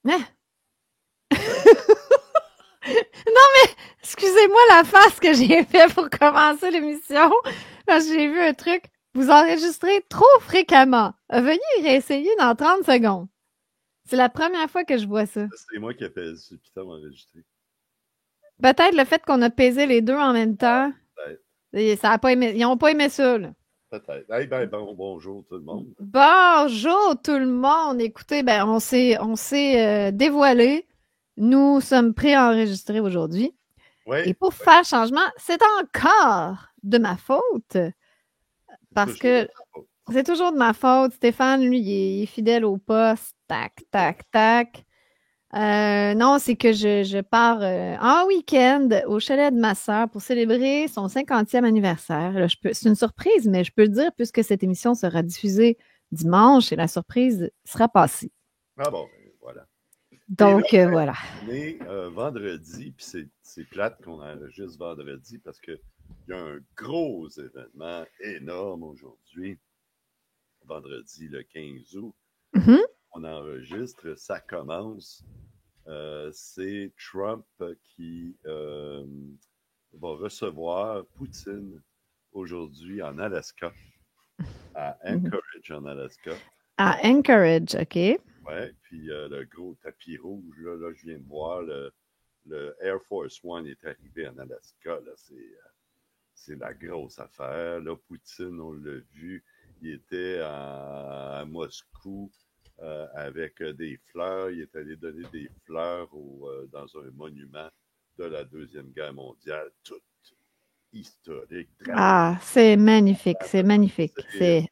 Hein? Ouais. Non, mais excusez-moi la face que j'ai fait pour commencer l'émission. Parce que j'ai vu un truc. Vous enregistrez trop fréquemment. Veuillez réessayer dans 30 secondes. C'est la première fois que je vois ça. C'est moi qui ai fait ce piton enregistré. Peut-être le fait qu'on a pesé les deux en même temps. Peut-être. Et ça a pas aimé, ils n'ont pas aimé ça, là. Peut-être. Eh ben, bonjour tout le monde. Bonjour tout le monde. Écoutez, ben on s'est dévoilé. Nous sommes préenregistrés aujourd'hui. Oui, Et pour oui, faire changement, c'est encore de ma faute c'est parce toujours de que ma faute. c'est toujours de ma faute. Stéphane, lui, il est fidèle au poste. Tac, tac, tac. Non, c'est que je pars en week-end au chalet de ma sœur pour célébrer son 50e anniversaire. Là, c'est une surprise, mais je peux le dire puisque cette émission sera diffusée dimanche et la surprise sera passée. Ah bon, ben, voilà. Et là, Donc, voilà. on est vendredi, puis c'est plate qu'on enregistre vendredi parce qu'il y a un gros événement énorme aujourd'hui, vendredi le 15 août. Mhm. On enregistre, ça commence. C'est Trump qui va recevoir Poutine aujourd'hui en Alaska, à Anchorage en Alaska. À Anchorage, OK. Ouais, puis le gros tapis rouge, là, je viens de voir, le Air Force One est arrivé en Alaska, là, c'est la grosse affaire. Là, Poutine, on l'a vu, il était à Moscou avec des fleurs, il est allé donner des fleurs dans un monument de la Deuxième Guerre mondiale, tout historique, Ah, c'est magnifique, c'est magnifique. c'est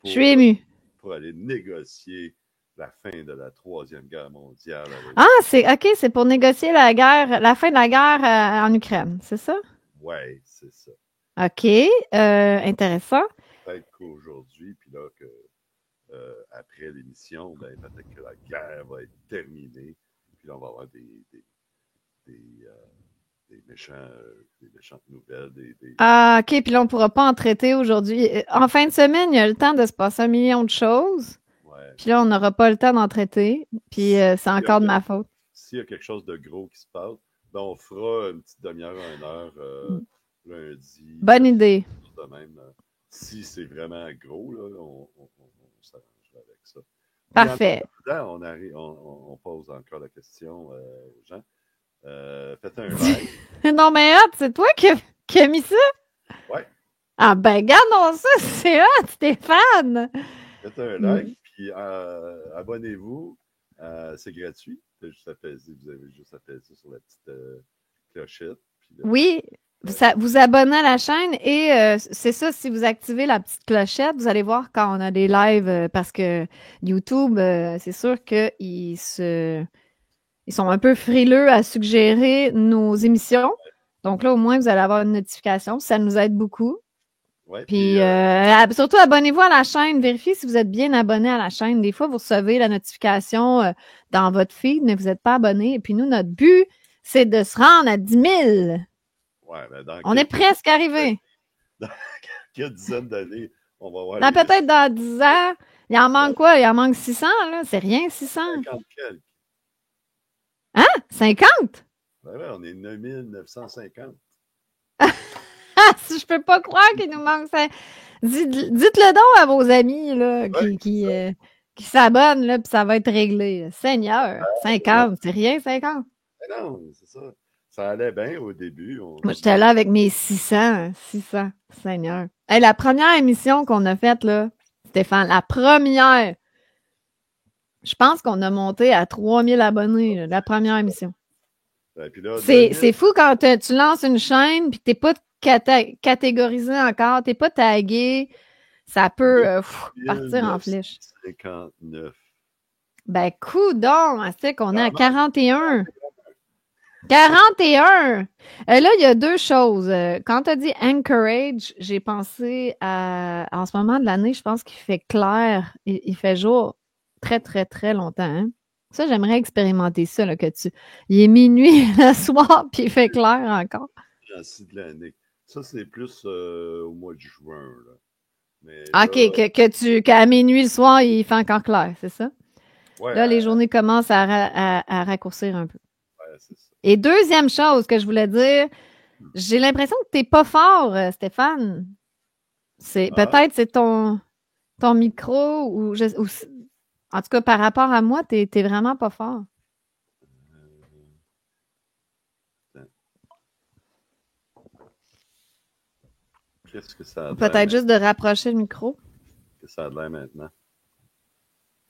Je suis pour, émue. pour aller négocier la fin de la Troisième Guerre mondiale avec. Ah, c'est OK, c'est pour négocier la guerre, la fin de la guerre en Ukraine, c'est ça? Ouais, c'est ça. OK, intéressant. Peut-être qu'aujourd'hui, puis là, après l'émission, ben, peut-être que la guerre va être terminée, puis là, on va avoir des, euh, des méchantes nouvelles, Ah, OK, puis là, on ne pourra pas en traiter aujourd'hui. En fin de semaine, il y a le temps de se passer un million de choses. ouais. Puis là, on n'aura pas le temps d'en traiter. Puis S'il c'est y a encore de ma faute. s'il y a quelque chose de gros qui se passe, ben on fera une petite demi-heure à une heure lundi, Bonne idée. de même. Si c'est vraiment gros, là, on s'arrangera avec ça. Puis en Parfait. attendant, on pose encore la question aux gens. Faites un like. Non, mais hot, c'est toi qui a mis ça? Ouais, Ah, ben, gardons ça, c'est hot, Stéphane. faites un like. Mm. Puis abonnez-vous. C'est gratuit. Vous avez juste à peser sur la petite clochette. Puis là, Oui, vous abonnez à la chaîne et c'est ça, si vous activez la petite clochette, vous allez voir quand on a des lives parce que YouTube, c'est sûr ils sont un peu frileux à suggérer nos émissions. Donc là, au moins, vous allez avoir une notification. Ça nous aide beaucoup. ouais, puis Puis surtout, abonnez-vous à la chaîne. Vérifiez si vous êtes bien abonné à la chaîne. Des fois, vous recevez la notification dans votre feed, mais vous n'êtes pas abonné. Et puis nous, notre but, c'est de se rendre à 10 000. ouais, ben, On est presque arrivé. dans quelques dizaines d'années, on va voir Dans les peut-être dans 10 ans, il en manque quoi? Il en manque 600, là? C'est rien, 600. 50 quelques. Hein? 50? Ben ouais, on est 9950. Ah, si je peux pas croire qu'il nous manque ça. Dites-le donc à vos amis là, Ouais, qui s'abonnent, là, puis ça va être réglé. Seigneur, ouais. 50, c'est rien, 50. Ben non, c'est ça. Ça allait bien au début. Moi, j'étais là avec mes 600, 600, Seigneur. Hey, la première émission qu'on a faite, là, Stéphane, la première, je pense qu'on a monté à 3000 abonnés, là, la première émission. Ben, puis là, C'est fou quand tu lances une chaîne puis t'es pas catégorisé encore, t'es pas tagué, ça peut partir en flèche. 2959. Ben, coudonc, c'est qu'on est à Quand même, 41. 41! Là, il y a deux choses. Quand tu as dit Anchorage, j'ai pensé à... En ce moment de l'année, je pense qu'il fait clair. Il fait jour très, très, très longtemps. Hein? Ça, j'aimerais expérimenter ça, là, que tu... Il est minuit le soir, puis il fait clair encore. ainsi de l'année. Ça, c'est plus au mois de juin. Là. Mais OK, là, qu'à minuit le soir, il fait encore clair, c'est ça? Ouais, Là, les journées commencent à raccourcir un peu. ouais, c'est ça. Et deuxième chose que je voulais dire, j'ai l'impression que t'es pas fort, Stéphane. Ah, Peut-être c'est ton micro en tout cas, par rapport à moi, t'es vraiment pas fort. attends. Qu'est-ce que ça a l'air Peut-être maintenant? juste de rapprocher le micro. Qu'est-ce que ça a l'air maintenant?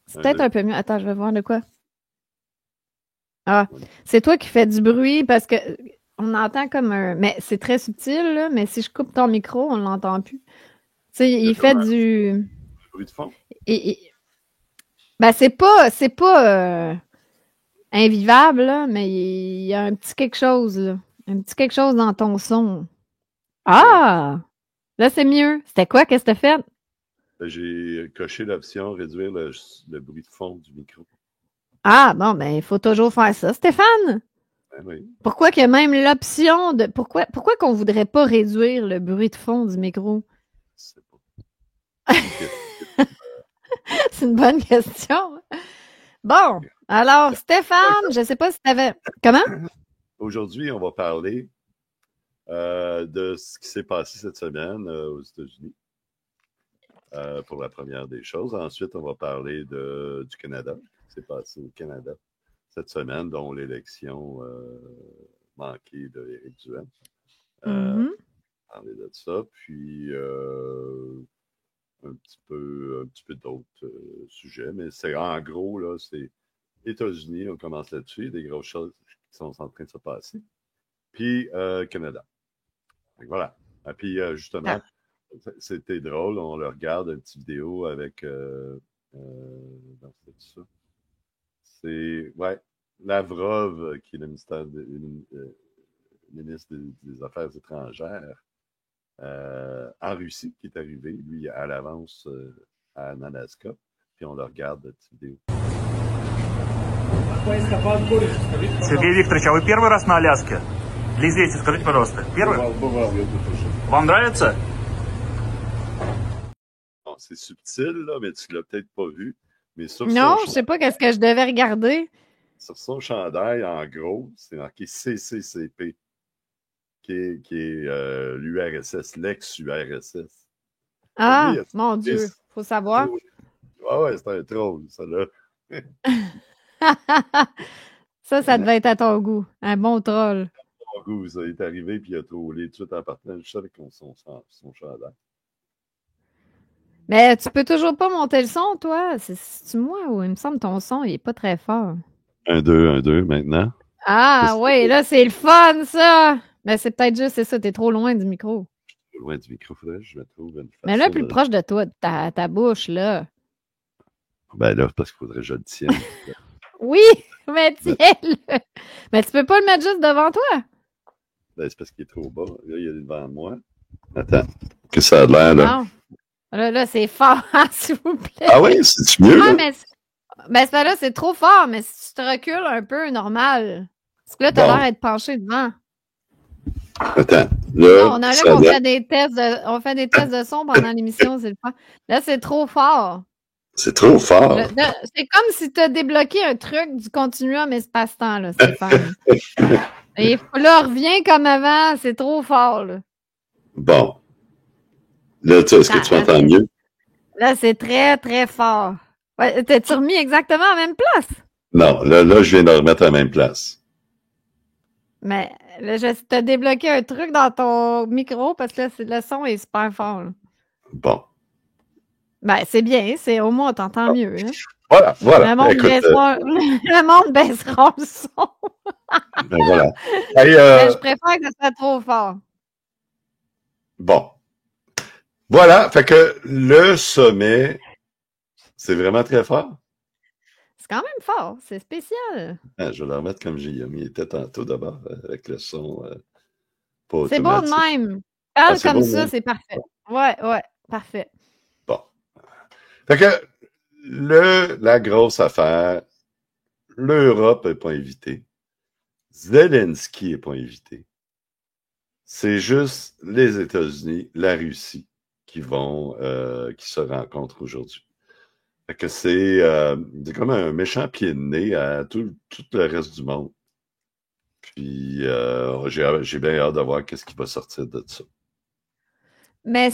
C'est Un, peut-être deux. un peu mieux. Attends, je vais voir de quoi. Ah, Ouais. c'est toi qui fais du bruit parce que on entend comme un. Mais c'est très subtil, là, mais si je coupe ton micro, on l'entend plus. Tu sais, Il y a il comme fait un du. bruit de fond. Ben, c'est pas invivable, là, mais il y a un petit quelque chose, là. Un petit quelque chose dans ton son. OK. Ah! Là, c'est mieux. C'était quoi? Qu'est-ce que t'as fait? Ben, j'ai coché l'option réduire le bruit de fond du micro. Ah, bon, ben, il faut toujours faire ça, Stéphane. Ben oui, Pourquoi qu'il y a même l'option de. Pourquoi qu'on voudrait pas réduire le bruit de fond du micro? c'est pas. C'est une question. C'est une bonne question. Bon, alors, Stéphane, je sais pas si t'avais. Comment? Aujourd'hui, on va parler de ce qui s'est passé cette semaine aux États-Unis pour la première des choses. Ensuite, on va parler du Canada, ce qui s'est passé au Canada cette semaine, dont l'élection manquée d'Éric Duhem. Mhm. Parler de ça, puis un petit peu d'autres sujets, mais c'est en gros, là, c'est États-Unis, on commence là-dessus, il y a des grosses choses qui sont en train de se passer, puis Canada. Donc, voilà. Et puis justement, Ah. c'était drôle, on le regarde, une petite vidéo avec ça. C'est ouais, Lavrov, qui est le ministre des Affaires étrangères, en Russie, qui est arrivé, lui, à l'avance à Alaska. Puis on le regarde, cette vidéo. Сергей Викторович, а вы первый раз на Аляске? Или здесь, скажите, пожалуйста, первый? Бывал, я тут уже. Вам нравится? Bon, c'est subtil, là, mais tu l'as peut-être pas vu. Mais Non, je sais pas qu'est-ce que je devais regarder. sur son chandail, en gros, c'est marqué CCCP, qui est l'URSS, l'ex-URSS. Ah, Lui, mon Dieu, faut savoir. ah ouais, c'est un troll, ça là. Ça devait être à ton goût. Un bon troll. Mon goût, ça est arrivé, puis il a trollé tout de suite en partant juste avec son chandail. Mais tu peux toujours pas monter le son, toi. C'est-tu moi ou il me semble que ton son, il est pas très fort. 1, 2, maintenant. Ah, oui, là, c'est le fun, ça! Mais c'est peut-être juste, c'est ça, t'es trop loin du micro. Loin du micro, faudrait que je me trouve une Mais là, façon plus de. proche de toi, de ta bouche, là. Ben là, parce qu'il faudrait que je le tienne. Oui, mais tiens-le! Mais tu peux pas le mettre juste devant toi. Ben, c'est parce qu'il est trop bas. Là, il est devant moi. Attends. Que ça a l'air, là. Non. Là, c'est fort, s'il vous plaît. Ah oui, c'est mieux, Ah, là? mais ça, là, c'est trop fort, mais si tu te recules un peu, normal. Parce que là, t'as Bon. l'air d'être penché devant. Attends. Non, Là, on ça a qu'on l'air. fait des tests on fait des tests de son pendant l'émission, c'est le fun. Là, c'est trop fort. C'est trop fort. C'est comme si tu as débloqué un truc du continuum espace-temps, là, Stéphane. Et là, reviens comme avant, c'est trop fort, là. Bon. Là, est-ce que tu m'entends mieux? Là, c'est très, très fort. Ouais, t'as-tu remis exactement à la même place? Non, là, je viens de remettre à la même place. Mais là, t'as débloqué un truc dans ton micro parce que là, le son est super fort, là. Bon. Ben, c'est bien, au moins on t'entend mieux, hein. Voilà. Le monde, Écoute, le monde baissera le son. ben voilà. Hey, Mais je préfère que ça soit trop fort. bon. Voilà. Fait que le sommet, c'est vraiment très fort. C'est quand même fort, c'est spécial. Ah, je vais le remettre comme j'ai mis les têtes tantôt d'abord, avec le son pas C'est beau de automatique. même. Parle c'est comme beau, ça, hein? c'est parfait. Ouais, parfait. Bon. Fait que la grosse affaire, l'Europe n'est pas invitée. Zelensky n'est pas invité. C'est juste les États-Unis, la Russie qui se rencontrent aujourd'hui. Fait que c'est comme un méchant pied de nez à tout le reste du monde. Puis j'ai bien hâte de voir qu'est-ce qui va sortir de ça. Mais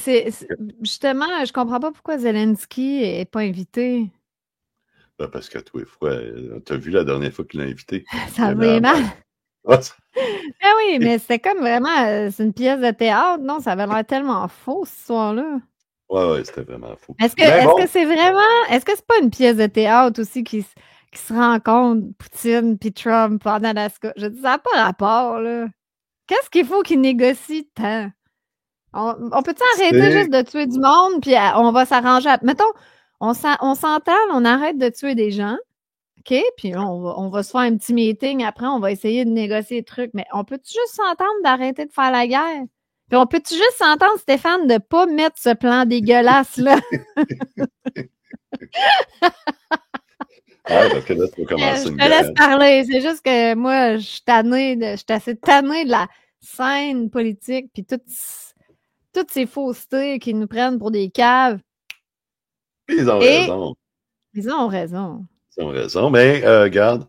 justement, je comprends pas pourquoi Zelensky est pas invité. Ben, parce que tous les fois, t'as vu la dernière fois qu'il l'a invité? Il Ça avait va mal. Ah, Ah oui, mais c'était comme vraiment, c'est une pièce de théâtre, non? Ça avait l'air tellement faux, ce soir-là. ouais, c'était vraiment fou. Est-ce que Mais est-ce bon, que c'est vraiment, est-ce que c'est pas une pièce de théâtre aussi qui se rencontre, Poutine puis Trump en Alaska? Je dis, ça n'a pas rapport, là. Qu'est-ce qu'il faut qu'ils négocient tant? On peut-tu arrêter c'est juste de tuer du monde, puis on va s'arranger? Mettons, on s'entend, on arrête de tuer des gens, OK? Puis là, on va se faire un petit meeting après, on va essayer de négocier des trucs, mais on peut-tu juste s'entendre d'arrêter de faire la guerre? Puis on peut-tu juste s'entendre, Stéphane, de pas mettre ce plan dégueulasse-là? Ouais, parce que là, tu vas Je commencer une te laisse guerre. parler. C'est juste que moi, je suis assez tannée de la scène politique, puis toutes ces faussetés qui nous prennent pour des caves. Puis ils ont Et raison. ils ont raison. Ils ont raison. Mais regarde,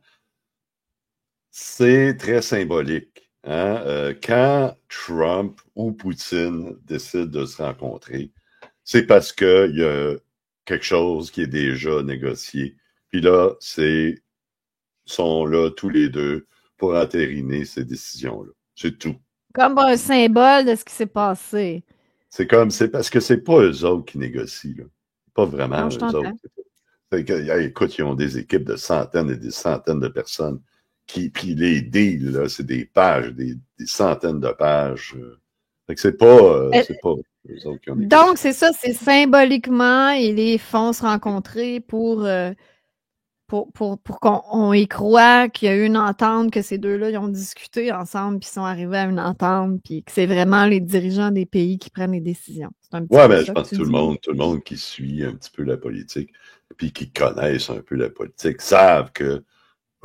c'est très symbolique. Hein? Quand Trump ou Poutine décident de se rencontrer, c'est parce qu'il y a quelque chose qui est déjà négocié. Puis là, sont là tous les deux pour entériner ces décisions-là. C'est tout. Comme un symbole de ce qui s'est passé. C'est parce que c'est pas eux autres qui négocient, là. Pas vraiment Non, je eux autres. t'entends. Écoute, ils ont des équipes de centaines et des centaines de personnes puis les deals, là, c'est des pages, des centaines de pages. Fait que c'est pas eux autres qui ont négocié. Donc, c'est ça, c'est symboliquement, ils les font se rencontrer pour qu'on y croit qu'il y a eu une entente, que ces deux-là, ils ont discuté ensemble, puis ils sont arrivés à une entente, puis que c'est vraiment les dirigeants des pays qui prennent les décisions. C'est un petit Ouais, peu mais je ça que pense que tu dis. tout le monde qui suit un petit peu la politique, puis qui connaissent un peu la politique, savent que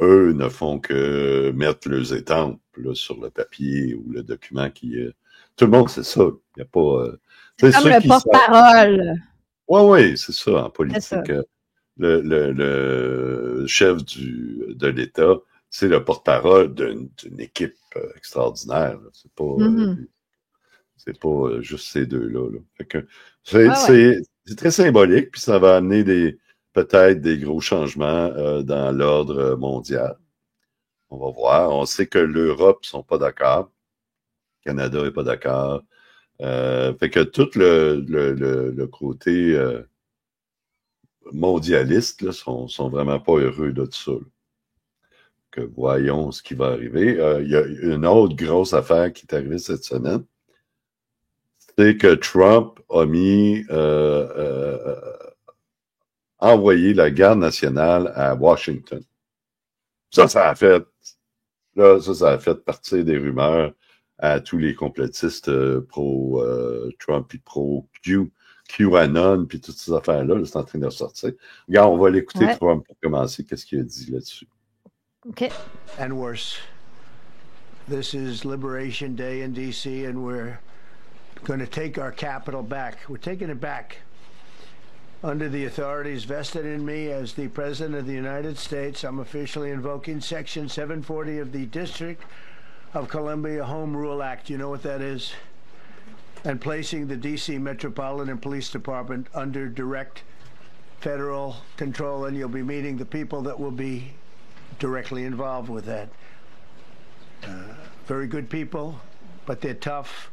eux ne font que mettre leurs étampes là, sur le papier ou le document qui est. Tout le monde sait ça. Il n'y a pas. C'est comme Ceux le qui savent. porte-parole. Oui, oui, c'est ça en C'est ça. politique. Le chef de l'État, c'est le porte-parole d'une équipe extraordinaire. Là. Mhm. C'est pas juste ces deux-là. Là. Fait que Ouais, ouais. c'est très symbolique, puis ça va amener peut-être des gros changements dans l'ordre mondial. On va voir. On sait que l'Europe ne sont pas d'accord. Le Canada n'est pas d'accord. Fait que tout le côté mondialiste là, sont vraiment pas heureux de ça. Là. Que voyons ce qui va arriver. Il y a une autre grosse affaire qui est arrivée cette semaine. C'est que Trump a envoyé la garde nationale à Washington. Ça a fait ça a fait partir des rumeurs à tous les complotistes pro-Trump et pro-Q, QAnon, puis toutes ces affaires-là, c'est en train de ressortir. Regarde, on va l'écouter Ouais. Trump pour commencer. Qu'est-ce qu'il a dit là-dessus? OK. And worse. This is Liberation Day in D.C., and we're going to take our capital back. We're taking it back. Under the authorities vested in me as the President of the United States, I'm officially invoking Section 740 of the District of Columbia Home Rule Act. You know what that is? And placing the D.C. Metropolitan Police Department under direct federal control, and you'll be meeting the people that will be directly involved with that. Very good people, but they're tough,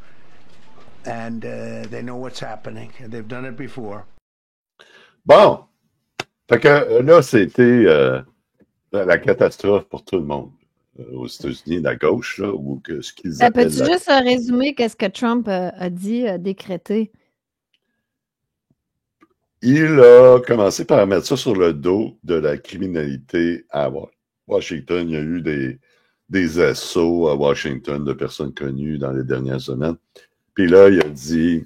and they know what's happening, and they've done it before. Bon, fait que là, c'était la catastrophe pour tout le monde. Aux États-Unis, la gauche, là, ou ce qu'ils appellent Peux-tu juste résumer qu'est-ce que Trump a dit, décrété? Il a commencé par mettre ça sur le dos de la criminalité à Washington. Il y a eu des assauts à Washington de personnes connues dans les dernières semaines. Puis là, il a dit,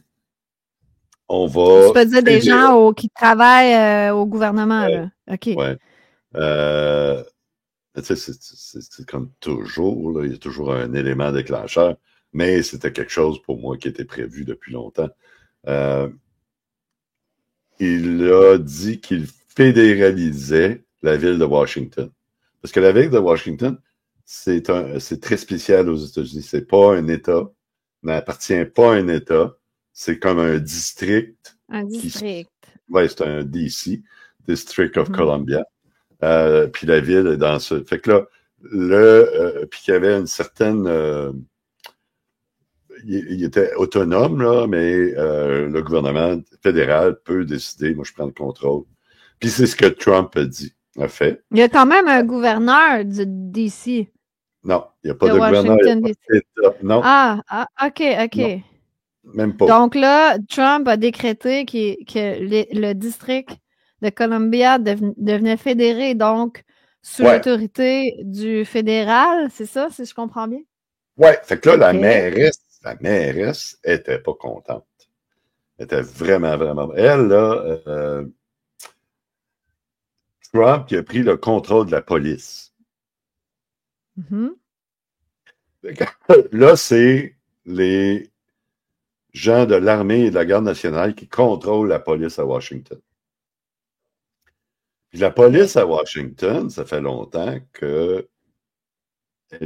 on va... Tu peux dire des gens qui travaillent au gouvernement, là. OK. Ouais. C'est comme toujours, là, il y a toujours un élément déclencheur, mais c'était quelque chose pour moi qui était prévu depuis longtemps. Il a dit qu'il fédéralisait la ville de Washington. Parce que la ville de Washington, c'est très spécial aux États-Unis. C'est pas un État, n'appartient pas à un État. C'est comme un district. Un district. Oui, c'est un DC, District of Mhm. Columbia. Puis la ville est dans ce... Fait que là, puis qu'il y avait une certaine... il était autonome, là, mais le gouvernement fédéral peut décider, moi je prends le contrôle. Puis c'est ce que Trump a fait. Il y a quand même un gouverneur du DC. Non, il n'y a pas De de gouverneur, il n'y a Washington, pas DC. d'État. Non, OK. non, même pas. Donc là, Trump a décrété que le district de Columbia devenait fédéré, donc sous Ouais. l'autorité du fédéral, c'est ça, si je comprends bien? Ouais, fait que là, OK. la mairesse était pas contente. Elle était vraiment, vraiment... Elle, là, Trump qui a pris le contrôle de la police. Mhm. Là, c'est les gens de l'armée et de la garde nationale qui contrôlent la police à Washington. Puis la police à Washington, ça fait longtemps qu'elle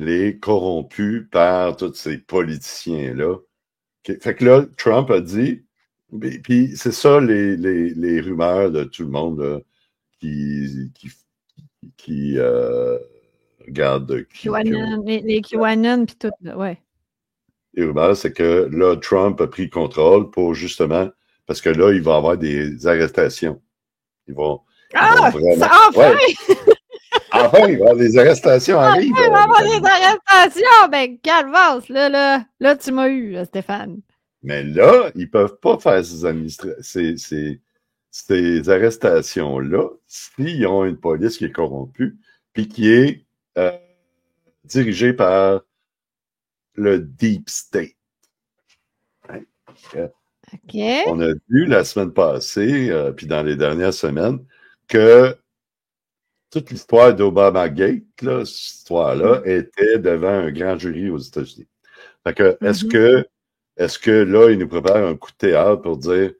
est corrompue par tous ces politiciens-là. Fait que là, Trump a dit, puis c'est ça les rumeurs de tout le monde là, qui regardent Les QAnon puis tout, là, ouais. les rumeurs, c'est que là, Trump a pris contrôle pour justement, parce que là, il va y avoir des arrestations. Ils vont vraiment... Ça, enfin! Ouais. Enfin, il va y avoir des arrestations arrivent. Il va y avoir des arrestations! Ben, calvasse, là, tu m'as eu, là, Stéphane. Mais là, ils peuvent pas faire ces arrestations-là s'ils ont une police qui est corrompue, puis qui est dirigée par le Deep State. Hein? OK. On a vu la semaine passée, puis dans les dernières semaines, que toute l'histoire d'Obamagate, là, cette histoire-là, était devant un grand jury aux États-Unis. Fait que, est-ce que là, ils nous préparent un coup de théâtre pour dire,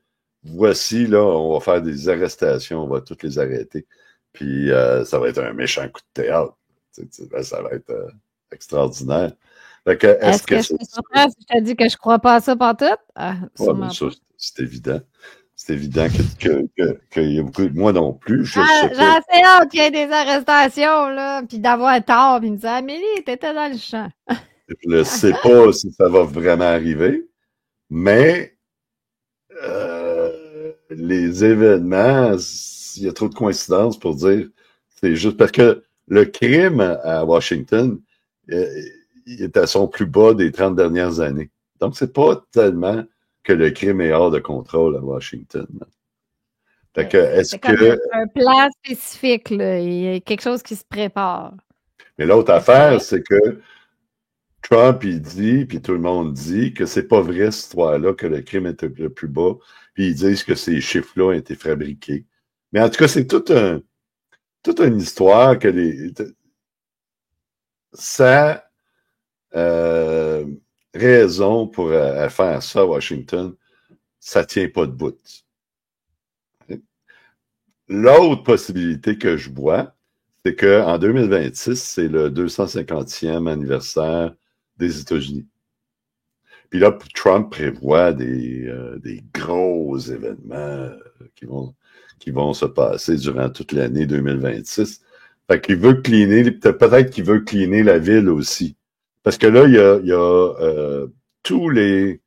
voici, là, on va faire des arrestations, on va toutes les arrêter, puis ça va être un méchant coup de théâtre. Ça va être extraordinaire. Fait que, est-ce que je te surprends si je te dis que je crois pas à ça pantoute? Ouais, ça, c'est évident. C'est évident qu'il y a beaucoup de... Moi non plus, j'ai assez hâte qu'il y ait des arrestations, là, puis d'avoir tort, puis me dire « Amélie, t'étais dans le champ. » Je ne sais pas si ça va vraiment arriver, mais les événements, il y a trop de coïncidences pour dire c'est juste parce que le crime à Washington il est à son plus bas des 30 dernières années. Donc, c'est pas tellement que le crime est hors de contrôle à Washington. Fait que, est-ce que... un plan spécifique, là. Il y a quelque chose qui se prépare. Mais l'autre affaire, c'est que Trump, il dit, puis tout le monde dit, que c'est pas vrai, cette histoire-là, que le crime était le plus bas, puis ils disent que ces chiffres-là ont été fabriqués. Mais en tout cas, c'est toute une histoire que ça... raison pour faire ça à Washington, ça tient pas de bout. L'autre possibilité que je vois, c'est qu'en 2026, c'est le 250e anniversaire des États-Unis. Puis là, Trump prévoit des gros événements qui vont se passer durant toute l'année 2026. Fait qu'il veut peut-être qu'il veut cleaner la ville aussi. Parce que là, il y a tous les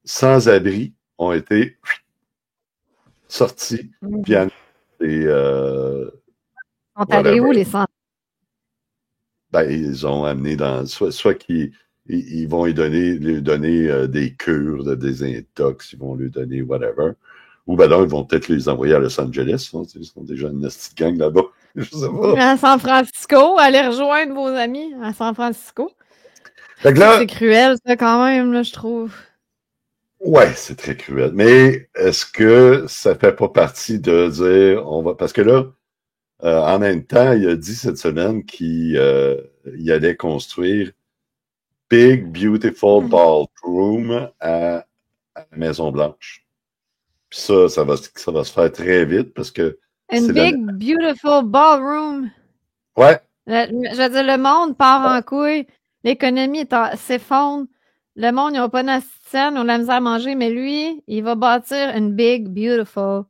sans-abri ont été sortis, puis sont allés où, les sans-abri? Ben, ils ont amené dans... Soit qu'ils ils vont lui donner des cures de désintox, ils vont lui donner whatever. Ou ben non, ils vont peut-être les envoyer à Los Angeles. Ils sont déjà une petite gang là-bas. Je sais pas. À San Francisco, allez rejoindre vos amis à San Francisco. Fait que là, c'est cruel, ça, quand même, là, je trouve. Ouais, c'est très cruel. Mais est-ce que ça fait pas partie de dire parce que là, en même temps, il a dit cette semaine qu'il allait construire Big Beautiful Ballroom à la Maison Blanche. Puis ça va se faire très vite parce que Une big, beautiful ballroom. Ouais. Je veux dire, le monde part en couille. L'économie s'effondre. Le monde, ils n'ont pas de scène, ils ont de la misère à manger, mais lui, il va bâtir une big, beautiful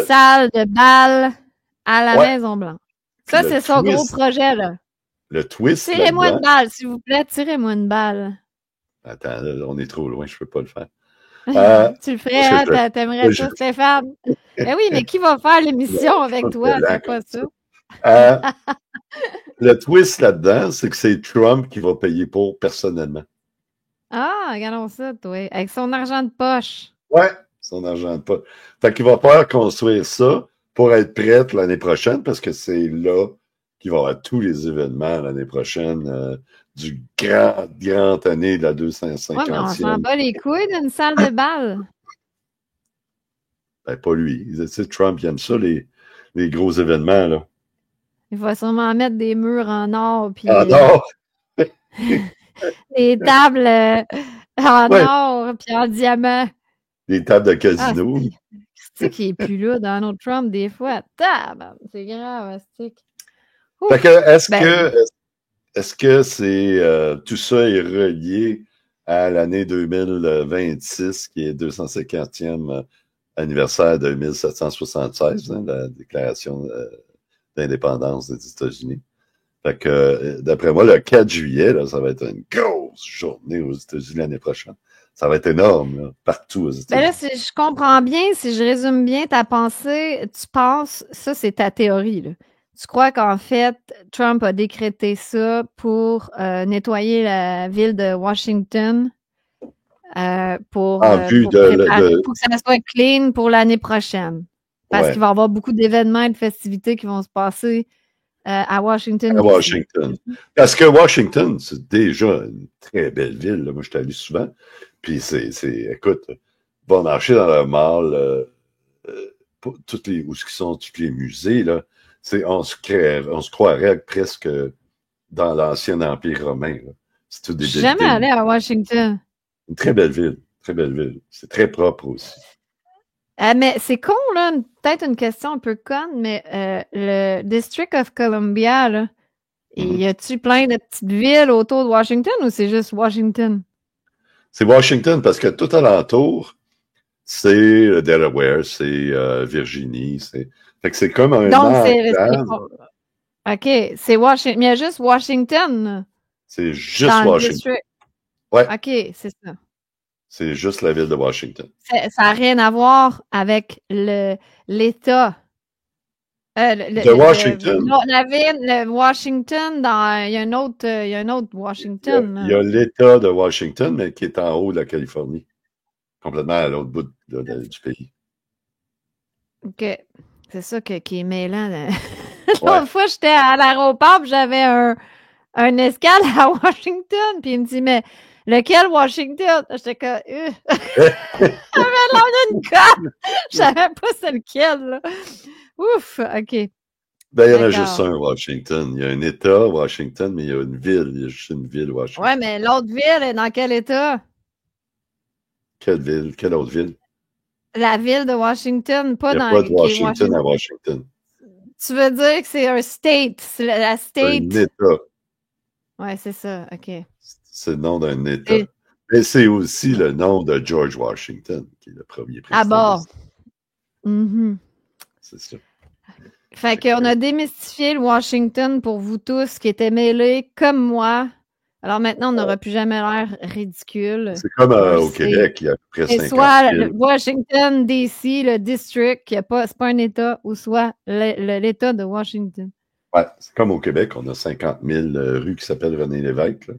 salle de bal à la Maison-Blanche. Ça, c'est son gros projet, là. Le twist. Tirez-moi une balle, s'il vous plaît. Tirez-moi une balle. Attends, là, on est trop loin, je peux pas le faire. Tu le ferais, hein? T'aimerais ça, Stéphane? Ben oui, mais qui va faire l'émission avec toi? C'est pas ça. Le twist là-dedans, c'est que c'est Trump qui va payer pour personnellement. Ah, regardons ça, toi. Avec son argent de poche. Ouais, son argent de poche. Fait qu'il va falloir construire ça pour être prête l'année prochaine, parce que c'est là qu'il va y avoir tous les événements l'année prochaine du grand année de la 250e. Ouais, mais on s'en bat les couilles d'une salle de bal. Ben, pas lui. Tu sais, Trump, il aime ça, les gros événements, là. Il va sûrement mettre des murs en or. Puis, en or! des tables en or puis en diamant. Des tables de casino. C'est qui est plus là, Donald Trump, des fois. C'est grave, c'est. Fait que, est-ce que c'est tout ça est relié à l'année 2026, qui est 250e anniversaire de 1776, hein, la déclaration d'indépendance des États-Unis. Fait que, d'après moi, le 4 juillet, là, ça va être une grosse journée aux États-Unis l'année prochaine. Ça va être énorme, là, partout aux États-Unis. Ben là, si je comprends bien, si je résume bien ta pensée, tu penses, ça c'est ta théorie, là. Tu crois qu'en fait, Trump a décrété ça pour nettoyer la ville de Washington pour que ça soit clean pour l'année prochaine. Parce qu'il va y avoir beaucoup d'événements et de festivités qui vont se passer à Washington. À Washington. Parce que Washington, c'est déjà une très belle ville. Là. Moi, je suis allé souvent. Puis écoute, va marcher dans le mall, où sont tous les musées, là. On se croirait presque dans l'ancien Empire romain. Là. C'est tout des je suis jamais allé à Washington. Une très belle ville. Très belle ville. C'est très propre aussi. Mais c'est con, là. Peut-être une question un peu conne, mais le District of Columbia, là, y a-tu plein de petites villes autour de Washington ou c'est juste Washington? C'est Washington parce que tout alentour, c'est le Delaware, c'est Virginie, Fait que c'est comme un OK, c'est Washington. Mais il y a juste Washington. C'est juste Washington. Ouais. OK, c'est ça. C'est juste la ville de Washington. Ça n'a rien à voir avec l'État. De Washington. La ville de Washington, il y a un autre Washington. Il y a l'État de Washington, mais qui est en haut de la Californie. Complètement à l'autre bout du pays. OK. C'est ça qui est mêlant. L'autre fois, j'étais à l'aéroport, j'avais un escale à Washington, puis il me dit, mais lequel Washington? J'étais comme, j'avais l'air d'une conne. Je savais pas c'est lequel, là. Ouf, OK. Ben, il y en a juste un, Washington. Il y a un État, Washington, mais il y a une ville. Il y a juste une ville, Washington. Ouais, mais l'autre ville est dans quel État? Quelle ville? Quelle autre ville? La ville de Washington, pas dans... Il n'y a pas de Washington à Washington. Tu veux dire que c'est un state? C'est la state? C'est un État. Ouais, c'est ça, OK. C'est le nom d'un État. Mais c'est aussi le nom de George Washington, qui est le premier président. Ah bon? C'est ça. Fait qu'on a démystifié le Washington pour vous tous qui étaient mêlés comme moi. Alors maintenant, on n'aura plus jamais l'air ridicule. C'est comme au Québec, il y a à peu près 50 000. Soit le Washington, D.C., le district, c'est pas un État, ou soit l'État de Washington. Ouais, c'est comme au Québec, on a 50 000 rues qui s'appellent René Lévesque. Là.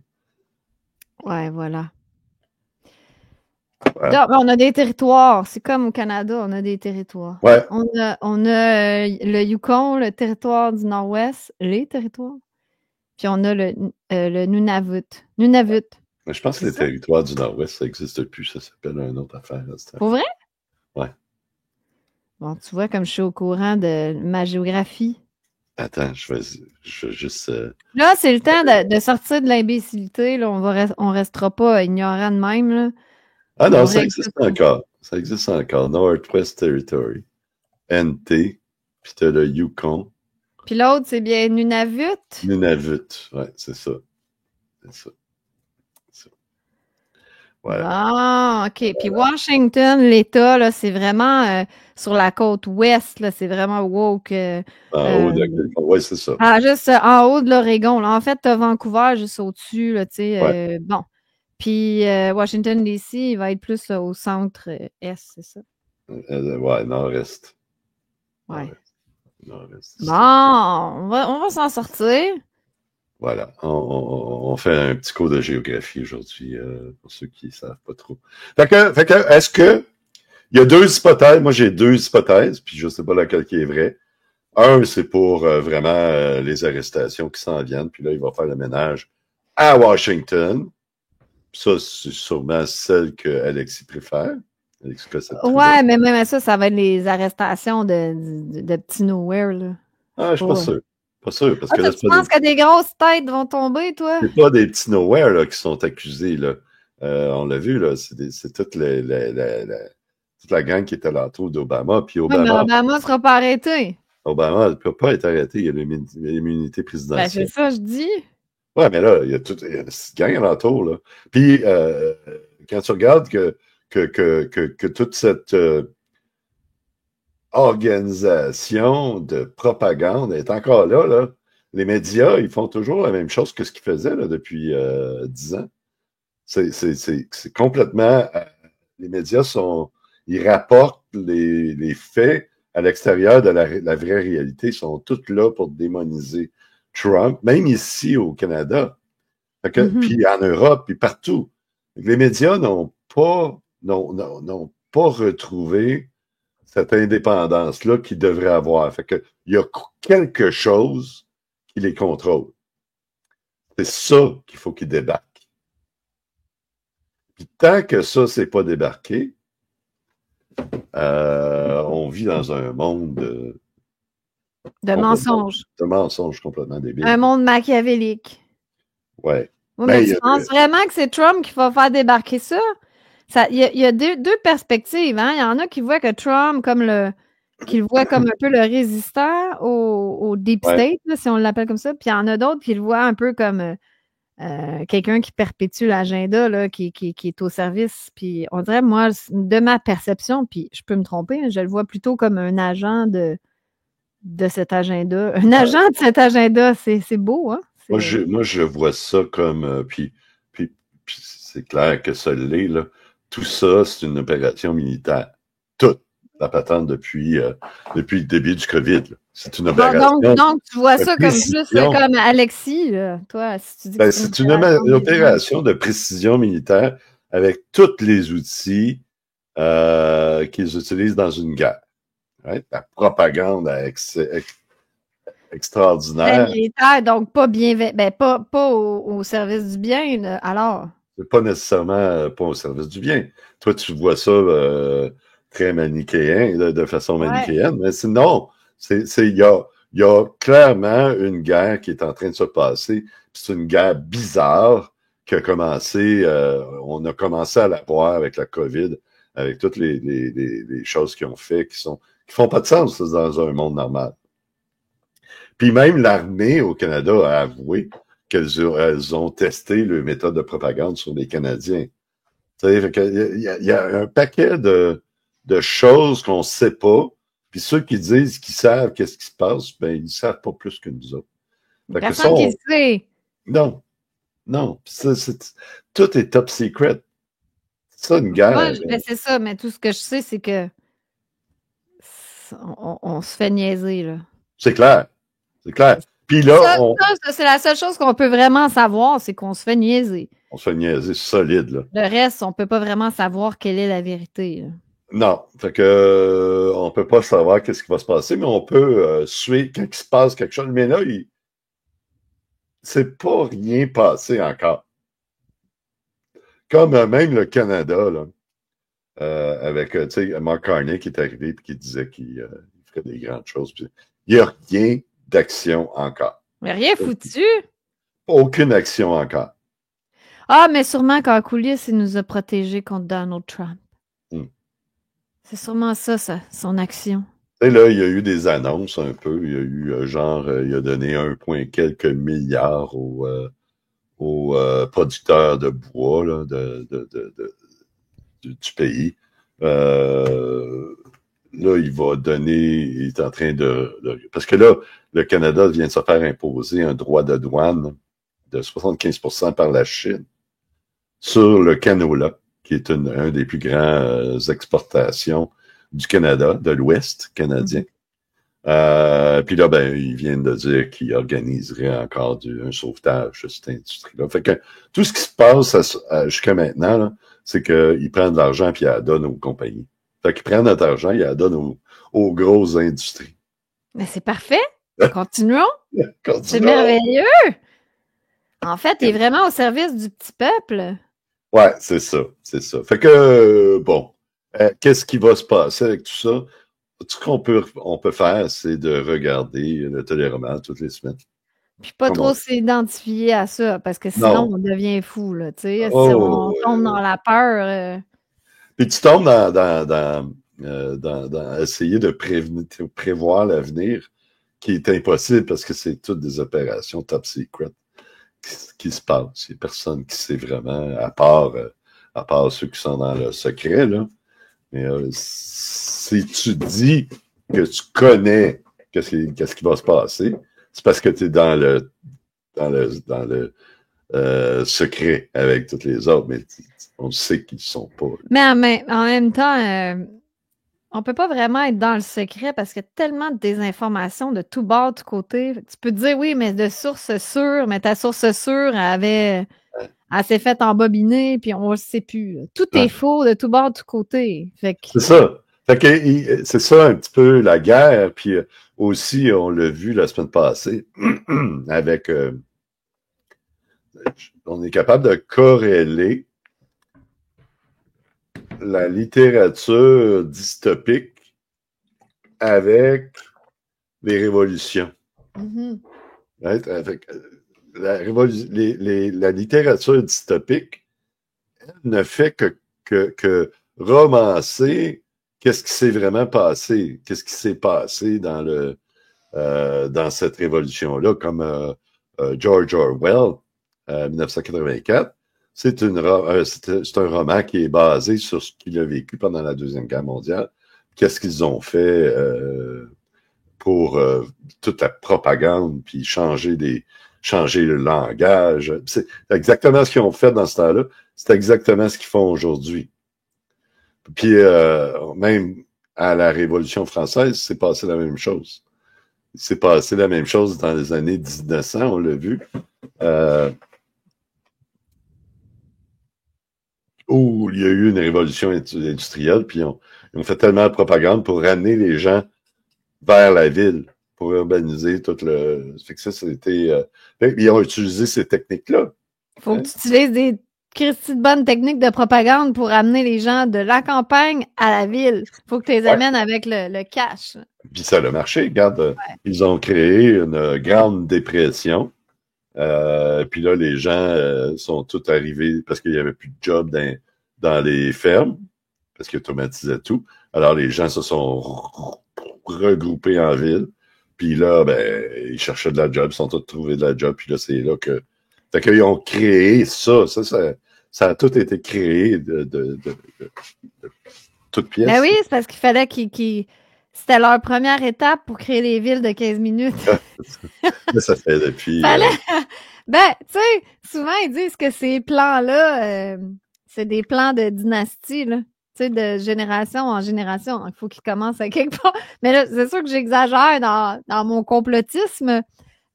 Ouais, voilà. Donc, on a des territoires. C'est comme au Canada, on a des territoires. Ouais. On a le Yukon, le territoire du Nord-Ouest, les territoires. Puis on a le Nunavut. Mais je pense que les territoires du Nord-Ouest, ça n'existe plus. Ça s'appelle une autre affaire. Pour vrai? Ouais. Bon, tu vois, comme je suis au courant de ma géographie. Attends, je vais juste... Là, c'est le temps de sortir de l'imbécilité. Là. On restera pas ignorant de même. Là. Ah non, ça existe encore. Ça existe encore. Northwest Territory. NT. Puis puis t'as le Yukon. Puis l'autre, c'est bien Nunavut. Nunavut, ouais, c'est ça. C'est ça. Voilà. Ah, OK. Puis Washington, l'État, là, c'est vraiment sur la côte ouest, là, c'est vraiment woke. En haut de ouais, c'est ça. Juste en haut de l'Oregon. Là. En fait, tu as Vancouver juste au-dessus, là, tu sais. Ouais. Bon. Puis Washington, D.C., il va être plus au centre-est, c'est ça? Ouais, nord-est. Ouais. Nord-est. Bon, on va s'en sortir. Voilà. On fait un petit cours de géographie aujourd'hui, pour ceux qui ne savent pas trop. Fait que, est-ce que il y a deux hypothèses? Moi, j'ai deux hypothèses, puis je ne sais pas laquelle qui est vraie. Un, c'est pour vraiment les arrestations qui s'en viennent, puis là, il va faire le ménage à Washington. Ça, c'est sûrement celle que Alexis préfère. Alexis ouais, mais même ça va être les arrestations de petits nowhere, là. Ah, je suis pas sûr. Pas sûr. Parce que là, tu penses que des grosses têtes vont tomber, toi? C'est pas des petits nowhere là, qui sont accusés. Là. On l'a vu, là, c'est toute la gang qui était l'entour d'Obama. Puis Obama, mais Obama ne sera pas arrêté. Obama ne peut pas être arrêté. Il y a l'immunité présidentielle. Ben, c'est ça, je dis. Ouais, mais là, il y a une petite gang alentour. Là. Puis, quand tu regardes que toute cette organisation de propagande est encore là, les médias, ils font toujours la même chose que ce qu'ils faisaient là, depuis 10 ans. C'est complètement... les médias ils rapportent les faits à l'extérieur de la vraie réalité. Ils sont tous là pour démoniser Trump, même ici au Canada. Puis en Europe, puis partout. Les médias n'ont pas retrouvé cette indépendance-là qu'ils devraient avoir. Il y a quelque chose qui les contrôle. C'est ça qu'il faut qu'ils débarquent. Puis tant que ça, c'est pas débarqué, on vit dans un monde de mensonges. De mensonges complètement débiles. Un monde machiavélique. Ouais. Oui, mais tu penses vraiment que c'est Trump qui va faire débarquer ça? Il y a deux perspectives. Hein? Il y en a qui voient que Trump qu'il voit comme un peu le résistant au Deep State, là, si on l'appelle comme ça. Puis il y en a d'autres qui le voient un peu comme quelqu'un qui perpétue l'agenda, là, qui est au service. Puis on dirait, moi, de ma perception, puis je peux me tromper, mais je le vois plutôt comme un agent de cet agenda. Un agent de cet agenda, c'est beau, hein? Moi, je vois ça comme... puis c'est clair que ça l'est, là. Tout ça, c'est une opération militaire. Toute la patente depuis le début du COVID. Là. C'est une opération. Donc, tu vois ça comme plus comme Alexis, là, toi, si tu dis que c'est une opération de précision militaire avec tous les outils qu'ils utilisent dans une guerre. Right? La propagande extraordinaire. Militaire, donc pas pas au service du bien, là, alors. C'est pas nécessairement pas au service du bien. Toi, tu vois ça très manichéen, de façon manichéenne, mais sinon, il y a clairement une guerre qui est en train de se passer. C'est une guerre bizarre qui a commencé, on a commencé à la voir avec la COVID, avec toutes les choses qu'ils ont fait, qui font pas de sens dans un monde normal. Puis même l'armée au Canada a avoué qu'elles ont testé le méthode de propagande sur les Canadiens. Il y a un paquet de choses qu'on ne sait pas, puis ceux qui disent qu'ils savent qu'est-ce qui se passe, ben ils ne savent pas plus que nous autres. Personne qui le sait. Non. Tout est top secret. C'est ça une guerre. C'est ça, mais tout ce que je sais, c'est que on se fait niaiser, là. C'est clair. C'est clair. Puis là, c'est la seule chose qu'on peut vraiment savoir, c'est qu'on se fait niaiser. On se fait niaiser solide, là. Le reste, on peut pas vraiment savoir quelle est la vérité, là. Non. Fait que on peut pas savoir qu'est-ce qui va se passer, mais on peut suivre quand il se passe quelque chose. Mais là, c'est pas rien passé encore. Comme même le Canada, là, avec Mark Carney qui est arrivé et qui disait qu'il ferait des grandes choses. Puis, il n'y a rien d'action encore. Mais rien foutu. Aucune action encore. Ah, mais sûrement qu'en coulisses, il nous a protégés contre Donald Trump. C'est sûrement ça, son action. Tu sais, là, il y a eu des annonces un peu. Il y a eu, il a donné 1 point quelques milliards aux producteurs de bois là, du pays. Là, il va donner, il est en train parce que là, le Canada vient de se faire imposer un droit de douane de 75% par la Chine sur le canola, qui est un des plus grands exportations du Canada, de l'Ouest canadien. Puis là, ben, ils viennent de dire qu'ils organiseraient encore un sauvetage de cette industrie-là. Fait que tout ce qui se passe jusqu'à maintenant, là, c'est qu'ils prennent de l'argent puis ils la donnent aux compagnies. Fait qu'ils prennent notre argent, ils la donnent aux grosses industries. Mais c'est parfait. Continuons. C'est Continuons. merveilleux. En fait, il est vraiment au service du petit peuple. Ouais, c'est ça, c'est ça. Fait que, bon, qu'est-ce qui va se passer avec tout ça? Tout ce qu'on peut faire, c'est de regarder le téléroman toutes les semaines. Puis pas trop s'identifier à ça, parce que sinon, on devient fou, là, tu sais. Si on tombe dans la peur... Puis tu tombes dans essayer de prévoir l'avenir, qui est impossible parce que c'est toutes des opérations top secret qui se passent. Il n'y a personne qui sait vraiment, à part ceux qui sont dans le secret, là. Mais si tu dis que tu connais qu'est-ce qui va se passer, c'est parce que tu es dans le secret avec toutes les autres, mais on sait qu'ils ne sont pas. Mais en même temps, on ne peut pas vraiment être dans le secret parce qu'il y a tellement de désinformations de tout bord, de tout côté. Tu peux te dire, oui, mais de source sûre, mais ta source sûre, elle s'est faite embobiner, puis on ne le sait plus. Tout est faux de tout bord, de tout côté. C'est ça. Fait que c'est ça un petit peu la guerre, puis aussi, on l'a vu la semaine passée, avec... on est capable de corréler la littérature dystopique avec les révolutions. Mm-hmm. Right? Avec la littérature dystopique, elle ne fait que romancer qu'est-ce qui s'est vraiment passé, qu'est-ce qui s'est passé dans cette révolution-là, comme George Orwell, 1984. C'est un roman qui est basé sur ce qu'il a vécu pendant la Deuxième Guerre mondiale. Qu'est-ce qu'ils ont fait pour toute la propagande, puis changer le langage. C'est exactement ce qu'ils ont fait dans ce temps-là. C'est exactement ce qu'ils font aujourd'hui. Puis même à la Révolution française, c'est passé la même chose. C'est passé la même chose dans les années 1900, on l'a vu. Où il y a eu une révolution industrielle, puis ils ont fait tellement de propagande pour ramener les gens vers la ville, pour urbaniser tout le... Fait que ça, c'était... ils ont utilisé ces techniques-là. Il faut que tu utilises des Christy de bonnes techniques de propagande pour amener les gens de la campagne à la ville. Il faut que tu les amènes avec le cash. Puis ça a marché. Regarde, ils ont créé une grande dépression. Puis là, les gens sont tous arrivés parce qu'il n'y avait plus de job dans les fermes, parce qu'ils automatisaient tout. Alors, les gens se sont regroupés en ville. Puis là, ben, ils cherchaient de la job, ils sont tous trouvés de la job. Puis là, c'est là que... Fait qu'ils ont créé ça. Ça a tout été créé de toutes pièces. Ben oui, c'est parce qu'il fallait c'était leur première étape pour créer les villes de 15 minutes. Ça fait depuis... Ben, tu sais, souvent, ils disent que ces plans-là, c'est des plans de dynastie, là. Tu sais, de génération en génération. Il faut qu'ils commencent à quelque part. Mais là, c'est sûr que j'exagère dans mon complotisme.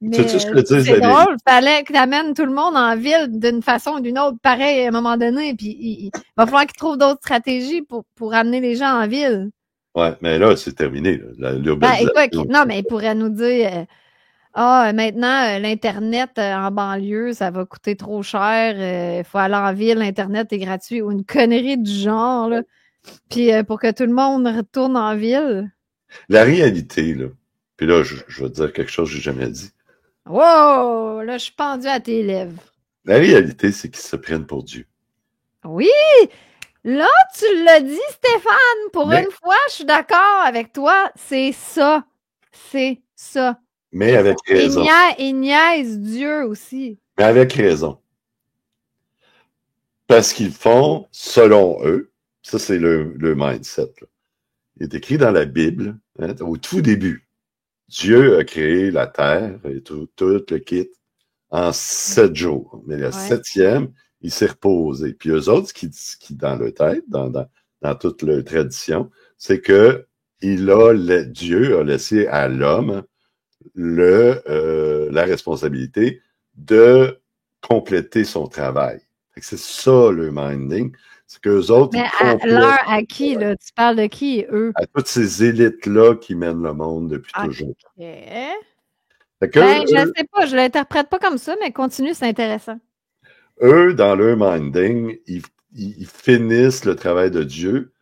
Mais c'est drôle, il fallait que tu amènes tout le monde en ville d'une façon ou d'une autre, pareil, à un moment donné. Puis il va falloir qu'ils trouvent d'autres stratégies pour amener les gens en ville. Ouais, mais là, c'est terminé. L'urbanisation. Ben, écoute, non, mais il pourrait nous dire maintenant, l'Internet en banlieue, ça va coûter trop cher. Il faut aller en ville, l'Internet est gratuit ou une connerie du genre. Là. Puis pour que tout le monde retourne en ville. La réalité, là, puis là, je vais te dire quelque chose que j'ai jamais dit. Wow! Là, je suis pendu à tes lèvres. La réalité, c'est qu'ils se prennent pour Dieu. Oui! Là, tu l'as dit, Stéphane. Pour Mais- une fois, je suis d'accord avec toi. C'est ça. C'est ça. Mais avec raison. Il niaise Dieu aussi. Mais avec raison. Parce qu'ils font, selon eux, ça c'est le mindset, là. Il est écrit dans la Bible, hein, au tout début. Dieu a créé la terre et tout le kit en 7 jours. Mais le Ouais. 7e, il s'est reposé. Puis eux autres, ce qui dans leur tête, dans toute leur tradition, c'est que Dieu a laissé à l'homme la responsabilité de compléter son travail. Fait que c'est ça le minding. C'est qu'eux autres, Mais ils complètent l'heure à qui, là? Tu parles de qui, eux? à toutes ces élites-là qui mènent le monde depuis Ok. toujours. Ben, Fait que je sais pas, je l'interprète pas comme ça, mais continue, c'est intéressant. eux, dans leur minding, ils finissent le travail de Dieu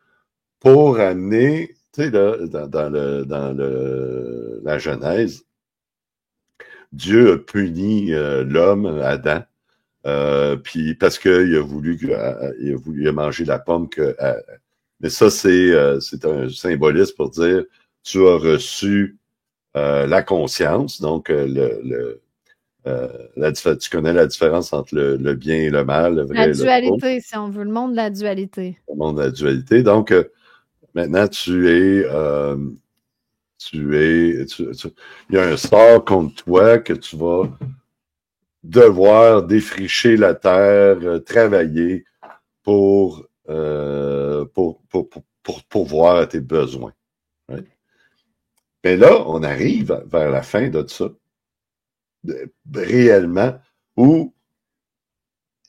pour amener, tu sais, dans la Genèse, Dieu a puni l'homme, Adam, puis parce qu'il il a mangé la pomme mais ça, c'est un symbolisme pour dire tu as reçu la conscience, donc tu connais la différence entre le bien et le mal, le vrai La et le faux, dualité, si on veut, le monde de la dualité. le monde de la dualité. Donc, maintenant, il y a un sort contre toi que tu vas devoir défricher la terre, travailler pour pourvoir à tes besoins. Right? Mais là, on arrive vers la fin de ça, réellement, où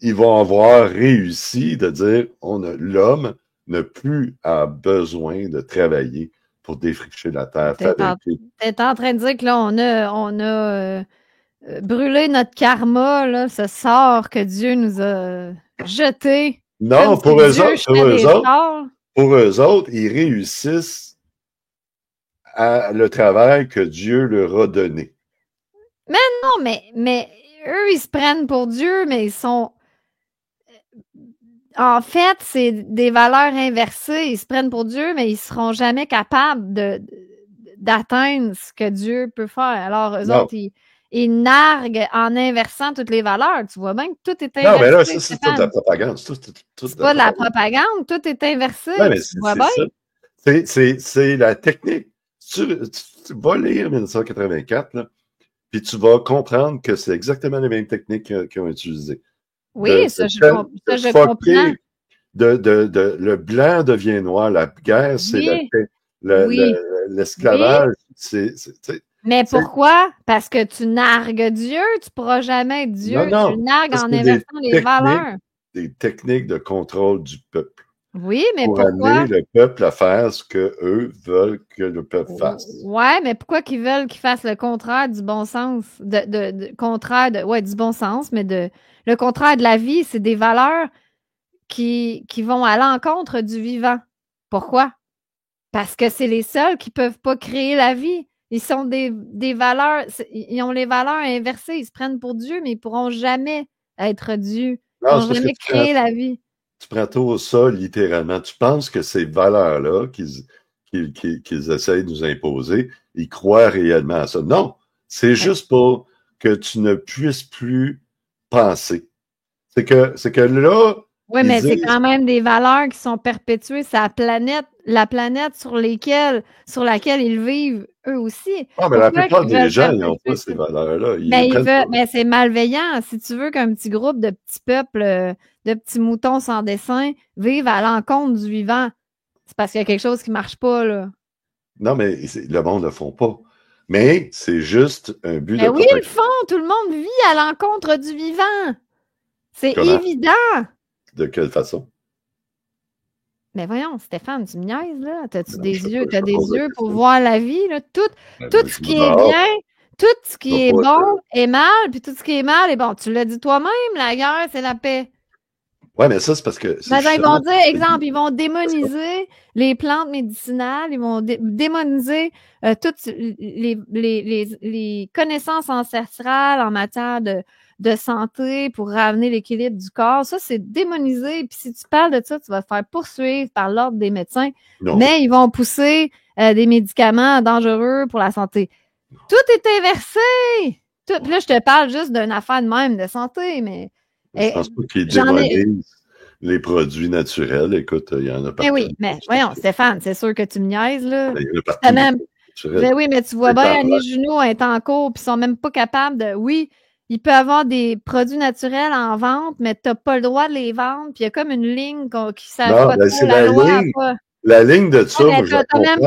ils vont avoir réussi de dire l'homme n'a plus besoin de travailler pour défricher la terre, fabriquer. T'es en train de dire que là, on a brûlé notre karma, là, ce sort que Dieu nous a jeté. Non, pour eux autres, ils réussissent à le travail que Dieu leur a donné. Non, mais eux, ils se prennent pour Dieu, mais ils sont... En fait, c'est des valeurs inversées. Ils se prennent pour Dieu, mais ils seront jamais capables d'atteindre ce que Dieu peut faire. Alors, eux autres, ils narguent en inversant toutes les valeurs. Tu vois bien que tout est inversé. Non, mais là, ça, c'est toute la propagande. C'est pas de la propagande, tout est inversé. Ouais, mais tu vois bien? c'est la technique. Tu vas lire 1984, là, puis tu vas comprendre que c'est exactement les mêmes techniques qu'ils ont utilisées. Oui, ça, je comprends. Le blanc devient noir. La guerre, c'est l'esclavage. Mais pourquoi? Parce que tu nargues Dieu, tu ne pourras jamais être Dieu. Non, tu nargues en inversant les valeurs. Des techniques de contrôle du peuple. Oui, mais pour pourquoi? amener le peuple à faire ce qu'eux veulent que le peuple fasse. Ouais, mais pourquoi qu'ils veulent qu'ils fassent le contraire du bon sens? Du bon sens, mais le contraire de la vie, c'est des valeurs qui vont à l'encontre du vivant. Pourquoi? Parce que c'est les seuls qui ne peuvent pas créer la vie. Ils sont des valeurs, ils ont les valeurs inversées. Ils se prennent pour Dieu, mais ils ne pourront jamais être Dieu. Ils ne pourront jamais créer la vie. Tu prends tout ça littéralement. Tu penses que ces valeurs-là qu'ils essayent de nous imposer, ils croient réellement à ça. Non, c'est juste pour que tu ne puisses plus penser. C'est que là... Oui, mais c'est quand même des valeurs qui sont perpétuées. C'est la planète sur laquelle ils vivent eux aussi. Ah, mais la plupart des gens, ils n'ont pas ces valeurs-là. Mais c'est malveillant. Si tu veux qu'un petit groupe de petits peuples, de petits moutons sans dessin, vivent à l'encontre du vivant, c'est parce qu'il y a quelque chose qui ne marche pas, là. Non, mais le monde ne le font pas. Mais c'est juste un but de... oui, ils le font. Tout le monde vit à l'encontre du vivant. C'est évident. De quelle façon? Mais voyons, Stéphane, tu me niaises, là? T'as-tu des yeux? T'as des yeux pour voir la vie, là? Tout ce qui est bien, tout ce qui est bon est mal, puis tout ce qui est mal est bon. Tu l'as dit toi-même, la guerre, c'est la paix. Oui, mais ça, c'est parce que... Ils vont dire, exemple, ils vont démoniser les plantes médicinales, ils vont démoniser toutes les connaissances ancestrales en matière de de santé pour ramener l'équilibre du corps. Ça, c'est démonisé. Puis si tu parles de ça, tu vas te faire poursuivre par l'ordre des médecins. Non. Mais ils vont pousser des médicaments dangereux pour la santé. Tout est inversé! Puis là, je te parle juste d'une affaire de même de santé, mais... Je pense pas qu'ils démonisent les produits naturels. Écoute, il y en a partout. Mais oui, mais voyons, Stéphane, c'est sûr que tu me niaises, là. Il y en a partout. Même... Mais oui, mais tu vois bien, Annie Junot est en cours, puis ils sont même pas capables de... Oui, il peut y avoir des produits naturels en vente, mais tu n'as pas le droit de les vendre, puis il y a comme une ligne qui savent pas trop la loi. La ligne de ça, moi, je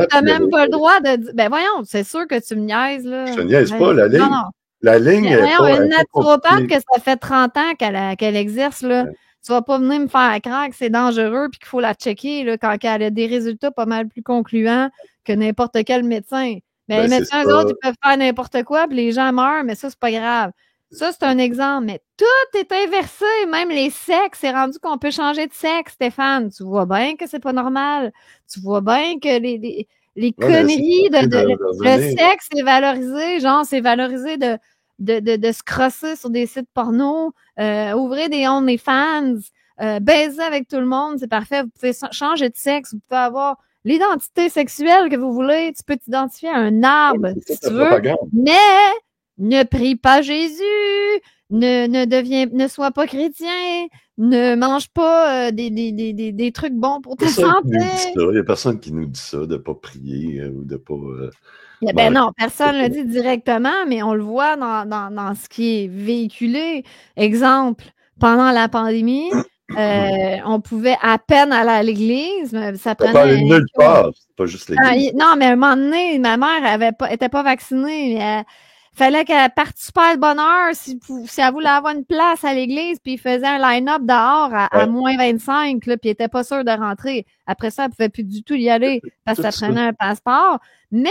t'as même pas le droit de dire... Ben voyons, c'est sûr que tu me niaises, là. Je te niaise pas, la ligne. Non. La ligne est voyons, pas... une naturopathe que ça fait 30 ans qu'elle exerce, là. Ouais. Tu vas pas venir me faire croire que c'est dangereux puis qu'il faut la checker là, quand elle a des résultats pas mal plus concluants que n'importe quel médecin. Mais les médecins, eux autres, ils peuvent faire n'importe quoi puis les gens meurent, mais ça, c'est pas grave. Ça, c'est un exemple, mais tout est inversé. Même les sexes, c'est rendu qu'on peut changer de sexe, Stéphane. Tu vois bien que c'est pas normal. Tu vois bien que les conneries le sexe est valorisé. Genre, c'est valorisé de se crosser sur des sites porno, ouvrir des OnlyFans, baiser avec tout le monde, c'est parfait. Vous pouvez changer de sexe, vous pouvez avoir l'identité sexuelle que vous voulez. Tu peux t'identifier à un arbre si tu veux, mais ne prie pas Jésus, ne sois pas chrétien, ne mange pas des trucs bons pour ta santé. Il n'y a personne qui nous dit ça, de ne pas prier ou de ne pas... Ben non, personne ne le dit directement, mais on le voit dans ce qui est véhiculé. Exemple, pendant la pandémie, on pouvait à peine aller à l'église, mais ça prenait... nulle part, c'est pas juste l'église. Non, mais à un moment donné, ma mère était pas vaccinée, mais fallait qu'elle participe à le bonheur si elle voulait avoir une place à l'église, puis il faisait un line-up dehors à moins 25, là, puis elle était pas sûre de rentrer. Après ça, elle pouvait plus du tout y aller parce que ça prenait un passeport. Mais,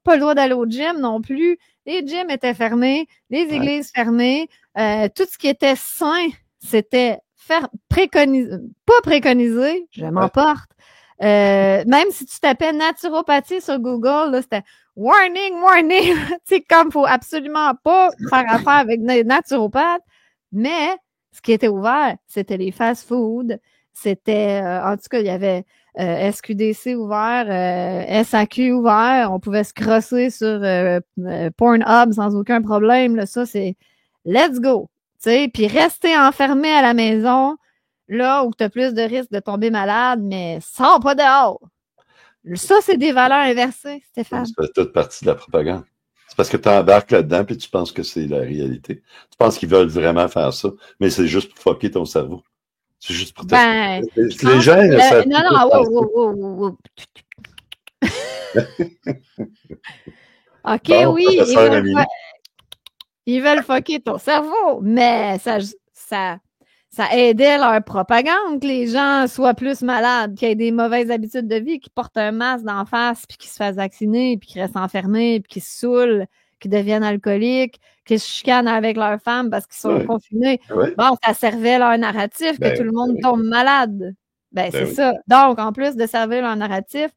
pas le droit d'aller au gym non plus. Les gyms étaient fermés, les églises fermées. Tout ce qui était sain, c'était pas préconisé, je m'emporte. Même si tu tapais naturopathie sur Google, là, c'était warning, tu sais, comme faut absolument pas faire affaire avec des naturopathes, mais ce qui était ouvert, c'était les fast-foods, c'était, en tout cas, il y avait SQDC ouvert, SAQ ouvert, on pouvait se crosser sur Pornhub sans aucun problème, là, ça, c'est let's go, tu sais, puis rester enfermé à la maison, là où tu as plus de risques de tomber malade, mais sors pas dehors. Ça, c'est des valeurs inversées, Stéphane. Ça fait toute partie de la propagande. C'est parce que tu embarques là-dedans puis tu penses que c'est la réalité. Tu penses qu'ils veulent vraiment faire ça, mais c'est juste pour fucker ton cerveau. C'est juste pour les gens ne savent Non, OK, oui, ils veulent fucker ton cerveau, mais ça aidait leur propagande que les gens soient plus malades, qu'ils aient des mauvaises habitudes de vie, qu'ils portent un masque d'en face, puis qu'ils se fassent vacciner, puis qu'ils restent enfermés, puis qu'ils se saoulent, qu'ils deviennent alcooliques, qu'ils se chicanent avec leurs femmes parce qu'ils sont confinés. Bon, ça servait leur narratif que tout le monde tombe malade. C'est ça. Donc, en plus de servir leur narratif,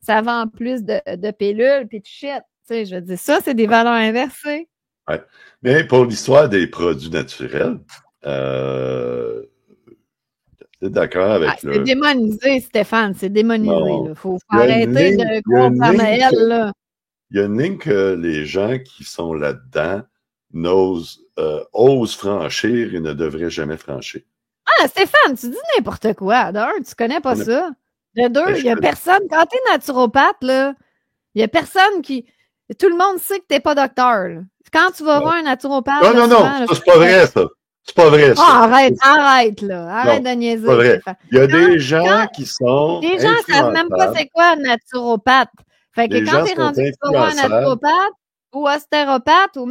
ça vend plus de pilules puis de shit. Tu sais, je veux dire, ça, c'est des valeurs inversées. Ouais. Mais pour l'histoire des produits naturels, c'est d'accord avec c'est démonisé, Stéphane, c'est démonisé. Il faut arrêter de croire à Maël, là. Il y a une ligne que les gens qui sont là-dedans osent franchir et ne devraient jamais franchir. Ah, Stéphane, tu dis n'importe quoi. D'un, tu connais pas ça. De deux, il y a personne. Quand t'es naturopathe, là, il y a personne qui... Tout le monde sait que t'es pas docteur, là. Quand tu vas voir un naturopathe... Non, ça, c'est pas vrai, ça. C'est pas vrai, ça. Arrête, là. Arrête de niaiser. C'est pas vrai. Il y a des gens qui sont... Les gens savent même pas c'est quoi un naturopathe. Fait que quand t'es rendu pour voir un naturopathe, ou ostéopathe, ou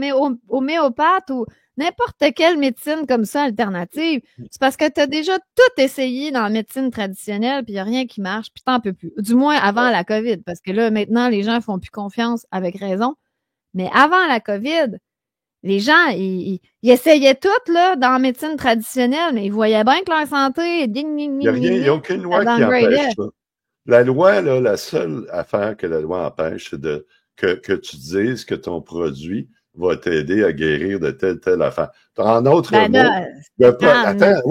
homéopathe, ou n'importe quelle médecine comme ça alternative, c'est parce que t'as déjà tout essayé dans la médecine traditionnelle, puis il n'y a rien qui marche, puis t'en peux plus. Du moins avant la COVID, parce que là, maintenant, les gens font plus confiance avec raison. Mais avant la COVID, les gens, ils essayaient tout là, dans la médecine traditionnelle, mais ils voyaient bien que leur santé... Il n'y a aucune loi qui empêche ça. La loi, là, la seule affaire que la loi empêche, c'est que tu dises que ton produit va t'aider à guérir de telle affaire. En autre Ben mot, là, attends,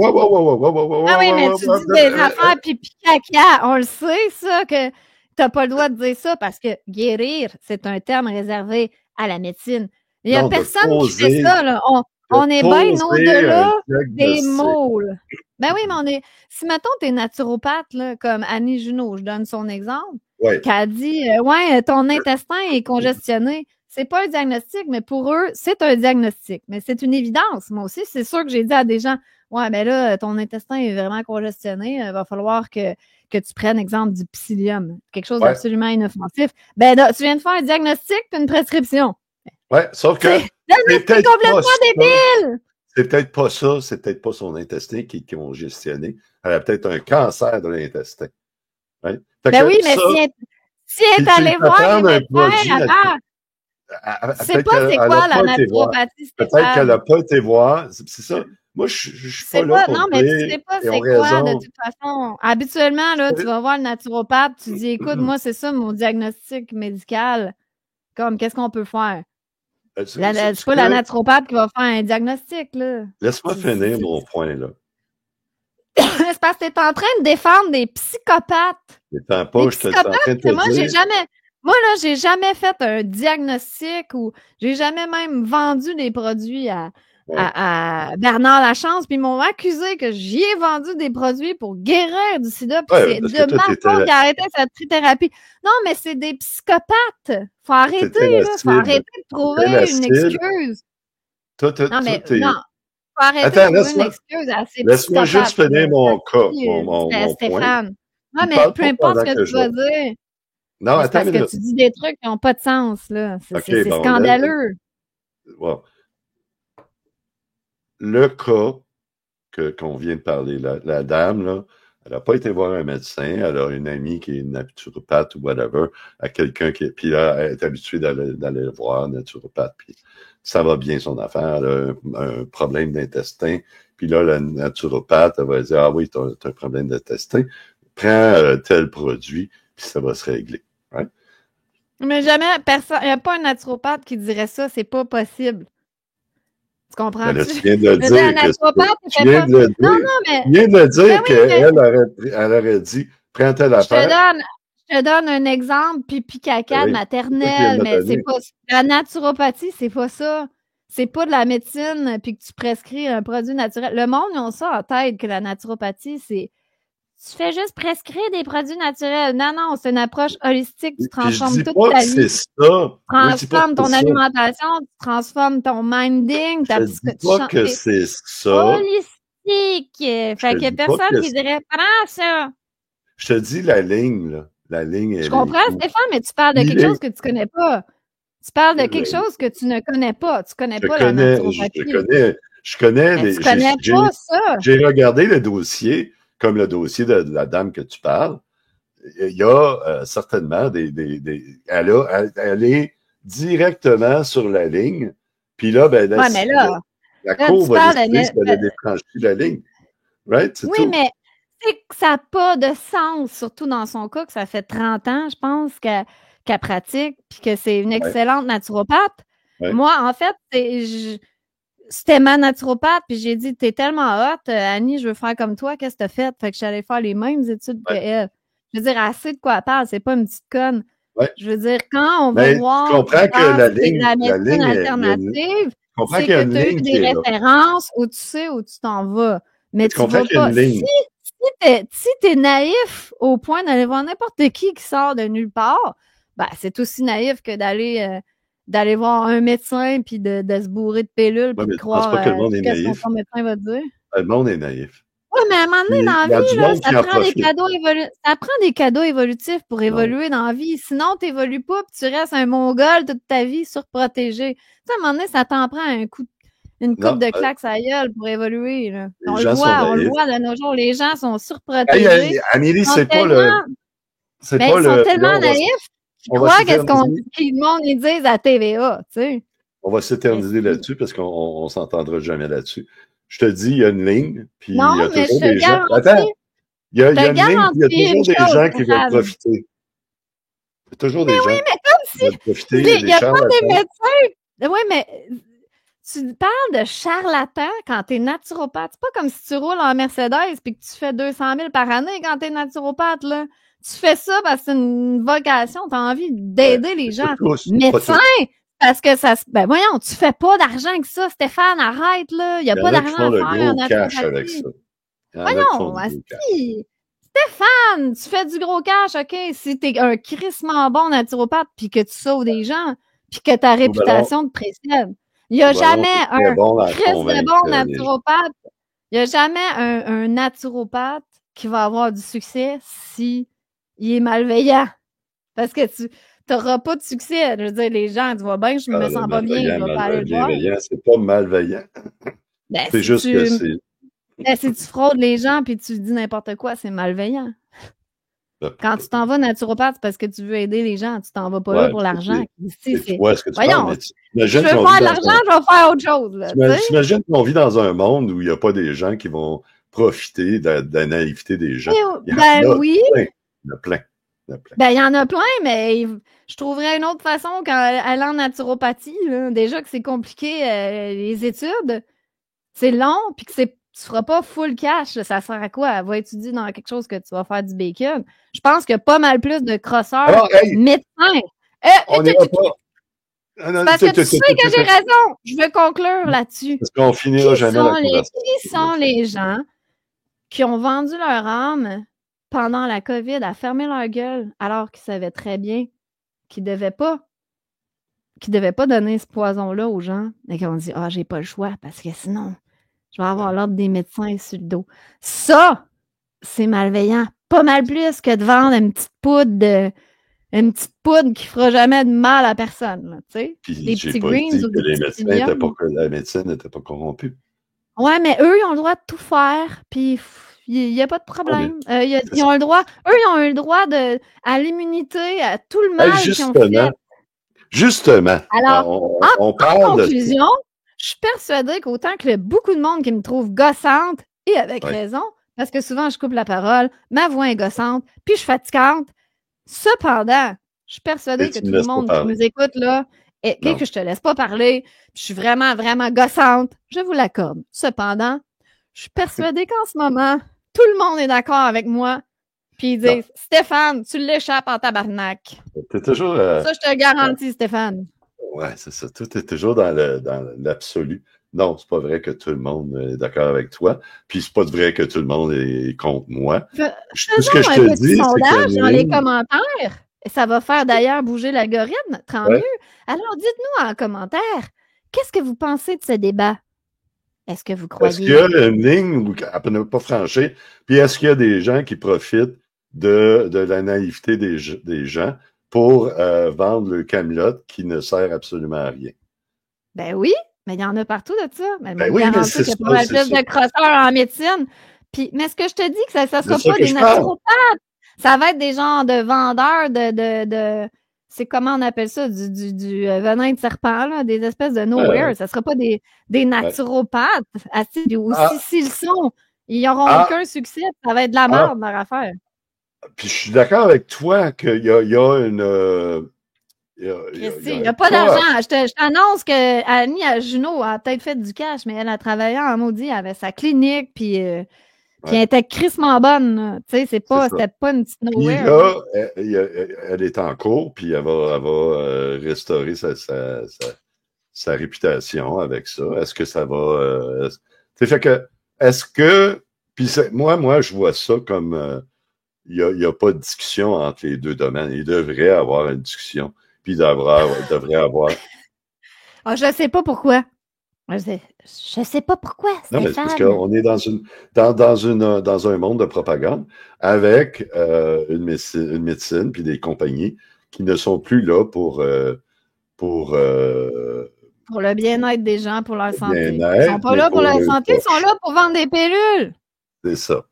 ah oui, mais tu dis des affaires pipi caca. On le sait, ça, que t'as pas le droit de dire ça parce que guérir, c'est un terme réservé à la médecine. Il y a non, de personne qui fait poser, ça, là. On est bien au-delà des mots, là. Ben oui, mais on est. Si, mettons, t'es naturopathe, là, comme Annie Junot, je donne son exemple, Ouais. qui a dit ouais, ton intestin est congestionné. C'est pas un diagnostic, mais pour eux, c'est un diagnostic. Mais c'est une évidence. Moi aussi, c'est sûr que j'ai dit à des gens ouais, ben là, ton intestin est vraiment congestionné. Il va falloir que tu prennes, exemple, du psyllium, quelque chose d'absolument inoffensif. Ben là, tu viens de faire un diagnostic puis une prescription. Ouais, sauf que. C'est complètement débile! C'est peut-être pas ça, c'est peut-être pas son intestin qui est congestionné. Elle a peut-être un cancer de l'intestin. Hein? Ben oui, mais si elle est allée voir les médecins avant, c'est pas c'est quoi la naturopathie. Peut-être qu'elle n'a pas été voir. C'est ça. Moi, je suis pas là pour non, mais tu sais pas c'est quoi, de toute façon. Habituellement, là, tu vas voir le naturopathe, tu dis, écoute, moi, c'est ça mon diagnostic médical. Comme, qu'est-ce qu'on peut faire? C'est pas la naturopathe qui va faire un diagnostic, là. Laisse-moi finir mon point, là. C'est parce que t'es en train de défendre des psychopathes. Pas, je te en train de te dire. Moi, là, j'ai jamais fait un diagnostic ou j'ai jamais même vendu des produits à Bernard Lachance, puis ils m'ont accusé que j'y ai vendu des produits pour guérir du sida, puis c'est de ma faute d'arrêter cette trithérapie. Non, mais c'est des psychopathes. Faut arrêter, là. Faut arrêter de trouver une excuse. Non, mais non. Faut arrêter de trouver une excuse à ces psychopathes. Laisse-moi juste finir mon cas, mon Stéphane. Non, mais peu importe ce que tu vas dire. Non, attends, parce que tu dis des trucs qui n'ont pas de sens, là. C'est scandaleux. Wow. Le cas qu'on vient de parler, la dame, là, elle n'a pas été voir un médecin, elle a une amie qui est naturopathe ou whatever, à quelqu'un qui puis là, elle est habituée d'aller voir un naturopathe, puis ça va bien son affaire, elle a un problème d'intestin, puis là, la naturopathe, elle va dire, ah oui, t'as un problème d'intestin, prends tel produit, puis ça va se régler. Right? Mais jamais, personne, il n'y a pas un naturopathe qui dirait ça, c'est pas possible. Tu comprends? Ben là, tu viens de le dire. Tu viens de dire qu'elle aurait dit, prends telle affaire. Je te donne un exemple, pipi caca maternelle, mais c'est pas, la naturopathie, c'est pas ça. C'est pas de la médecine, puis que tu prescris un produit naturel. Le monde, ils ont ça en tête, que la naturopathie, c'est tu fais juste prescrire des produits naturels. Non, non, c'est une approche holistique. Tu transformes toute ta vie. C'est ça. Tu transformes ton alimentation, tu transformes ton minding. Je dis pas que c'est ça. Holistique. Fait que personne qui dirait, prends ça. Je te dis la ligne, là. La ligne, je comprends, Stéphane, mais tu parles de quelque chose que tu connais pas. Tu parles de quelque chose que tu ne connais pas. Tu connais pas la naturopathie. Je connais les. Tu connais pas ça. J'ai regardé le dossier. Comme le dossier de la dame que tu parles, il y a certainement elle est directement sur la ligne, puis là, ben, la cour va décider qu'elle a défranchi la ligne. Right? Oui, tout. Mais c'est que ça n'a pas de sens, surtout dans son cas, que ça fait 30 ans, je pense, qu'elle pratique, puis que c'est une excellente naturopathe. Ouais. Moi, en fait, c'était ma naturopathe, puis j'ai dit, t'es tellement hot, Annie, je veux faire comme toi, qu'est-ce que t'as fait? Fait que j'allais faire les mêmes études qu'elle. Je veux dire, elle sait de quoi elle parle, c'est pas une petite conne. Ouais. Je veux dire, quand on va voir la médecine alternative, c'est que tu as eu des références où tu sais où tu t'en vas. Mais tu vas pas. Si t'es naïf au point d'aller voir n'importe qui sort de nulle part, ben, c'est aussi naïf que d'aller voir un médecin puis de se bourrer de pilules puis de croire que le monde est naïf. Ce que son médecin va te dire. Le monde est naïf. Oui, mais à un moment donné, dans la vie, là, ça prend des cadeaux évolutifs pour évoluer dans la vie. Sinon, tu n'évolues pas et tu restes un mongol toute ta vie surprotégé. Tu sais, à un moment donné, ça t'en prend une coupe de claques à la gueule pour évoluer. Là. On le voit de nos jours. Les gens sont surprotégés. Amélie, c'est pas le... Ils sont tellement naïfs. Je crois qu'est-ce que le monde ils disent à TVA, tu sais. On va s'éterniser là-dessus parce qu'on ne s'entendra jamais là-dessus. Je te dis, il y a une ligne, puis il y a toujours des gens... Attends, il y a une ligne, il y a toujours des gens qui veulent profiter. Il y a toujours des gens qui veulent profiter. Il n'y a pas des médecins Oui, mais tu parles de charlatan quand t'es naturopathe. C'est pas comme si tu roules en Mercedes puis que tu fais 200 000 par année quand t'es naturopathe, là. Tu fais ça parce que c'est une vocation, t'as envie d'aider les gens. Médecin, parce que ça... Ben voyons, tu fais pas d'argent avec ça, Stéphane, arrête, là. Il y a pas d'argent à faire en naturopathie. Voyons, asti. Stéphane, tu fais du gros cash, OK? Si t'es un crissement bon naturopathe puis que tu sauves des gens puis que ta réputation te précède. Il n'y a jamais un crisse de bon naturopathe. Il n'y a jamais un naturopathe qui va avoir du succès si il est malveillant. Parce que tu n'auras pas de succès. Je veux dire, les gens, tu vois bien que je me sens pas bien, je vais pas aller le voir. C'est pas malveillant. Ben, c'est juste que c'est... Ben, si tu fraudes les gens puis tu dis n'importe quoi, c'est malveillant. Quand tu t'en vas naturopathe, c'est parce que tu veux aider les gens. Tu t'en vas pas là pour l'argent. Voyons, je veux faire de l'argent, je vais faire autre chose. T'imagines qu'on vit dans un monde où il n'y a pas des gens qui vont profiter de la naïveté des gens. Oui. Il y en a plein. Ben, il y en a plein, mais je trouverais une autre façon qu'aller en naturopathie. Là. Déjà que c'est compliqué, les études, c'est long, puis que tu feras pas full cash, là, ça sert à quoi? Elle va étudier dans quelque chose que tu vas faire du bacon. Je pense qu'il y a pas mal plus de crosseurs médecins. On n'ira pas. Parce que tu sais que j'ai raison. Je veux conclure là-dessus. Parce qu'on finira jamais la conversation. Qui sont les gens qui ont vendu leur âme pendant la COVID à fermer leur gueule alors qu'ils savaient très bien qu'ils ne devaient pas donner ce poison-là aux gens et qu'ils ont dit « Ah, j'ai pas le choix parce que sinon... » Je vais avoir l'ordre des médecins sur le dos. Ça, c'est malveillant. Pas mal plus que de vendre une petite poudre qui fera jamais de mal à personne. Tu sais? Des petits greens ou des petits la médecine n'était pas corrompue. Ouais, mais eux, ils ont le droit de tout faire. Puis il n'y a pas de problème. Ils ont le droit. Eux, ils ont eu le droit à l'immunité, à tout le mal qu'ils ont fait. Justement. Alors, en conclusion, je suis persuadée qu'autant que beaucoup de monde qui me trouve gossante, et avec raison, parce que souvent je coupe la parole, ma voix est gossante, puis je suis fatigante. Cependant, je suis persuadée que tout le monde qui nous écoute là, et que je te laisse pas parler, je suis vraiment, vraiment gossante, je vous l'accorde. Cependant, je suis persuadée qu'en ce moment, tout le monde est d'accord avec moi, puis ils disent « Stéphane, tu l'échappes en tabarnak. » T'es toujours... Ça, je te le garantis, Stéphane. Ouais, c'est ça. Tout est toujours dans l'absolu. Non, c'est pas vrai que tout le monde est d'accord avec toi. Puis c'est pas vrai que tout le monde est contre moi. Tout ce que je te dis, c'est que dans les commentaires. Et ça va faire d'ailleurs bouger l'algorithme. Tant mieux. Alors, dites-nous en commentaire, qu'est-ce que vous pensez de ce débat? Est-ce que vous croyez... Est-ce qu'il y a une ligne à ne pas franchir? Puis est-ce qu'il y a des gens qui profitent de la naïveté des gens pour vendre le camelote qui ne sert absolument à rien? Ben oui, mais il y en a partout de ça. Ben oui, mais c'est qu'il y a pas mal plus de crosseurs en médecine. Puis, mais ce que je te dis, que ça ne sera pas des naturopathes. Ça va être des genres de vendeurs de c'est comment on appelle ça, du venin de serpent, là, des espèces de nowhere. Ça ne sera pas des naturopathes. S'ils sont, ils n'auront aucun succès. Ça va être de la merde, leur affaire. Puis je suis d'accord avec toi qu'il y a une... il n'y a pas d'argent. Je t'annonce que Annie à Juno a peut-être fait du cash, mais elle a travaillé en maudit, elle avait sa clinique, puis elle était crissement bonne. Tu sais, c'était pas une petite nowhere. Puis là, elle est en cours, puis elle va restaurer sa réputation avec ça. Est-ce que ça va... fait que, puis moi, je vois ça comme... il n'y a pas de discussion entre les deux domaines. Il devrait avoir une discussion. Puis il devrait avoir... je ne sais pas pourquoi. Je sais pas pourquoi, Stéphane. Non, mais c'est parce qu'on est dans un monde de propagande avec une médecine puis des compagnies qui ne sont plus là pour le bien-être des gens, pour leur santé. Ils ne sont pas là pour leur santé, ils sont là pour vendre des pilules. C'est ça.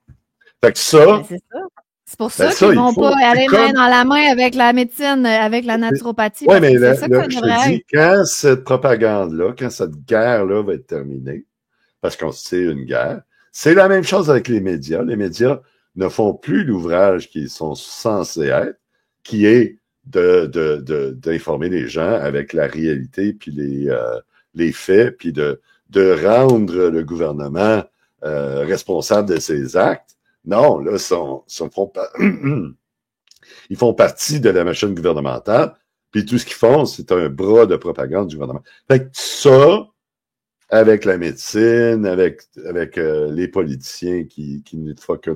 Fait que ça... C'est ça. C'est pour ça qu'ils ne vont pas aller main dans la main avec la médecine, avec la naturopathie. Oui, mais là, je te dis, quand cette propagande-là, quand cette guerre-là va être terminée, parce qu'on sait une guerre, c'est la même chose avec les médias. Les médias ne font plus l'ouvrage qu'ils sont censés être, qui est d'informer les gens avec la réalité, puis les faits, puis de rendre le gouvernement responsable de ses actes. Non, là, ils font partie de la machine gouvernementale, puis tout ce qu'ils font, c'est un bras de propagande du gouvernement. Fait que ça, avec la médecine, avec les politiciens qui ne font que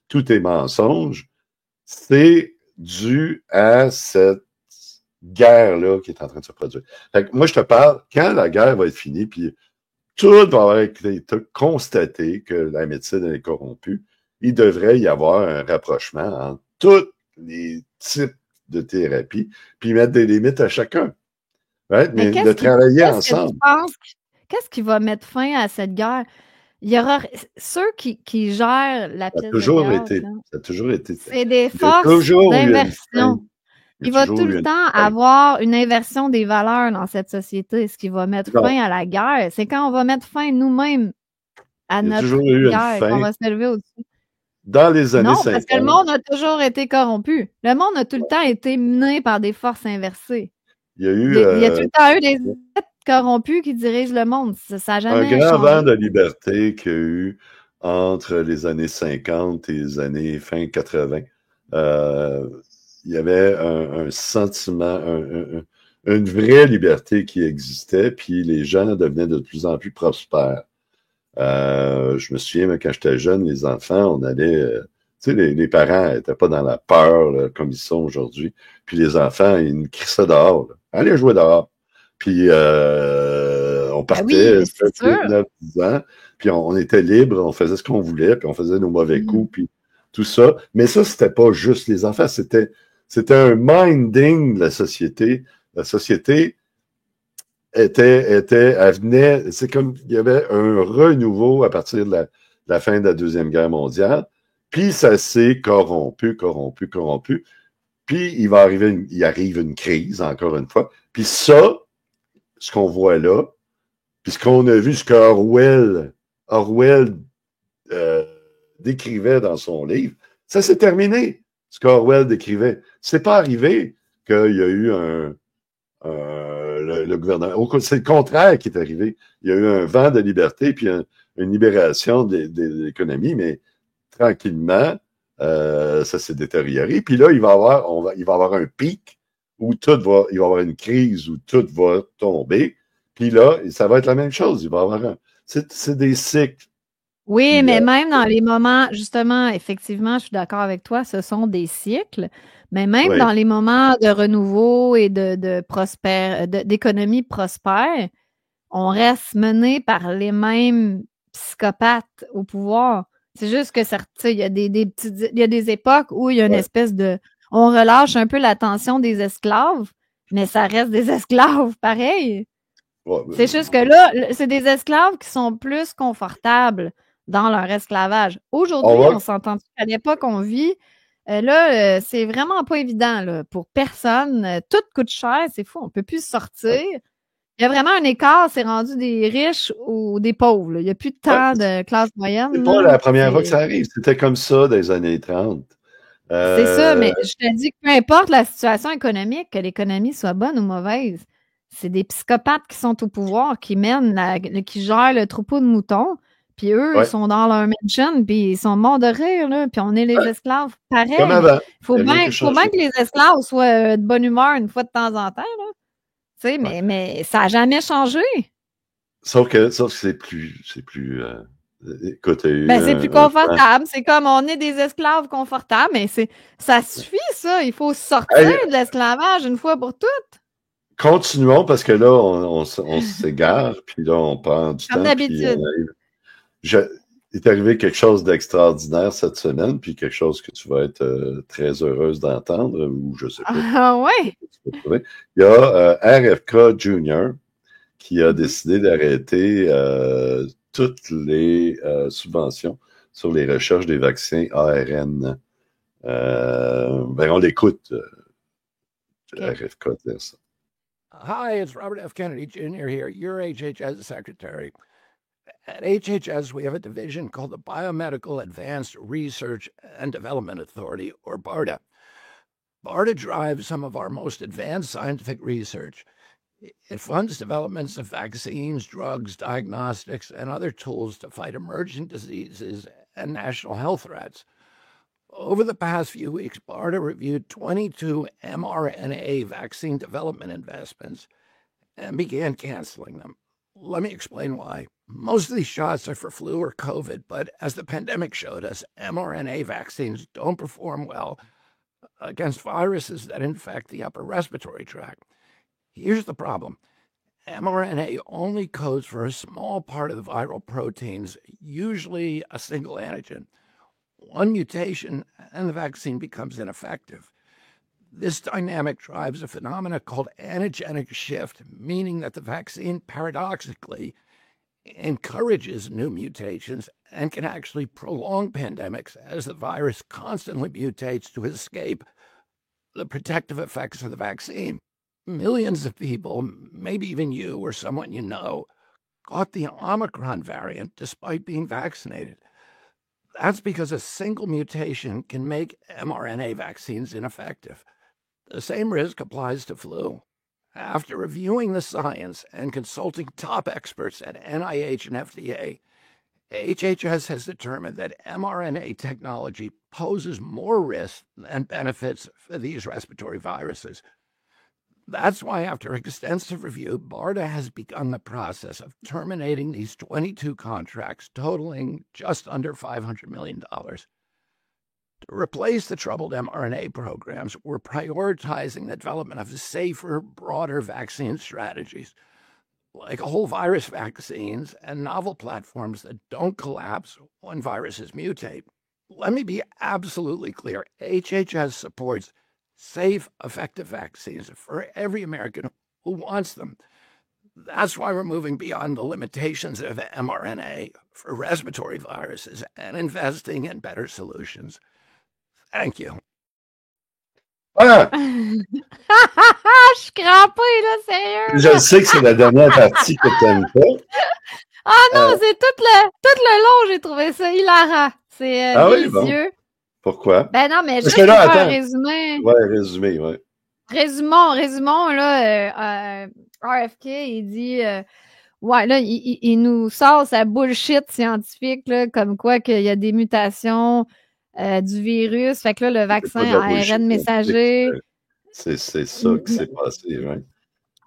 tout est mensonge, c'est dû à cette guerre-là qui est en train de se produire. Fait que moi, je te parle, quand la guerre va être finie, puis tout va avoir été constaté que la médecine est corrompue, il devrait y avoir un rapprochement entre tous les types de thérapie, puis mettre des limites à chacun. Right? Mais de travailler ensemble. Qu'est-ce qui va mettre fin à cette guerre? Il y aura ceux qui gèrent la pièce de théâtre. Ça a toujours été. C'est des forces d'inversion. Il va tout le temps avoir une inversion des valeurs dans cette société. Ce qui va mettre fin à la guerre, c'est quand on va mettre fin nous-mêmes à notre guerre, qu'on va se lever au-dessus. Dans les années 50. Non, parce que le monde a toujours été corrompu. Le monde a tout le temps été mené par des forces inversées. Il y a tout le temps eu des corrompus qui dirigent le monde. Ça n'a jamais changé. Un grand vent de liberté qu'il y a eu entre les années 50 et les années fin 80. Il y avait un sentiment, une vraie liberté qui existait, puis les gens devenaient de plus en plus prospères. Je me souviens, quand j'étais jeune, les enfants, on allait... tu sais, les parents n'étaient pas dans la peur là, comme ils sont aujourd'hui. Puis les enfants, ils nous crissaient dehors. Là. Allez jouer dehors. Puis on partait, 9, 10 ans, puis on était libre, on faisait ce qu'on voulait, puis on faisait nos mauvais coups, puis tout ça. Mais ça, c'était pas juste les enfants, c'était un minding de la société. La société elle venait, c'est comme il y avait un renouveau à partir de la fin de la Deuxième Guerre mondiale, puis ça s'est corrompu. Puis il arrive une crise, encore une fois. Puis ça, ce qu'on voit là, puis ce qu'on a vu, ce qu'Orwell décrivait dans son livre, ça s'est terminé, ce qu'Orwell décrivait. C'est pas arrivé qu'il y a eu le gouvernement. C'est le contraire qui est arrivé. Il y a eu un vent de liberté, puis une libération de l'économie, mais tranquillement, ça s'est détérioré. Puis là, il va y avoir un pic où il va y avoir une crise où tout va tomber. Puis là, ça va être la même chose. Il va y avoir c'est des cycles. Oui, puis, mais même dans les moments, justement, effectivement, je suis d'accord avec toi, ce sont des cycles. Mais même dans les moments de renouveau et d'économie prospère, on reste mené par les mêmes psychopathes au pouvoir. C'est juste que il y a des époques où il y a une espèce de... On relâche un peu l'attention des esclaves, mais ça reste des esclaves pareil. C'est juste que là, c'est des esclaves qui sont plus confortables dans leur esclavage. Aujourd'hui, on s'entend à l'époque qu'on vit, là, c'est vraiment pas évident là, pour personne. Tout coûte cher, c'est fou, on peut plus sortir. Il y a vraiment un écart, c'est rendu des riches ou des pauvres. Là. Il n'y a plus de temps de classe moyenne. C'est pas la première fois que ça arrive. C'était comme ça dans les années 30. C'est ça, mais je te dis que peu importe la situation économique, que l'économie soit bonne ou mauvaise, c'est des psychopathes qui sont au pouvoir, qui qui gèrent le troupeau de moutons, puis eux, ils sont dans leur mansion, puis ils sont morts de rire, là, puis on est les esclaves. Pareil, il faut bien que les esclaves soient de bonne humeur une fois de temps en temps, là. Tu sais, mais ça n'a jamais changé. Sauf que c'est plus écoute, c'est plus confortable. C'est comme on est des esclaves confortables, mais ça suffit, ça. Il faut sortir de l'esclavage une fois pour toutes. Continuons parce que là, on s'égare, puis là, on prend du temps. Comme d'habitude. Il est arrivé quelque chose d'extraordinaire cette semaine, puis quelque chose que tu vas être très heureuse d'entendre, ou je sais pas. Ah ouais? Il y a RFK Jr. qui a décidé d'arrêter toutes les subventions sur les recherches des vaccins ARN. On l'écoute, RFK dire ça. Hi, it's Robert F. Kennedy Jr. here, your HHS secretary. At HHS, we have a division called the Biomedical Advanced Research and Development Authority, or BARDA. BARDA drives some of our most advanced scientific research. It funds developments of vaccines, drugs, diagnostics, and other tools to fight emerging diseases and national health threats. Over the past few weeks, BARDA reviewed 22 mRNA vaccine development investments and began canceling them. Let me explain why. Most of these shots are for flu or COVID, but as the pandemic showed us, mRNA vaccines don't perform well against viruses that infect the upper respiratory tract. Here's the problem. mRNA only codes for a small part of the viral proteins, usually a single antigen. One mutation and the vaccine becomes ineffective. This dynamic drives a phenomenon called antigenic shift, meaning that the vaccine paradoxically encourages new mutations and can actually prolong pandemics as the virus constantly mutates to escape the protective effects of the vaccine. Millions of people, maybe even you or someone you know, caught the Omicron variant despite being vaccinated. That's because a single mutation can make mRNA vaccines ineffective. The same risk applies to flu. After reviewing the science and consulting top experts at NIH and FDA, HHS has determined that mRNA technology poses more risks than benefits for these respiratory viruses. That's why, after extensive review, BARDA has begun the process of terminating these 22 contracts totaling just under $500 million. To replace the troubled mRNA programs, we're prioritizing the development of safer, broader vaccine strategies, like whole virus vaccines and novel platforms that don't collapse when viruses mutate. Let me be absolutely clear. HHS supports safe, effective vaccines for every American who wants them. That's why we're moving beyond the limitations of mRNA for respiratory viruses and investing in better solutions. Thank you. Ah! Je suis crampée, là, sérieux. Je sais que c'est la dernière partie que tu n'aimes pas. Ah non, c'est tout le long, j'ai trouvé ça hilarant. C'est délicieux. Bon. Pourquoi? Ben non, mais parce juste là, pour faire un résumé. Ouais, résumé, ouais. Résumons, là, RFK, il dit, ouais, là, il nous sort sa bullshit scientifique, là, comme quoi qu'il y a des mutations du virus. Fait que là, le vaccin ARN messager. C'est ça qui s'est passé, ouais.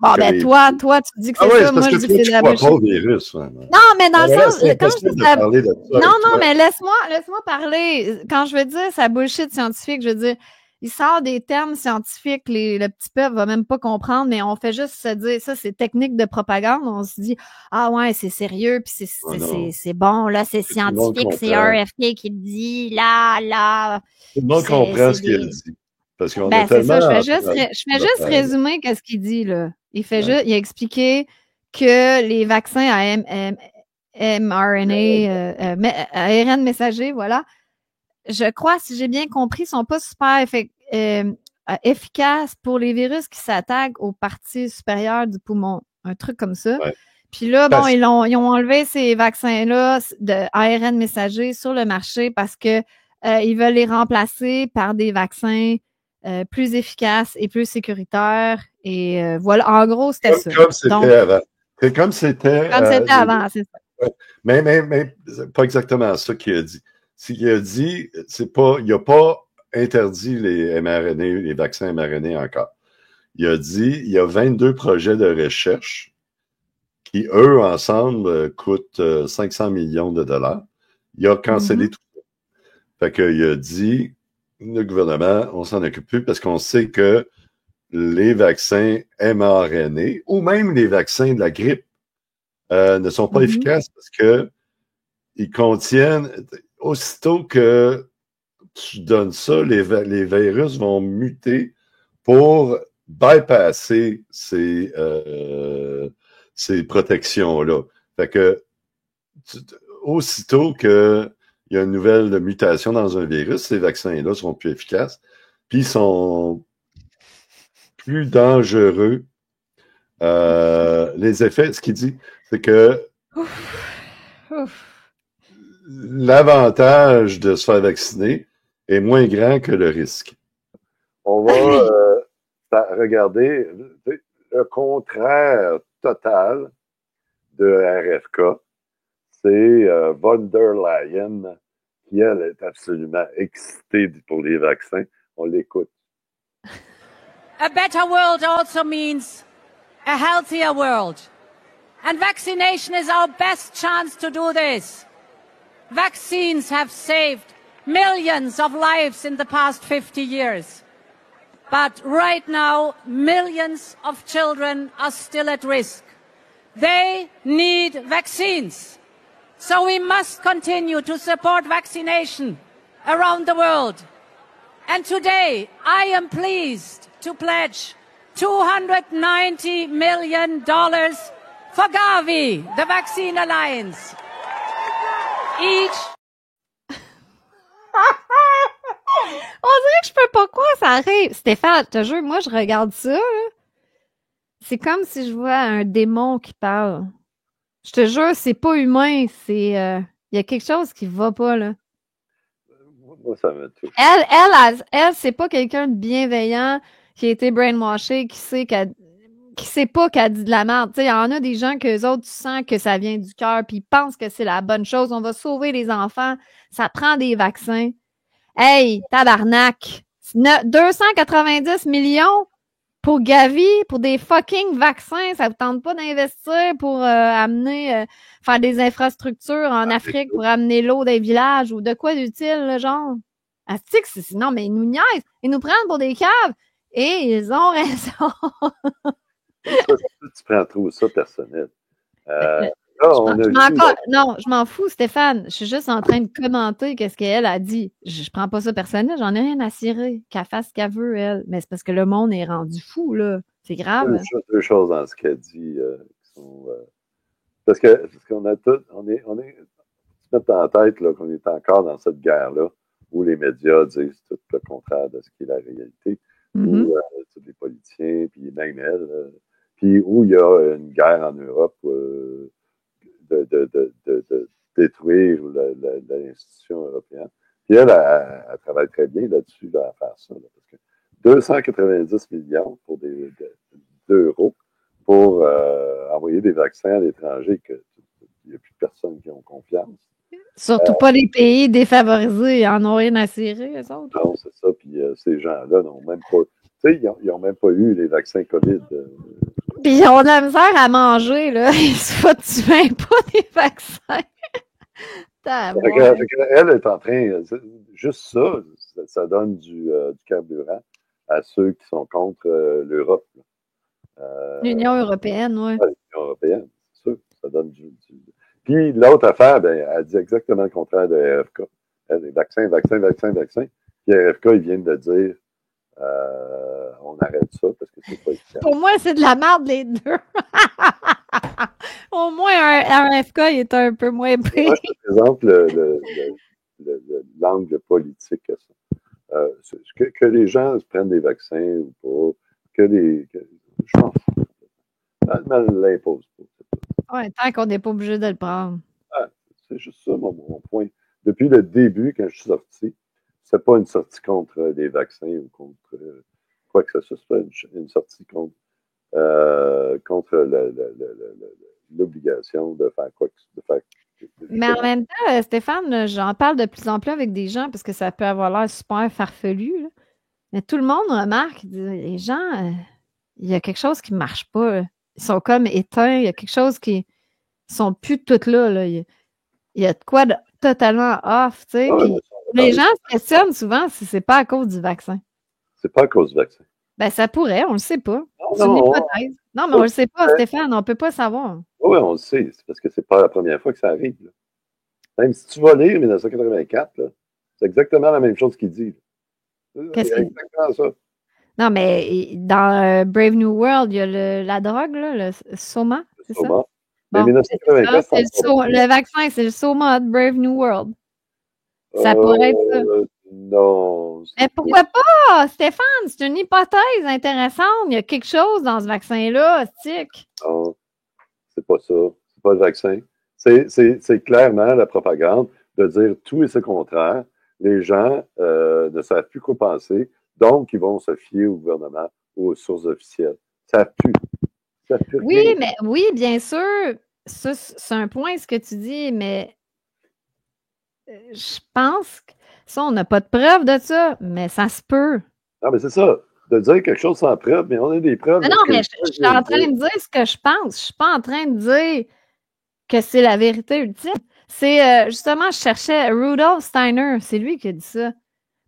Bon, ben, toi, tu dis que c'est ça. Moi, je dis que c'est de la bullshit. Pas au virus, ouais. Non, mais dans le sens, quand je dis ça... Non, mais laisse-moi parler. Quand je veux dire sa bullshit scientifique, je veux dire, il sort des termes scientifiques, le petit peuple va même pas comprendre, mais on fait juste se dire, ça, c'est technique de propagande. On se dit, ah ouais, c'est sérieux, puis c'est bon, là, c'est scientifique, c'est RFK qui le dit, là. Tout le monde comprend ce qu'il dit. Parce qu'on ben, a tellement... c'est ça, je fais juste résumer qu'est-ce qu'il dit, là. Il a expliqué que les vaccins à mRNA, ARN messager, voilà, je crois, si j'ai bien compris, sont pas super efficaces pour les virus qui s'attaquent aux parties supérieures du poumon. Un truc comme ça. Ouais. Puis là, bon, ils ont enlevé ces vaccins-là de ARN messager sur le marché parce que ils veulent les remplacer par des vaccins plus efficaces et plus sécuritaires. Et voilà, en gros, c'était ça. Comme c'était avant. Comme c'était avant, c'est ça. Mais c'est pas exactement ça qu'il a dit. Ce qu'il a dit, il n'a pas interdit les mRNA, les vaccins mRNA encore. Il a dit, il y a 22 projets de recherche qui, eux, ensemble, coûtent 500 millions de dollars. Il a cancellé tout ça. Fait qu'il a dit, le gouvernement, on s'en occupe plus parce qu'on sait que les vaccins mRNA ou même les vaccins de la grippe ne sont pas efficaces parce que ils contiennent, aussitôt que tu donnes ça, les virus vont muter pour bypasser ces protections-là. Fait que aussitôt qu'il y a une nouvelle mutation dans un virus, ces vaccins-là sont plus efficaces, puis sont plus dangereux. Les effets, ce qu'il dit, c'est que l'avantage de se faire vacciner est moins grand que le risque. On va regarder le contraire total de RFK. C'est von der Leyen, qui, elle, est absolument excitée pour les vaccins. On l'écoute. A better world also means a healthier world. And vaccination is our best chance to do this. Vaccines have saved millions of lives in the past 50 years. But right now, millions of children are still at risk. They need vaccines. So we must continue to support vaccination around the world. And today, I am pleased to pledge $290 million for Gavi, the Vaccine Alliance. On dirait que je peux pas croire que ça arrive. Stéphane, je te jure, moi, je regarde ça, là. C'est comme si je vois un démon qui parle. Je te jure, c'est pas humain. C'est, y a quelque chose qui va pas, là. Moi, ça me touche. Elle, c'est pas quelqu'un de bienveillant qui a été brainwashé, qui sait pas qu'elle dit de la merde. Tu sais, il y en a des gens que autres, tu sens que ça vient du cœur, puis ils pensent que c'est la bonne chose. On va sauver les enfants. Ça prend des vaccins. Hey, tabarnak! 290 millions pour Gavi, pour des fucking vaccins. Ça vous tente pas d'investir pour faire des infrastructures en Afrique pour amener l'eau des villages ou de quoi d'utile, là, genre? Asti que non, mais ils nous niaisent. Ils nous prennent pour des caves. Et ils ont raison. Tu prends trop ça personnel. Non, je m'en fous, Stéphane. Je suis juste en train de commenter qu'est-ce qu'elle a dit. Je prends pas ça personnel, j'en ai rien à cirer. Qu'elle fasse ce qu'elle veut, elle. Mais c'est parce que le monde est rendu fou, là. C'est grave. Deux choses dans ce qu'elle dit qui sont. Parce qu'on a tout. On est. Tu mets en tête là, qu'on est encore dans cette guerre-là où les médias disent tout le contraire de ce qui est la réalité. Où tous les politiciens, puis même elle. Puis où il y a une guerre en Europe. De détruire l'institution européenne. Puis elle travaille très bien là-dessus, là, à faire ça. Là, parce que 290 millions d'euros pour envoyer des vaccins à l'étranger, qu'il n'y a plus de personnes qui ont confiance. Surtout pas les pays défavorisés, ils en ont rien à cirer, eux autres. Non, c'est ça. Puis ces gens-là n'ont même pas. Tu sais, ils n'ont même pas eu les vaccins COVID. Puis ils ont de la misère à manger, là. Ils se foutent même pas des vaccins. Elle est en train. Juste ça donne du carburant à ceux qui sont contre l'Europe. L'Union européenne, oui. Ouais, l'Union européenne, c'est sûr. Ça donne du. Puis l'autre affaire, ben, elle dit exactement le contraire de RFK. Elle, vaccin. Puis RFK, ils viennent de dire. On arrête ça parce que c'est pas efficace. Pour moi, c'est de la merde les deux. Au moins, un RFK il est un peu moins pire. Moi, je te présente l'angle politique à ça. Que les gens prennent des vaccins ou pas, je m'en fous. Elle l'impose pas. Ouais, tant qu'on n'est pas obligé de le prendre. C'est juste ça, mon point. Depuis le début, quand je suis sorti, c'est pas une sortie contre les vaccins ou contre quoi que ce soit, une sortie contre l'obligation de faire quoi que ce soit. Mais en même temps, Stéphane, j'en parle de plus en plus avec des gens parce que ça peut avoir l'air super farfelu. Là. Mais tout le monde remarque, les gens, il y a quelque chose qui ne marche pas. Là. Ils sont comme éteints, il y a quelque chose qui ne sont plus toutes là. Là. Il y a de quoi de totalement off, tu sais. Les gens se questionnent souvent si c'est pas à cause du vaccin. C'est pas à cause du vaccin. Ben, ça pourrait, on le sait pas. C'est une hypothèse. Non, mais on le sait pas, Stéphane, on peut pas savoir. Oui, on le sait. C'est parce que c'est pas la première fois que ça arrive. Là. Même si tu vas lire 1984, là, c'est exactement la même chose qu'il dit. Qu'est-ce qu'il dit? Exactement ça. Non, mais dans Brave New World, il y a la drogue, là, le Soma, c'est ça? Bon, mais 1984, le vaccin, c'est le Soma de Brave New World. Ça pourrait être ça. Non. Mais pourquoi pas, Stéphane? C'est une hypothèse intéressante. Il y a quelque chose dans ce vaccin-là, stick. Non, c'est pas ça. C'est pas le vaccin. C'est clairement la propagande de dire tout et ce contraire. Les gens ne savent plus quoi penser Donc, ils vont se fier au gouvernement ou aux sources officielles. Ça pue. Ça pue rien. Oui, bien sûr. Ça, c'est un point, ce que tu dis, mais je pense que ça, on n'a pas de preuve de ça, mais ça se peut. Non, mais c'est ça. De dire quelque chose sans preuve, mais on a des preuves. Non, mais je suis en train de dire ce que je pense. Je suis pas en train de dire que c'est la vérité ultime. C'est justement, je cherchais Rudolf Steiner. C'est lui qui a dit ça.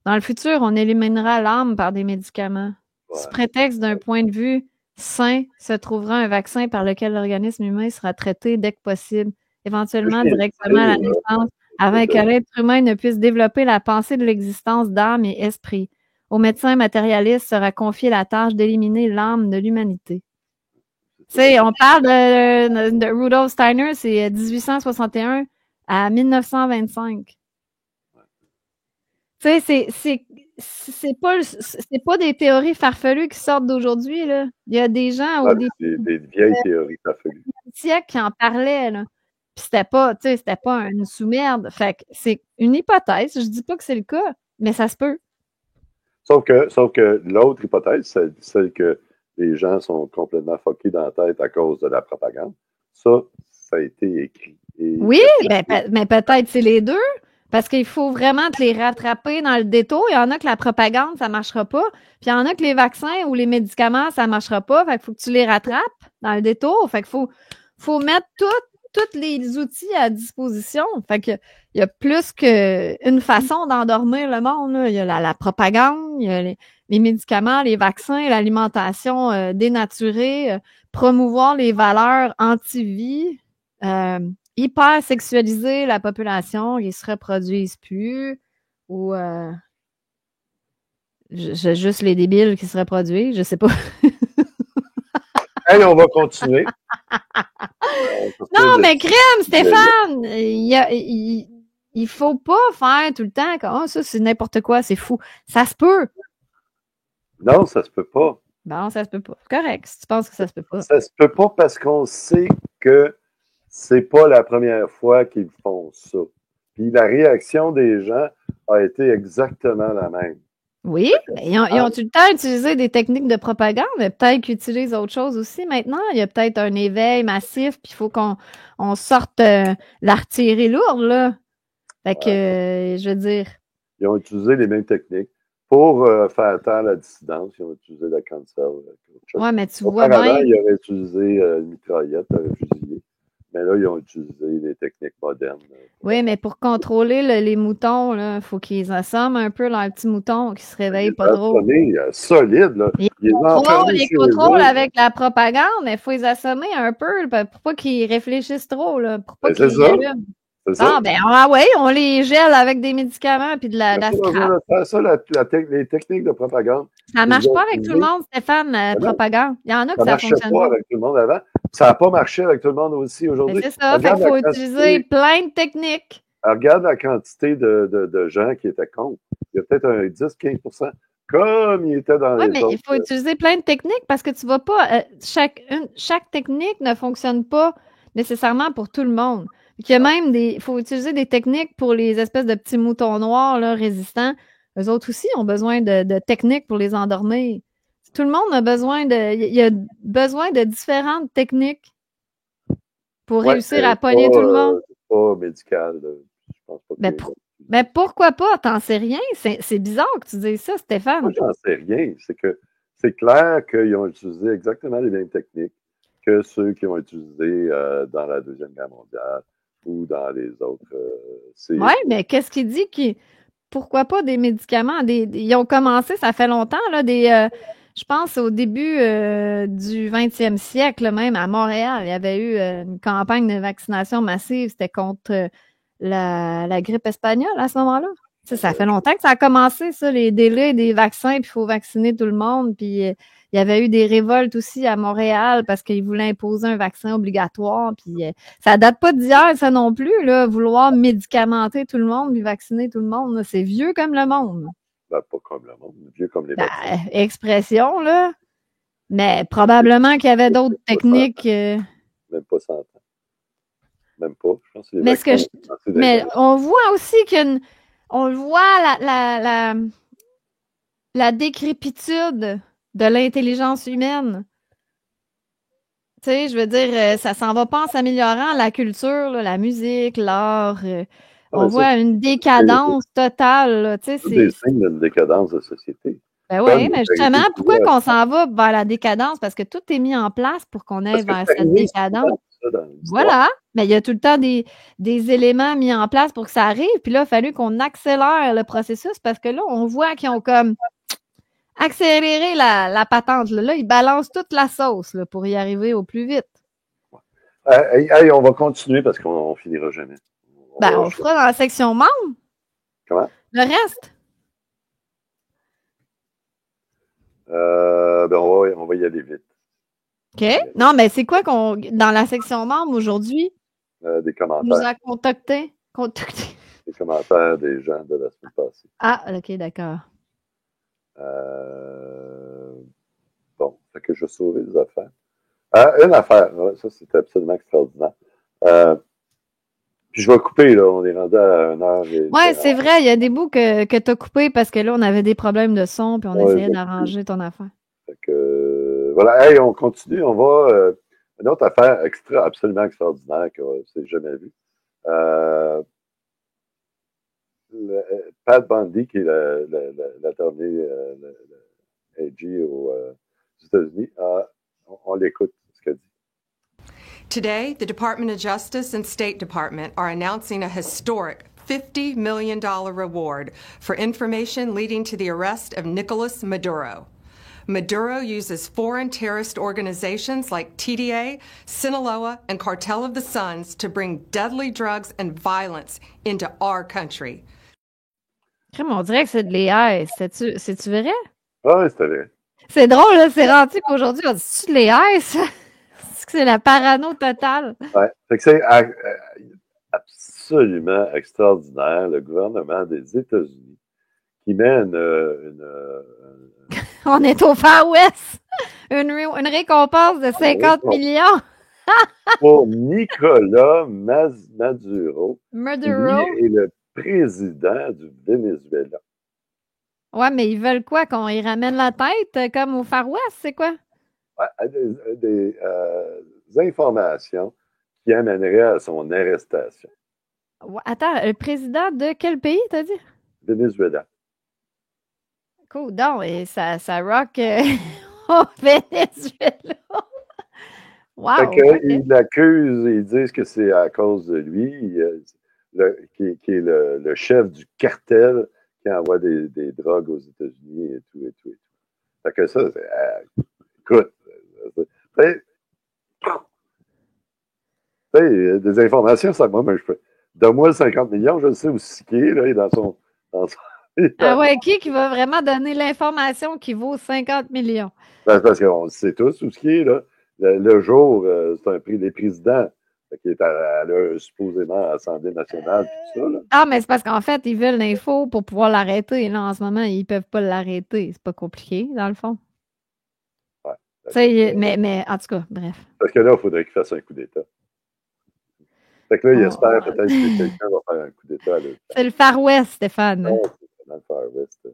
Dans le futur, on éliminera l'âme par des médicaments. Ouais. Sous prétexte d'un point de vue sain, se trouvera un vaccin par lequel l'organisme humain sera traité dès que possible, éventuellement directement à la naissance, avant que l'être humain ne puisse développer la pensée de l'existence d'âme et esprit. Au médecin matérialiste sera confiée la tâche d'éliminer l'âme de l'humanité. Tu sais, on parle de Rudolf Steiner, c'est 1861 à 1925. Tu sais, c'est pas des théories farfelues qui sortent d'aujourd'hui, là. Il y a des gens ou des vieilles théories farfelues siècle qui en parlaient, là. Puis c'était pas une sous-merde. Fait que c'est une hypothèse. Je dis pas que c'est le cas, mais ça se peut. Sauf que l'autre hypothèse, c'est celle que les gens sont complètement fuckés dans la tête à cause de la propagande. Ça a été écrit. Oui, mais peut-être c'est les deux. Parce qu'il faut vraiment te les rattraper dans le détour. Il y en a que la propagande, ça ne marchera pas. Puis il y en a que les vaccins ou les médicaments, ça ne marchera pas. Fait qu'il faut que tu les rattrapes dans le détour. Fait qu'il faut mettre tous les outils à disposition. Fait qu'il y a plus qu'une façon d'endormir le monde, là. Il y a la propagande, il y a les médicaments, les vaccins, l'alimentation dénaturée, promouvoir les valeurs anti-vie, hyper sexualiser la population, ils se reproduisent plus, ou juste les débiles qui se reproduisent, je sais pas. Allez, on va continuer. Non, mais crème, Stéphane! Il faut pas faire tout le temps comme ça, c'est n'importe quoi, c'est fou. Ça se peut. Non, ça se peut pas. Bon, ça se peut pas. Correct, si tu penses que ça se peut pas. Ça se peut pas parce qu'on sait que c'est pas la première fois qu'ils font ça. Puis la réaction des gens a été exactement la même. Oui, ils ont tout le temps utilisé des techniques de propagande, mais peut-être qu'ils utilisent autre chose aussi maintenant. Il y a peut-être un éveil massif, puis il faut qu'on sorte l'artillerie lourde, là. Fait que, je veux dire... Ils ont utilisé les mêmes techniques. Pour faire taire à la dissidence, ils ont utilisé la cancer. Oui, mais tu vois bien... Ils auraient utilisé une mitraillette, un fusillé. Mais là, ils ont utilisé des techniques modernes. Oui, mais pour contrôler les moutons, il faut qu'ils assomment un peu leurs petits moutons, qui se réveillent pas trop. Solide, là. Ils contrôlent avec la propagande, mais il faut les assommer un peu pour pas qu'ils réfléchissent trop, là, pour pas qu'ils allument. On les gèle avec des médicaments puis de la scrap. Les techniques de propagande. Ça marche pas avec tout le monde, Stéphane, la propagande. Il y en a que ça fonctionne pas avec tout le monde avant. Ça n'a pas marché avec tout le monde aussi aujourd'hui. C'est ça, il faut utiliser plein de techniques. Regarde la quantité de gens qui étaient contre. Il y a peut-être un 10-15%, comme il était dans les autres. Oui, mais il faut utiliser plein de techniques parce que tu vas pas... chaque technique ne fonctionne pas nécessairement pour tout le monde. Il faut utiliser des techniques pour les espèces de petits moutons noirs là, résistants. Eux autres aussi ont besoin de techniques pour les endormir. Tout le monde a besoin il y a besoin de différentes techniques pour réussir à pogner tout le monde. C'est pas médical. Je pense pas mais pourquoi pas? T'en sais rien? C'est bizarre que tu dises ça, Stéphane. Moi, j'en sais rien. C'est que c'est clair qu'ils ont utilisé exactement les mêmes techniques que ceux qui ont utilisé dans la Deuxième Guerre mondiale ou dans les autres. Oui, mais qu'est-ce qu'il dit? Pourquoi pas des médicaments? Ils ont commencé, ça fait longtemps, là, je pense au début du 20e siècle, même à Montréal, il y avait eu une campagne de vaccination massive. C'était contre la grippe espagnole à ce moment-là. Ça fait longtemps que ça a commencé, ça, les délais des vaccins, puis il faut vacciner tout le monde. Puis il y avait eu des révoltes aussi à Montréal parce qu'ils voulaient imposer un vaccin obligatoire. Puis ça date pas d'hier, ça non plus, là, vouloir médicamenter tout le monde puis vacciner tout le monde. Là, c'est vieux comme le monde. Ben, pas comme le monde, vieux comme les vaccins. Expression, là. Mais probablement qu'il y avait d'autres techniques. Même pas 100 ans. Même pas. Je pense que mais on voit aussi on voit la décrépitude de l'intelligence humaine. Tu sais, je veux dire, ça s'en va pas en s'améliorant, la culture, là, la musique, l'art. On voit une décadence totale, là, tu sais, C'est des signes d'une décadence de société. Ben oui, mais justement, pourquoi qu'on s'en va vers la décadence? Parce que tout est mis en place pour qu'on aille vers cette décadence. Voilà, mais il y a tout le temps des éléments mis en place pour que ça arrive. Puis là, il a fallu qu'on accélère le processus parce que là, on voit qu'ils ont comme accéléré la patente. Là, ils balancent toute la sauce là, pour y arriver au plus vite. Hey, on va continuer parce qu'on finira jamais. On fera dans la section membres. Comment? Le reste. On va y aller vite. OK. Non, mais c'est quoi qu'on dans la section membres aujourd'hui? Des commentaires. Nous a contacté. Des commentaires des gens de la semaine passée. Ah, OK, d'accord. Bon, fait que je vais sauver des affaires. Une affaire, ça c'était absolument extraordinaire. Puis je vais couper, là, on est rendu à 1h. Ouais, c'est vrai, il y a des bouts que tu as coupés parce que là, on avait des problèmes de son puis on essayait d'arranger ton affaire. Fait que, voilà, hey, on continue, on va... une autre affaire absolument extraordinaire qu'on s'est jamais vue. Pat Bundy, qui est l'attorney AG aux États-Unis, on l'écoute, ce qu'elle dit. Today, the Department of Justice and State Department are announcing a historic $50 million reward for information leading to the arrest of Nicolas Maduro. Maduro uses foreign terrorist organizations like TDA, Sinaloa, and Cartel of the Suns to bring deadly drugs and violence into our country. On dirait que c'est de l'AI. C'est-tu vrai? Ah oui, c'est vrai. C'est drôle, là, c'est rendu qu'aujourd'hui, on dit c'est-tu de l'AI, ça? C'est la parano totale. Ouais. Fait que c'est absolument extraordinaire, le gouvernement des États-Unis qui met on est au Far West. Une récompense de 50 millions. pour Nicolas Maduro. Lui est le président du Venezuela. Ouais, mais ils veulent quoi? Qu'on y ramène la tête comme au Far West, c'est quoi? Des informations qui amèneraient à son arrestation. Attends, le président de quel pays, t'as dit? Venezuela. Cool, donc, et ça rock au Venezuela. Wow! Fait que, ils l'accusent, ils disent que c'est à cause de lui, qui est le chef du cartel qui envoie des drogues aux États-Unis et tout. Fait que ça, c'est... écoute, des informations, ça, moi, je fais. Donne-moi 50 millions, je le sais où c'est qui est, là, il est dans son ah ouais, qui va vraiment donner l'information qui vaut 50 millions? Parce qu'on le sait tous où ce qui est, là. Le jour, c'est un prix des présidents qui est à supposément à l'Assemblée nationale, tout ça, là. Ah, mais c'est parce qu'en fait, ils veulent l'info pour pouvoir l'arrêter. Là, en ce moment, ils peuvent pas l'arrêter. C'est pas compliqué, dans le fond. Ouais. Mais en tout cas, bref. Parce que là, il faudrait qu'il fasse un coup d'État. Fait que là, il espère peut-être que quelqu'un va faire un coup d'État. C'est le Far West, Stéphane. Non, c'est dans le Far West.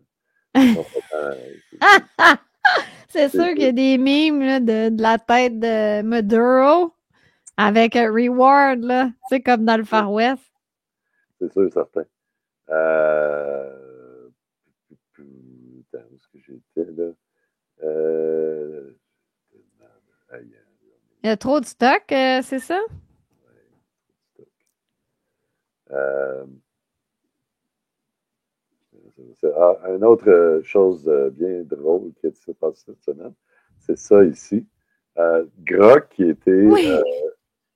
C'est sûr qu'il y a des mimes là, de la tête de Maduro avec un reward, là, tu sais, comme dans le Far West. C'est sûr, certain. Où est-ce que j'étais, là? Il y a trop de stock, c'est ça? Une autre chose bien drôle qui s'est passée cette semaine, c'est ça ici. Grok qui a été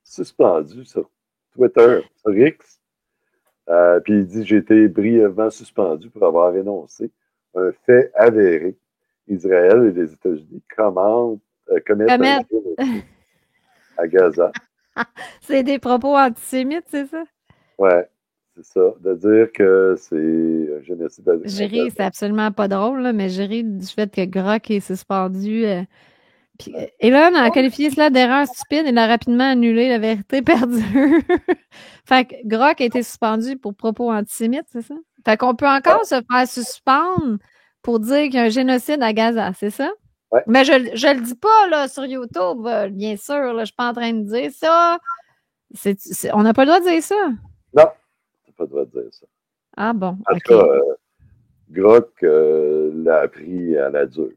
suspendu sur Twitter, sur X. Puis il dit « J'ai été brièvement suspendu pour avoir énoncé un fait avéré. Israël et les États-Unis commettent un crime à Gaza. » C'est des propos antisémites, c'est ça? Ouais. C'est ça, de dire que c'est un génocide. J'ai ri, c'est absolument pas drôle, là, mais j'ai ri du fait que Grok est suspendu. Elon a qualifié cela d'erreur stupide et l'a rapidement annulé, la vérité perdue. Fait que Grok a été suspendu pour propos antisémites, c'est ça? Fait qu'on peut encore se faire suspendre pour dire qu'il y a un génocide à Gaza, c'est ça? Ouais. Mais je le dis pas là, sur YouTube, bien sûr. Là, je ne suis pas en train de dire ça. On n'a pas le droit de dire ça. Non, tu n'as pas le droit de dire ça. Ah bon, En OK. tout cas, Grok l'a appris à la dure.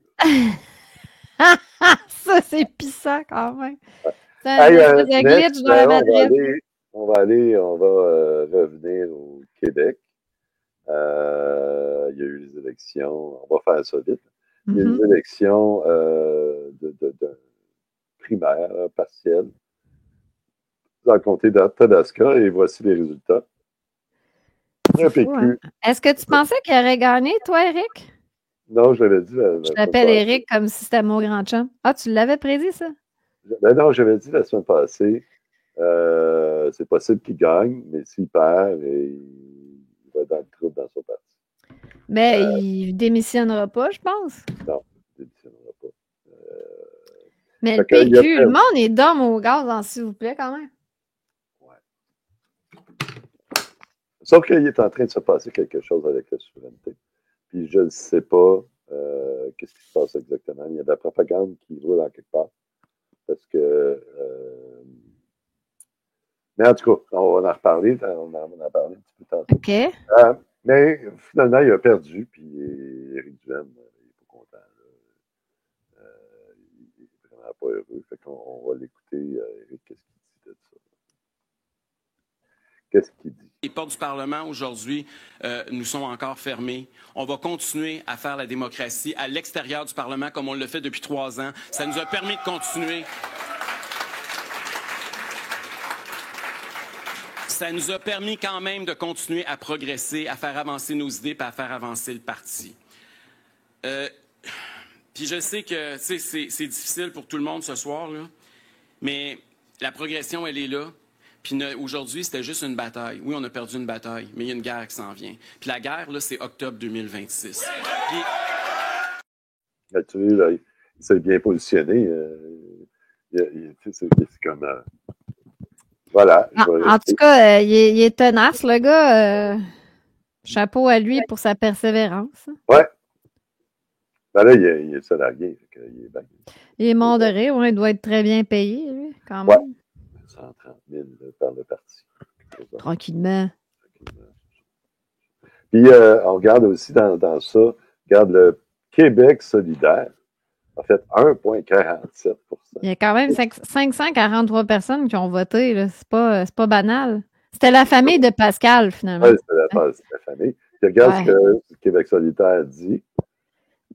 Ça, c'est pissant quand même. C'est Hey, un espèce de glitch dans la matrice. on va revenir au Québec. Il y a eu les élections. On va faire ça vite. Il y a eu les élections de primaires partielles dans le comté d'Athabasca et voici les résultats. Hein? Est-ce que tu pensais qu'il aurait gagné, toi, Éric? Non, je l'avais dit. Je l'appelle Éric comme si c'était mon grand chum. Ah, tu l'avais prédit, ça? Non, j'avais dit la semaine passée, c'est possible qu'il gagne, mais s'il perd, il va dans le trou dans son parti. Mais il démissionnera pas, je pense. Non, il démissionnera pas. Mais le PQ, le monde est d'homme au gaz, s'il vous plaît, quand même. Ouais. Sauf qu'il est en train de se passer quelque chose avec la souveraineté. Puis je ne sais pas qu'est-ce qui se passe exactement. Il y a de la propagande qui roule en quelque part. Parce que... mais en tout cas, on va en reparler. On en a parlé un petit peu tantôt. OK. Mais finalement, il a perdu. Puis Éric Duhaime, il n'est pas content. Il n'est vraiment pas heureux. Fait qu'on va l'écouter. Éric, qu'est-ce qu'il dit de ça? Qu'est-ce qu'il dit? Les portes du Parlement aujourd'hui nous sont encore fermées. On va continuer à faire la démocratie à l'extérieur du Parlement comme on le fait depuis 3 ans. Ça nous a permis de continuer. Ça nous a permis quand même de continuer à progresser, à faire avancer nos idées et à faire avancer le parti. Puis je sais que c'est difficile pour tout le monde ce soir, là, mais la progression, elle est là. Puis aujourd'hui, c'était juste une bataille. Oui, on a perdu une bataille, mais il y a une guerre qui s'en vient. Puis la guerre, là, c'est octobre 2026. Puis... Là, tu vois, là, il s'est bien positionné. C'est comme... voilà. En tout cas, il est tenace, le gars. Chapeau à lui pour sa persévérance. Ouais. Ben là, il est salarié. Il est bien. Il est mort de rire. Ouais, il doit être très bien payé, lui, quand même. Ouais. 130 000 par le parti. Tranquillement. Puis, on regarde aussi dans ça, regarde le Québec solidaire, en fait, 1,47 %. Il y a quand même 543 personnes qui ont voté. C'est pas banal. C'était la famille de Pascal, finalement. Oui, c'était la famille. Puis, regarde ce que le Québec solidaire dit.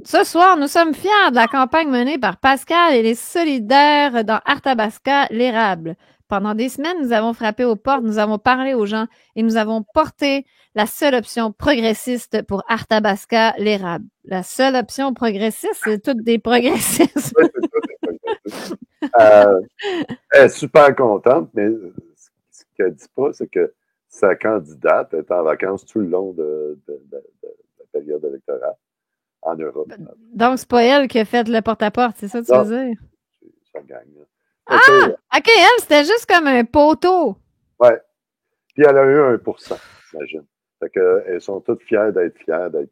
Ce soir, nous sommes fiers de la campagne menée par Pascal et les solidaires dans Arthabasca, l'érable. Pendant des semaines, nous avons frappé aux portes, nous avons parlé aux gens et nous avons porté la seule option progressiste pour Arthabasca, l'érable. La seule option progressiste, c'est toutes des progressistes. Oui, c'est toutes des progressistes. Elle est super contente, mais ce qu'elle ne dit pas, c'est que sa candidate est en vacances tout le long de la période électorale en Europe. Donc, c'est pas elle qui a fait le porte-à-porte, c'est ça que tu veux dire? Ça gagne. OK, elle, c'était juste comme un poteau. Ouais. Puis elle a eu 1%, j'imagine. Fait qu'elles sont toutes fières d'être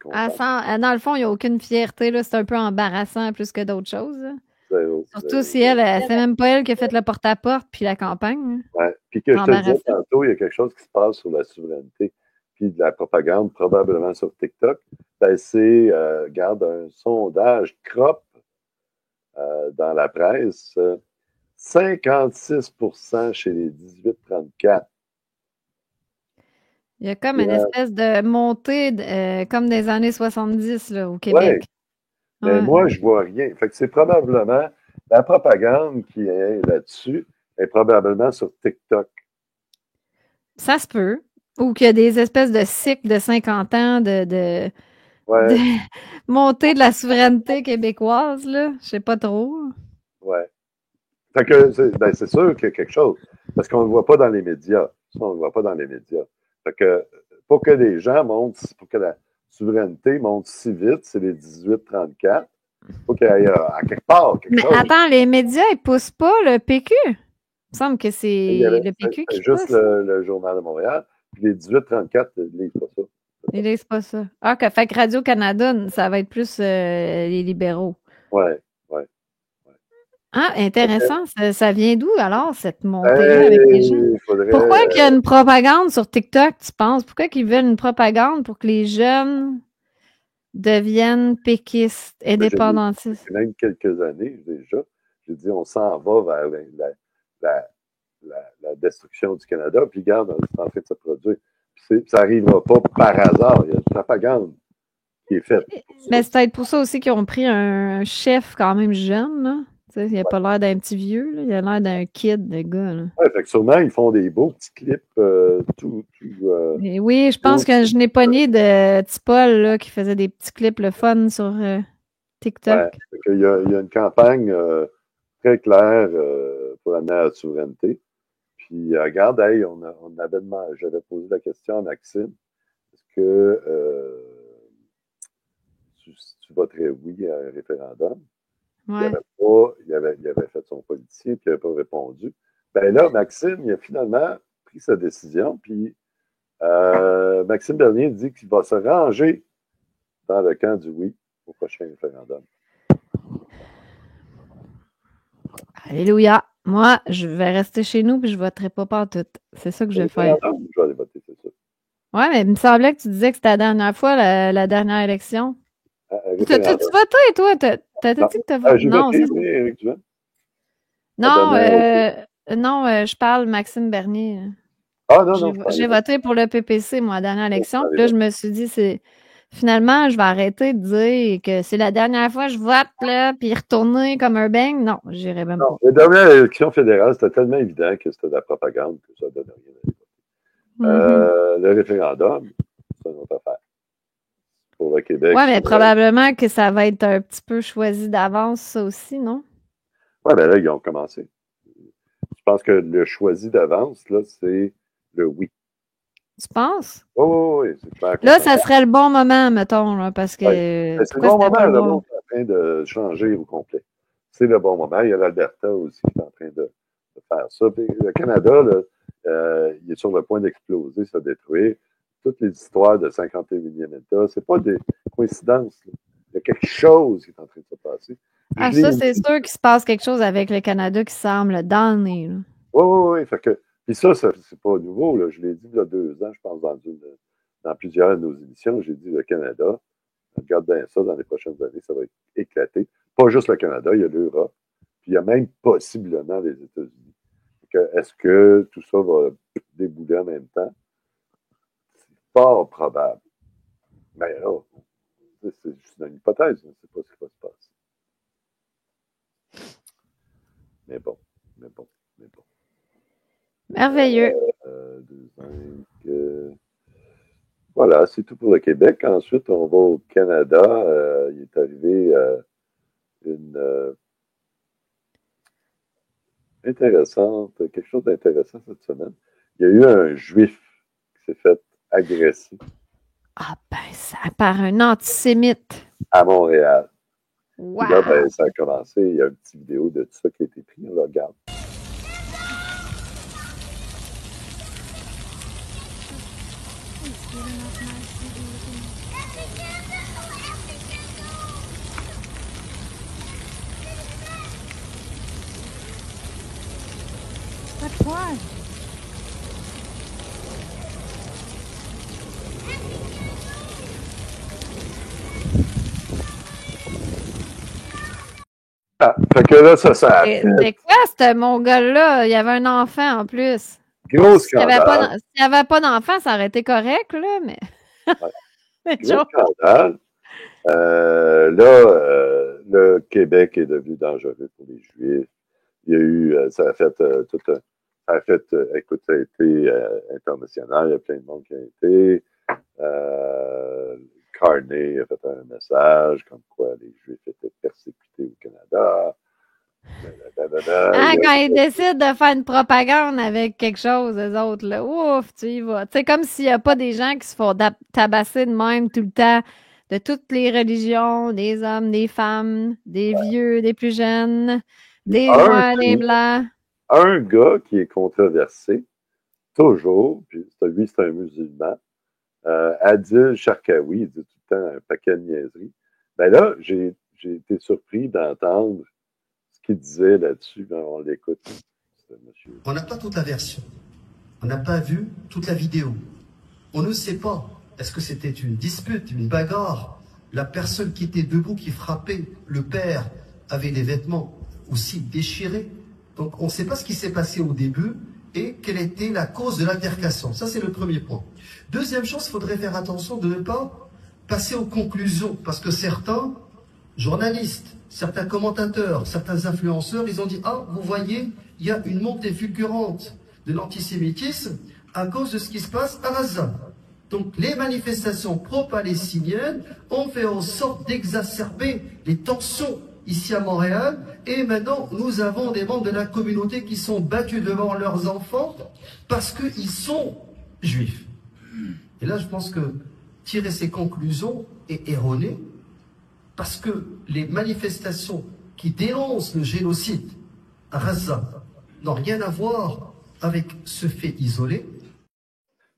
contentes. Dans le fond, il n'y a aucune fierté, là. C'est un peu embarrassant plus que d'autres choses. Surtout si c'est même pas elle qui a fait le porte-à-porte puis la campagne. Ouais. Puis que je te disais tantôt, il y a quelque chose qui se passe sur la souveraineté puis de la propagande, probablement sur TikTok. Ben, c'est, regarde, un sondage CROP dans la presse. 56% chez les 18-34. Il y a comme une espèce de montée comme des années 70 là, au Québec. Ouais. Mais moi, je vois rien. Fait que c'est probablement la propagande qui est là-dessus est probablement sur TikTok. Ça se peut. Ou qu'il y a des espèces de cycles de 50 ans de montée de la souveraineté québécoise, là. Je sais pas trop. Ouais. Fait que c'est sûr qu'il y a quelque chose. Parce qu'on ne le voit pas dans les médias. Ça, on ne le voit pas dans les médias. Fait que pour que les gens montent, pour que la souveraineté monte si vite, c'est les 18-34. Il faut qu'il y ait à quelque part quelque chose. Mais attends, les médias, ils poussent pas le PQ. Il me semble que c'est le PQ qui pousse. C'est juste le Journal de Montréal. Puis les 18-34 ne lisent pas ça. Ils lisent pas ça. Ah, fait que Radio-Canada, ça va être plus les libéraux. Ouais. Ah, intéressant. Ça vient d'où alors, cette montée-là avec les gens? Pourquoi qu'il y a une propagande sur TikTok, tu penses? Pourquoi qu'ils veulent une propagande pour que les jeunes deviennent péquistes, indépendantistes? J'ai même quelques années déjà, j'ai dit on s'en va vers la destruction du Canada, puis regarde, c'est en train de se produire. Puis ça n'arrivera pas par hasard. Il y a une propagande qui est faite. Mais c'est peut-être pour ça aussi qu'ils ont pris un chef quand même jeune, là. Il n'a pas l'air d'un petit vieux, là. Il a l'air d'un kid, le gars. Oui, fait que sûrement, ils font des beaux petits clips. Oui, je pense que je n'ai pogné de petit Paul là, qui faisait des petits clips le fun sur TikTok. Ouais, il y a une campagne très claire pour amener à la souveraineté. Puis, regarde, hey, j'avais posé la question à Maxime. Est-ce que tu voterais oui à un référendum? Ouais. Il avait fait son politicien, puis il n'avait pas répondu. Ben là, Maxime, il a finalement pris sa décision, puis Maxime Bernier dit qu'il va se ranger dans le camp du oui au prochain référendum. Alléluia. Moi, je vais rester chez nous puis je voterai pas partout. C'est ça que je vais faire. Je vais aller voter, c'est ça. Ouais, mais il me semblait que tu disais que c'était la dernière fois, la dernière élection. T'as-tu voté, toi? T'as dit que t'as voté? Non, c'est oui, Éric Duhem. Non, je parle Maxime Bernier. Ah non, j'ai voté pour le PPC, moi, à la dernière élection. Puis là, je me suis dit, finalement, je vais arrêter de dire que c'est la dernière fois que je vote, là, puis retourner comme un beigne. Non, j'irai même pas. La dernière élection fédérale, c'était tellement évident que c'était de la propagande que ça ne donnait rien à voter. Le référendum, c'est une autre affaire. Pour le Québec. Oui, mais probablement que ça va être un petit peu choisi d'avance, ça aussi, non? Oui, mais là, ils ont commencé. Je pense que le choisi d'avance, là, c'est le oui. Tu penses? Oui, c'est clair. Là, ça serait le bon moment, mettons, là, parce que... Ouais. C'est le bon moment, le monde est en train de changer au complet. C'est le bon moment. Il y a l'Alberta aussi qui est en train de faire ça. Puis le Canada, là, il est sur le point d'exploser, se détruire. Toutes les histoires de 51e État, c'est pas des coïncidences. Là. Il y a quelque chose qui est en train de se passer. Ah, ça, c'est sûr qu'il se passe quelque chose avec le Canada qui semble dans le nez. Oui. Fait que, puis ça, c'est pas nouveau. Là. Je l'ai dit il y a 2 ans, je pense, dans plusieurs de nos émissions. J'ai dit le Canada, regarde bien ça, dans les prochaines années, ça va être éclaté. Pas juste le Canada, il y a l'Europe. Puis il y a même possiblement les États-Unis. Est-ce que tout ça va débouler en même temps? Fort probable. Mais là, c'est juste une hypothèse. On ne sait pas ce qui va se passer. Mais bon. Merveilleux. Voilà, c'est tout pour le Québec. Ensuite, on va au Canada. Il est arrivé quelque chose d'intéressant cette semaine. Il y a eu un Juif qui s'est fait agresser. Ah ben, ça par un antisémite. À Montréal. Wow. Puis là, ça a commencé. Il y a une petite vidéo de tout ça qui a été pris. On le regarde. That's why. Ah, fait que là, ça c'est quoi, ce mon-gars-là? Il y avait un enfant en plus. Gros scandale. S'il n'y avait pas d'enfant, ça aurait été correct, là, mais. Gros scandale. Là, le Québec est devenu dangereux pour les Juifs. Il y a eu, ça a fait écoute, ça a été international. Il y a plein de monde qui a été. Carney a fait un message comme quoi les Juifs étaient persécutés au Canada. Quand ils décident de faire une propagande avec quelque chose, eux autres, là, ouf, tu y vas. C'est comme s'il n'y a pas des gens qui se font tabasser de même tout le temps, de toutes les religions, des hommes, des femmes, des vieux, des plus jeunes, des noirs, des blancs. Un gars qui est controversé, toujours, puis lui, c'est un musulman, Adil Sharkawi, il dit tout le temps un paquet de niaiseries. Ben là, j'ai été surpris d'entendre ce qu'il disait là-dessus. Ben, on l'écoute. Monsieur. On n'a pas toute la version. On n'a pas vu toute la vidéo. On ne sait pas. Est-ce que c'était une dispute, une bagarre? La personne qui était debout, qui frappait, le père, avait les vêtements aussi déchirés. Donc on ne sait pas ce qui s'est passé au début et quelle était la cause de l'altercation. Ça, c'est le premier point. Deuxième chose, il faudrait faire attention de ne pas passer aux conclusions. Parce que certains journalistes, certains commentateurs, certains influenceurs, ils ont dit « Ah, vous voyez, il y a une montée fulgurante de l'antisémitisme à cause de ce qui se passe à Gaza. » Donc les manifestations pro-palestiniennes ont fait en sorte d'exacerber les tensions ici à Montréal. Et maintenant, nous avons des membres de la communauté qui sont battus devant leurs enfants parce qu'ils sont juifs. Et là, je pense que tirer ces conclusions est erroné parce que les manifestations qui dénoncent le génocide à Gaza n'ont rien à voir avec ce fait isolé.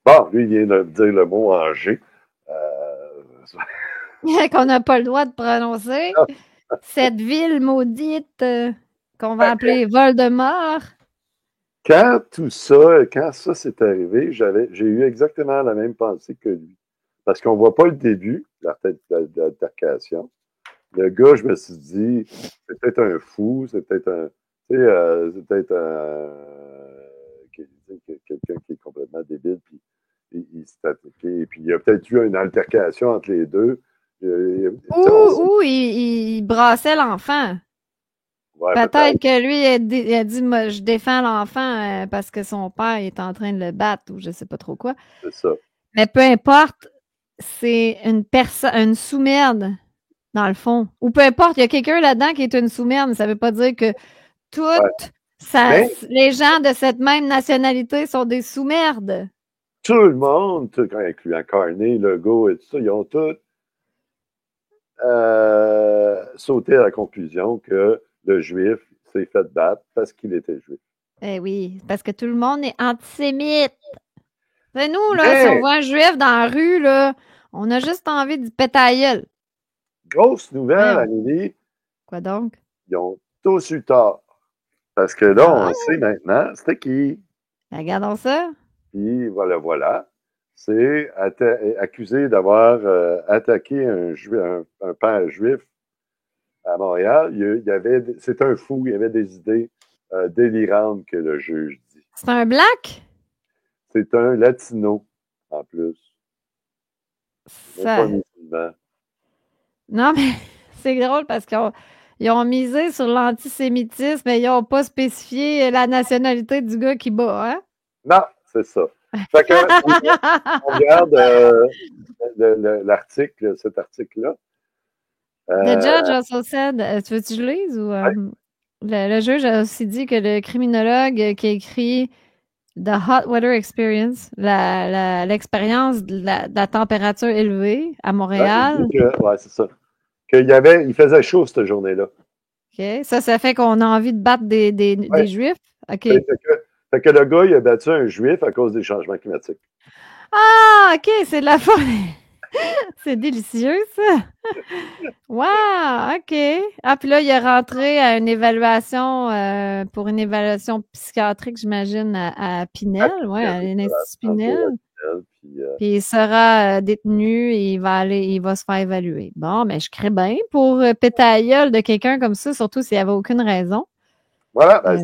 Bon, lui, il vient de dire le mot en G. Qu'on n'a pas le droit de prononcer. Cette ville maudite qu'on va appeler Voldemort. Quand ça s'est arrivé, j'ai eu exactement la même pensée que lui. Parce qu'on ne voit pas le début de l'altercation. Le gars, je me suis dit, c'est peut-être un fou, c'est peut-être un. C'est peut-être quelqu'un qui est complètement débile, puis il s'est attaqué. Et puis il y a peut-être eu une altercation entre les deux. Ou il brassait l'enfant. Ouais, peut-être que lui, il a dit moi, je défends l'enfant parce que son père est en train de le battre ou je ne sais pas trop quoi. C'est ça. Mais peu importe, c'est une sous-merde, dans le fond. Ou peu importe, il y a quelqu'un là-dedans qui est une sous-merde, mais ça ne veut pas dire que les gens de cette même nationalité sont des sous-merdes. Tout le monde, incluant Carney, Legault et tout ça, ils ont tous sauté à la conclusion que le juif s'est fait battre parce qu'il était juif. Eh oui, parce que tout le monde est antisémite. C'est nous, là, si on voit un juif dans la rue, là, on a juste envie de péter à la gueule. Grosse nouvelle, Amélie. Quoi donc? Ils ont tous eu tort. Parce que là, on sait maintenant, c'était qui? Regardons ça. Puis voilà. C'est accusé d'avoir attaqué un père juif à Montréal. C'est un fou, il y avait des idées délirantes que le juge dit. C'est un black? C'est un latino, en plus. Ça... Non, mais c'est drôle parce qu'ils ont misé sur l'antisémitisme, mais ils n'ont pas spécifié la nationalité du gars qui bat, hein? Non, c'est ça. Fait que, on regarde l'article, cet article-là. The judge also said, tu veux que je lise ou le juge a aussi dit que le criminologue qui a écrit The Hot Weather Experience, l'expérience de la température élevée à Montréal. Ouais, c'est ça. Il faisait chaud cette journée-là. OK. Ça fait qu'on a envie de battre des Juifs. OK. Fait que le gars, il a battu un Juif à cause des changements climatiques. Ah, OK, c'est de la folie. C'est délicieux, ça. Wow, OK. Ah, puis là, il est rentré à une évaluation, pour une évaluation psychiatrique, j'imagine, à Pinel, à l'Institut Pinel. Puis il sera détenu et il va se faire évaluer. Bon, mais je crée bien pour péter à la gueule de quelqu'un comme ça, surtout s'il n'y avait aucune raison. Voilà, il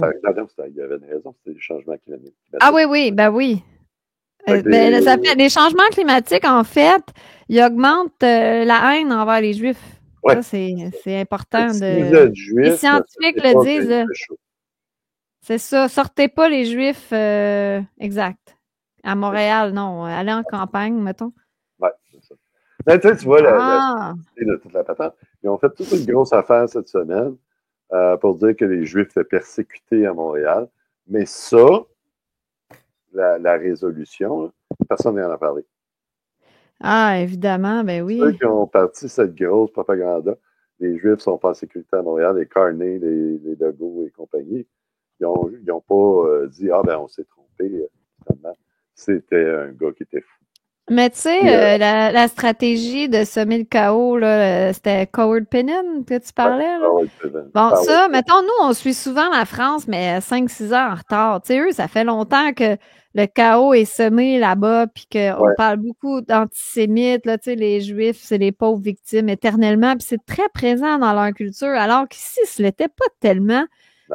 y avait une raison, c'était les changements climatiques. Ah oui, ben oui. Les changements climatiques, en fait, ils augmentent la haine envers les Juifs. Ouais. Ça, c'est important. Les scientifiques le disent. C'est ça. Sortez pas les Juifs. Exact. À Montréal, non. Allez en campagne, mettons. Oui, c'est ça. Mais, tu vois, de toute la patente. Ils ont fait toute une grosse affaire cette semaine pour dire que les Juifs étaient persécutés à Montréal. Mais ça, la résolution, personne n'en a parlé. Ah, évidemment, ben oui. Ceux qui ont parti cette grosse propagande-là, les Juifs sont pas en sécurité à Montréal, les Carney, les Legault et compagnie, ils n'ont pas dit « Ah, ben on s'est trompé. » C'était un gars qui était fou. Mais tu sais, Puis, la stratégie de semer le chaos, là, c'était Coward Pinion que tu parlais, là. Bon, ça, mettons, nous, on suit souvent la France, mais 5-6 heures en retard. Tu sais, eux, ça fait longtemps que le chaos est semé là-bas, puis qu'on parle beaucoup d'antisémites, là, tu sais, les Juifs, c'est les pauvres victimes éternellement, puis c'est très présent dans leur culture, alors qu'ici, ce l'était pas tellement.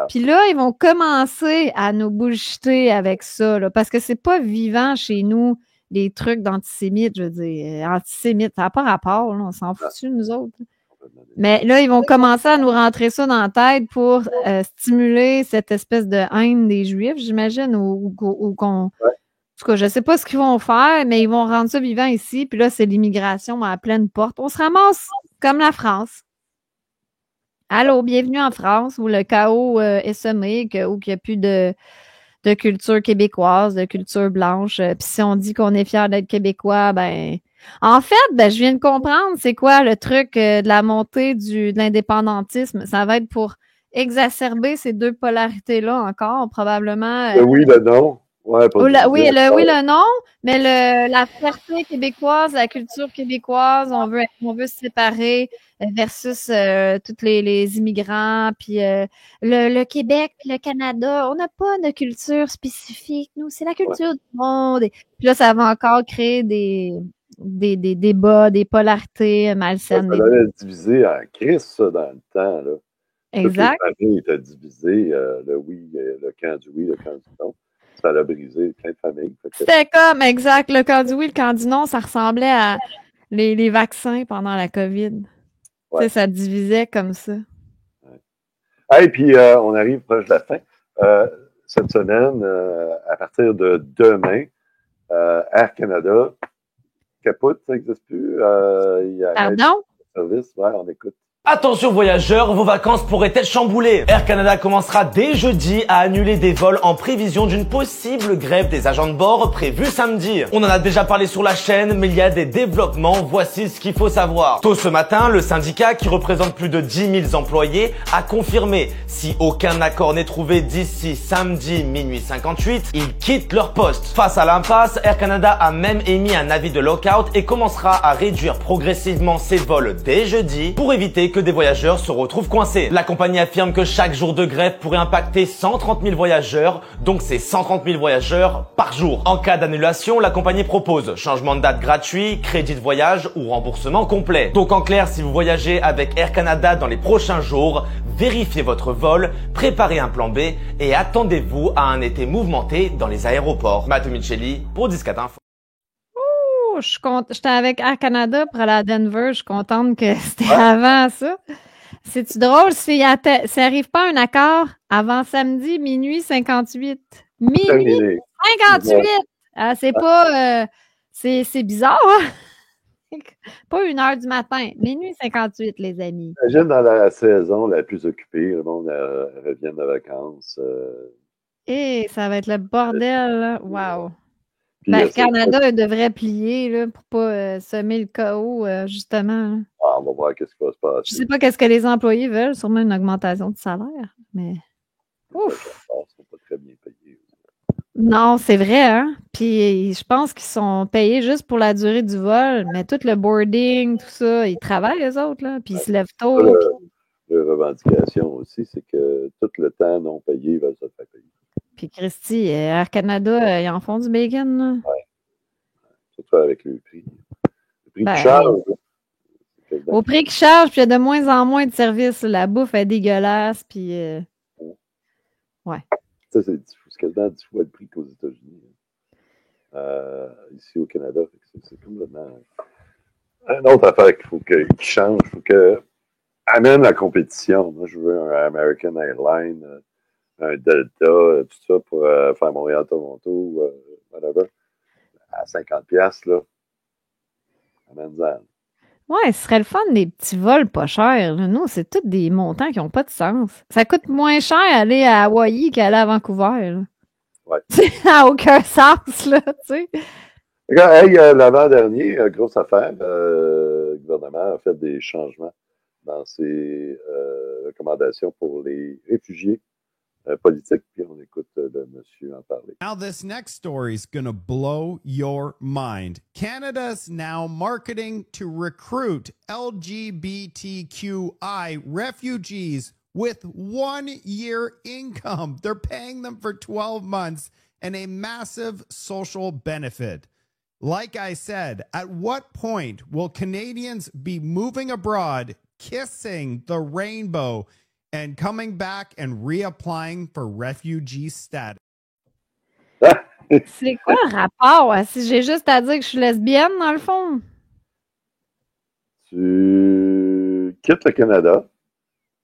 Puis là, ils vont commencer à nous bullshiter avec ça, là, parce que c'est pas vivant chez nous, les trucs d'antisémites, je veux dire. Antisémites, ça n'a pas rapport, là, on s'en fout de nous autres. Mais là, ils vont commencer à nous rentrer ça dans la tête pour stimuler cette espèce de haine des Juifs, j'imagine, ou qu'on... En tout cas, je sais pas ce qu'ils vont faire, mais ils vont rendre ça vivant ici, puis là, c'est l'immigration à pleine porte. On se ramasse comme la France. Allô, bienvenue en France, où le chaos est semé, où il n'y a plus de culture québécoise, de culture blanche. Puis si on dit qu'on est fier d'être québécois, ben... En fait, je viens de comprendre c'est quoi le truc de la montée de l'indépendantisme. Ça va être pour exacerber ces deux polarités-là encore, probablement. Le oui, le non. Ouais, oui, le non, mais la fierté québécoise, la culture québécoise, on veut se séparer versus tous les immigrants, puis le Québec, le Canada, on n'a pas de culture spécifique, nous, c'est la culture du monde. Puis là, ça va encore créer des débats, des polarités malsaines. Ça allait diviser en crise, ça, dans le temps, là. Exact. Toutes les familles étaient divisées, le oui, le camp du oui, le camp du non. Ça a brisé plein de familles. C'était comme, exact, le camp du oui, le camp du non, ça ressemblait à les vaccins pendant la COVID. Tu sais, ça divisait comme ça. Et puis, on arrive proche de la fin. Cette semaine, à partir de demain, Air Canada capote, ça n'existe plus. Pardon? Service, on écoute. Attention voyageurs, vos vacances pourraient être chamboulées. Air Canada commencera dès jeudi à annuler des vols en prévision d'une possible grève des agents de bord prévue samedi. On en a déjà parlé sur la chaîne, mais il y a des développements, voici ce qu'il faut savoir. Tôt ce matin, le syndicat, qui représente plus de 10 000 employés, a confirmé, si aucun accord n'est trouvé d'ici samedi minuit 58, ils quittent leur poste. Face à l'impasse, Air Canada a même émis un avis de lockout et commencera à réduire progressivement ses vols dès jeudi pour éviter que des voyageurs se retrouvent coincés. La compagnie affirme que chaque jour de grève pourrait impacter 130 000 voyageurs, donc c'est 130 000 voyageurs par jour. En cas d'annulation, la compagnie propose changement de date gratuit, crédit de voyage ou remboursement complet. Donc en clair, si vous voyagez avec Air Canada dans les prochains jours, vérifiez votre vol, préparez un plan B et attendez-vous à un été mouvementé dans les aéroports. Matteo Micheli pour 14 Info. J'étais avec Air Canada pour aller à Denver. Je suis contente que c'était avant ça. C'est-tu drôle s'il n'arrive pas un accord avant samedi, minuit 58? Minuit 58! Ah, c'est pas... c'est bizarre, hein? Pas 1h du matin. Minuit 58, les amis. J'aime dans la saison la plus occupée. Le monde revient de vacances. Et ça va être le bordel, là. Wow! Le Canada devrait plier là, pour pas semer le chaos, justement. On va voir qu'est-ce qui va se passer. Je sais pas qu'est-ce que les employés veulent, sûrement une augmentation de salaire, mais... Ouf! Ils sont pas très bien payés. Non, c'est vrai, hein? Puis je pense qu'ils sont payés juste pour la durée du vol, mais tout le boarding, tout ça, ils travaillent, les autres, là, puis ils se lèvent tôt. La revendication aussi, c'est que tout le temps non payé, ils veulent se faire payer. Puis Christy, Air Canada, ils en font du bacon, là. Oui. Surtout avec le prix. Le prix qui charge. Au prix qu'ils chargent, puis il y a de moins en moins de services. La bouffe est dégueulasse, puis... Ouais. Ça, c'est quasiment 10 fois le prix qu'aux États-Unis. Ici au Canada, c'est complètement... Une autre affaire qu'il faut qu'il change, il faut qu'il amène la compétition. Moi, je veux un American Airlines... un Delta, tout ça, pour faire Montréal-Toronto, whatever, à 50$, là. Amène-en. Ouais, ce serait le fun des petits vols pas chers. Là. Nous, c'est tous des montants qui n'ont pas de sens. Ça coûte moins cher aller à Hawaï qu'aller à Vancouver. Là. Ouais. Ça n'a aucun sens, là, tu sais. Regarde, l'avant-dernier, grosse affaire, le gouvernement a fait des changements dans ses recommandations pour les réfugiés politique, puis on écoute le monsieur en parler. Now this next story is going to blow your mind. Canada's now marketing to recruit LGBTQI refugees with 1 year income. They're paying them for 12 months and a massive social benefit. Like I said, at what point will Canadians be moving abroad, kissing the rainbow, and coming back and reapplying for refugee status? C'est quoi le rapport? Si j'ai juste à dire que je suis lesbienne, dans le fond? Tu quittes le Canada,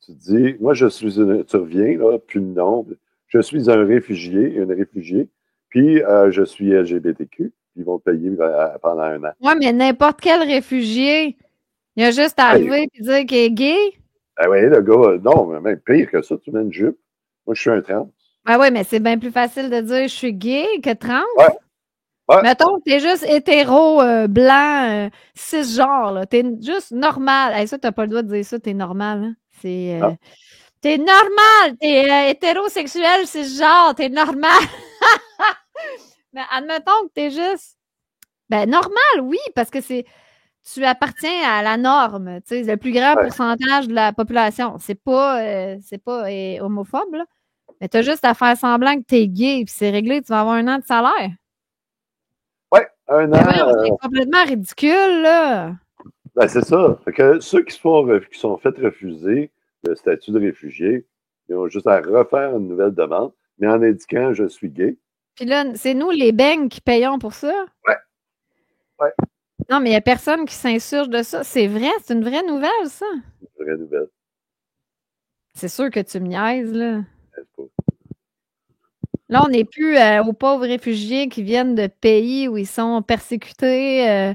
tu dis, moi, tu reviens, là, plus le nom, je suis un réfugié, une réfugiée, puis je suis LGBTQ, puis ils vont te payer pendant 1 an. Ouais, mais n'importe quel réfugié, il a juste à arriver et dire qu'il est gay. Ah oui, le gars, non, mais même pire que ça, tu mets une jupe. Moi, je suis un trans. Ah oui, mais c'est bien plus facile de dire je suis gay que trans. Ouais. Mettons que t'es juste hétéro, blanc, cisgenre, là. T'es juste normal. Hey, ça, t'as pas le droit de dire ça, t'es normal. Hein? C'est. T'es normal, t'es hétérosexuel, cisgenre, t'es normal. Mais admettons que t'es juste. Ben, normal, oui, parce que tu appartiens à la norme, tu sais, le plus grand pourcentage de la population. C'est pas homophobe, là. Mais t'as juste à faire semblant que t'es gay, puis c'est réglé, tu vas avoir 1 an de salaire. Oui, 1 an. C'est complètement ridicule, là. Ben, c'est ça. Fait que ceux qui sont fait refuser le statut de réfugié, ils ont juste à refaire une nouvelle demande, mais en indiquant je suis gay. Puis là, c'est nous, les beignes, qui payons pour ça? Ouais. Non, mais il n'y a personne qui s'insurge de ça. C'est vrai, c'est une vraie nouvelle, ça. Une vraie nouvelle. C'est sûr que tu me niaises, là. Là, on n'est plus aux pauvres réfugiés qui viennent de pays où ils sont persécutés.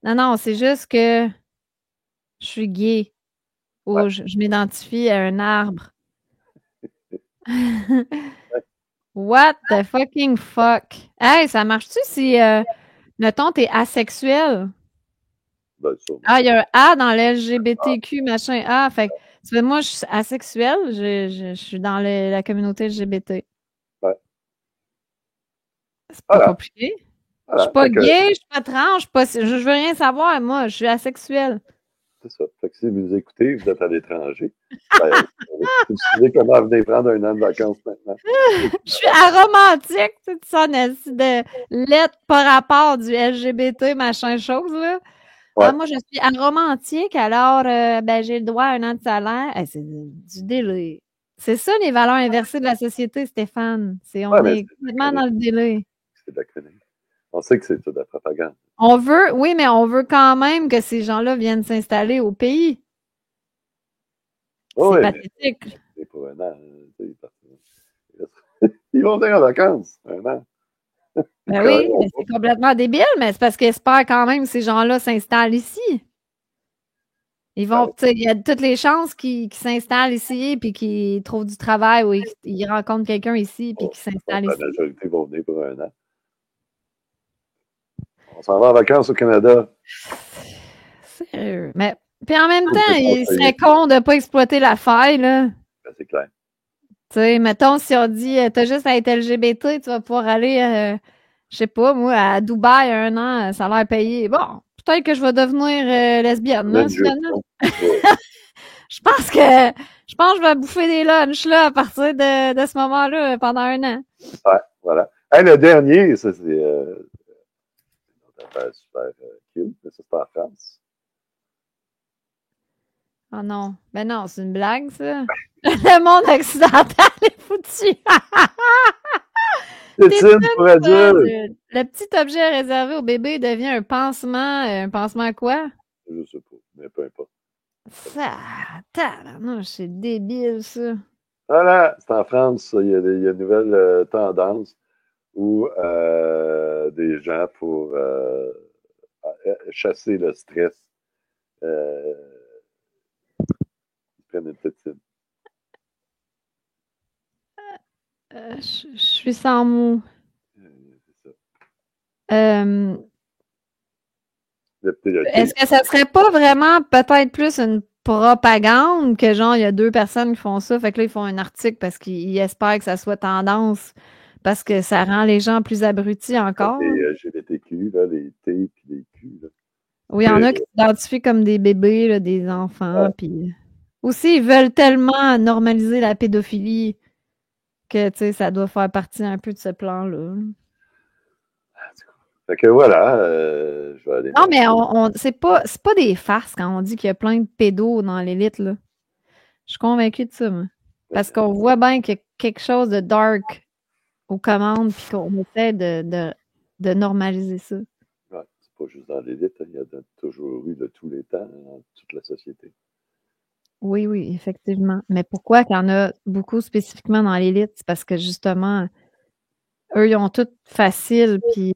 Non, c'est juste que je suis gay ou je m'identifie à un arbre. What the fucking fuck? Hey, ça marche-tu si, mettons, t'es asexuel? Ben, il y a un A dans l'LGBTQ, machin. Fait que, tu vois, moi, je suis asexuel, je suis dans la communauté LGBT. C'est pas compliqué. Je suis pas gay, je suis pas trans, je veux rien savoir, moi, je suis asexuel. C'est ça. Fait que si vous écoutez, vous êtes à l'étranger. Vous savez comment venir prendre 1 an de vacances maintenant. Je suis aromantique, tu sais, ça, de lettres par rapport du LGBT, machin chose, là. Ouais. Ah, moi, je suis aromantique, alors, j'ai le droit à 1 an de salaire. Hey, c'est du délire. C'est ça, les valeurs inversées de la société, Stéphane. On est complètement dans le délire. C'est de la chronique. On sait que c'est tout de la propagande. Oui, mais on veut quand même que ces gens-là viennent s'installer au pays. C'est pathétique. C'est pour 1 an. Ils vont venir en vacances, 1 an. Ben oui, mais c'est complètement débile, mais c'est parce qu'ils espèrent quand même que ces gens-là s'installent ici. Ils vont, il y a toutes les chances qu'ils s'installent ici puis qu'ils trouvent du travail ou ils rencontrent quelqu'un ici puis qu'ils s'installent ici. La majorité vont venir pour 1 an. On s'en va en vacances au Canada. Sérieux. Mais puis en même temps, il serait con de ne pas exploiter la faille, là. Ben, c'est clair. Tu sais, mettons, si on dit t'as juste à être LGBT, tu vas pouvoir aller, je sais pas, moi, à Dubaï 1 an, salaire payé. Bon, peut-être que je vais devenir lesbienne, là, finalement. Je pense que je vais bouffer des lunchs là, à partir de ce moment-là pendant 1 an. Ouais, voilà. Hey, le dernier, ça, c'est une affaire super cute, mais ça, c'est en France. Oh non. Ben non, c'est une blague, ça. Le monde occidental est foutu. Pour adultes. Le petit objet réservé au bébé devient un pansement. Un pansement à quoi? Je sais pas, mais peu importe. Ça, non, c'est débile, ça. Voilà, c'est en France, il y a une nouvelle tendance où des gens, pour chasser le stress, ils prennent une tétine. Je suis sans mots. C'est ça. Est-ce que ça serait pas vraiment peut-être plus une propagande que genre, il y a 2 personnes qui font ça. Fait que là, ils font un article parce qu'ils espèrent que ça soit tendance parce que ça rend les gens plus abrutis encore. Les LGBTQ, là, les T et les Q. Là. Oui, il y en a qui s'identifient comme des bébés, là, des enfants. Puis aussi, ils veulent tellement normaliser la pédophilie que, tu sais, ça doit faire partie un peu de ce plan-là. Fait que voilà, je vais aller... Non, mais c'est pas des farces quand on dit qu'il y a plein de pédos dans l'élite, là. Je suis convaincue de ça, moi. Parce qu'on voit bien qu'il y a quelque chose de dark aux commandes puis qu'on essaie de normaliser ça. Ouais, c'est pas juste dans l'élite, il y a toujours eu de tous les temps dans toute la société. Oui, oui, effectivement. Mais pourquoi qu'il y en a beaucoup spécifiquement dans l'élite? C'est parce que justement, eux, ils ont tout facile. Puis,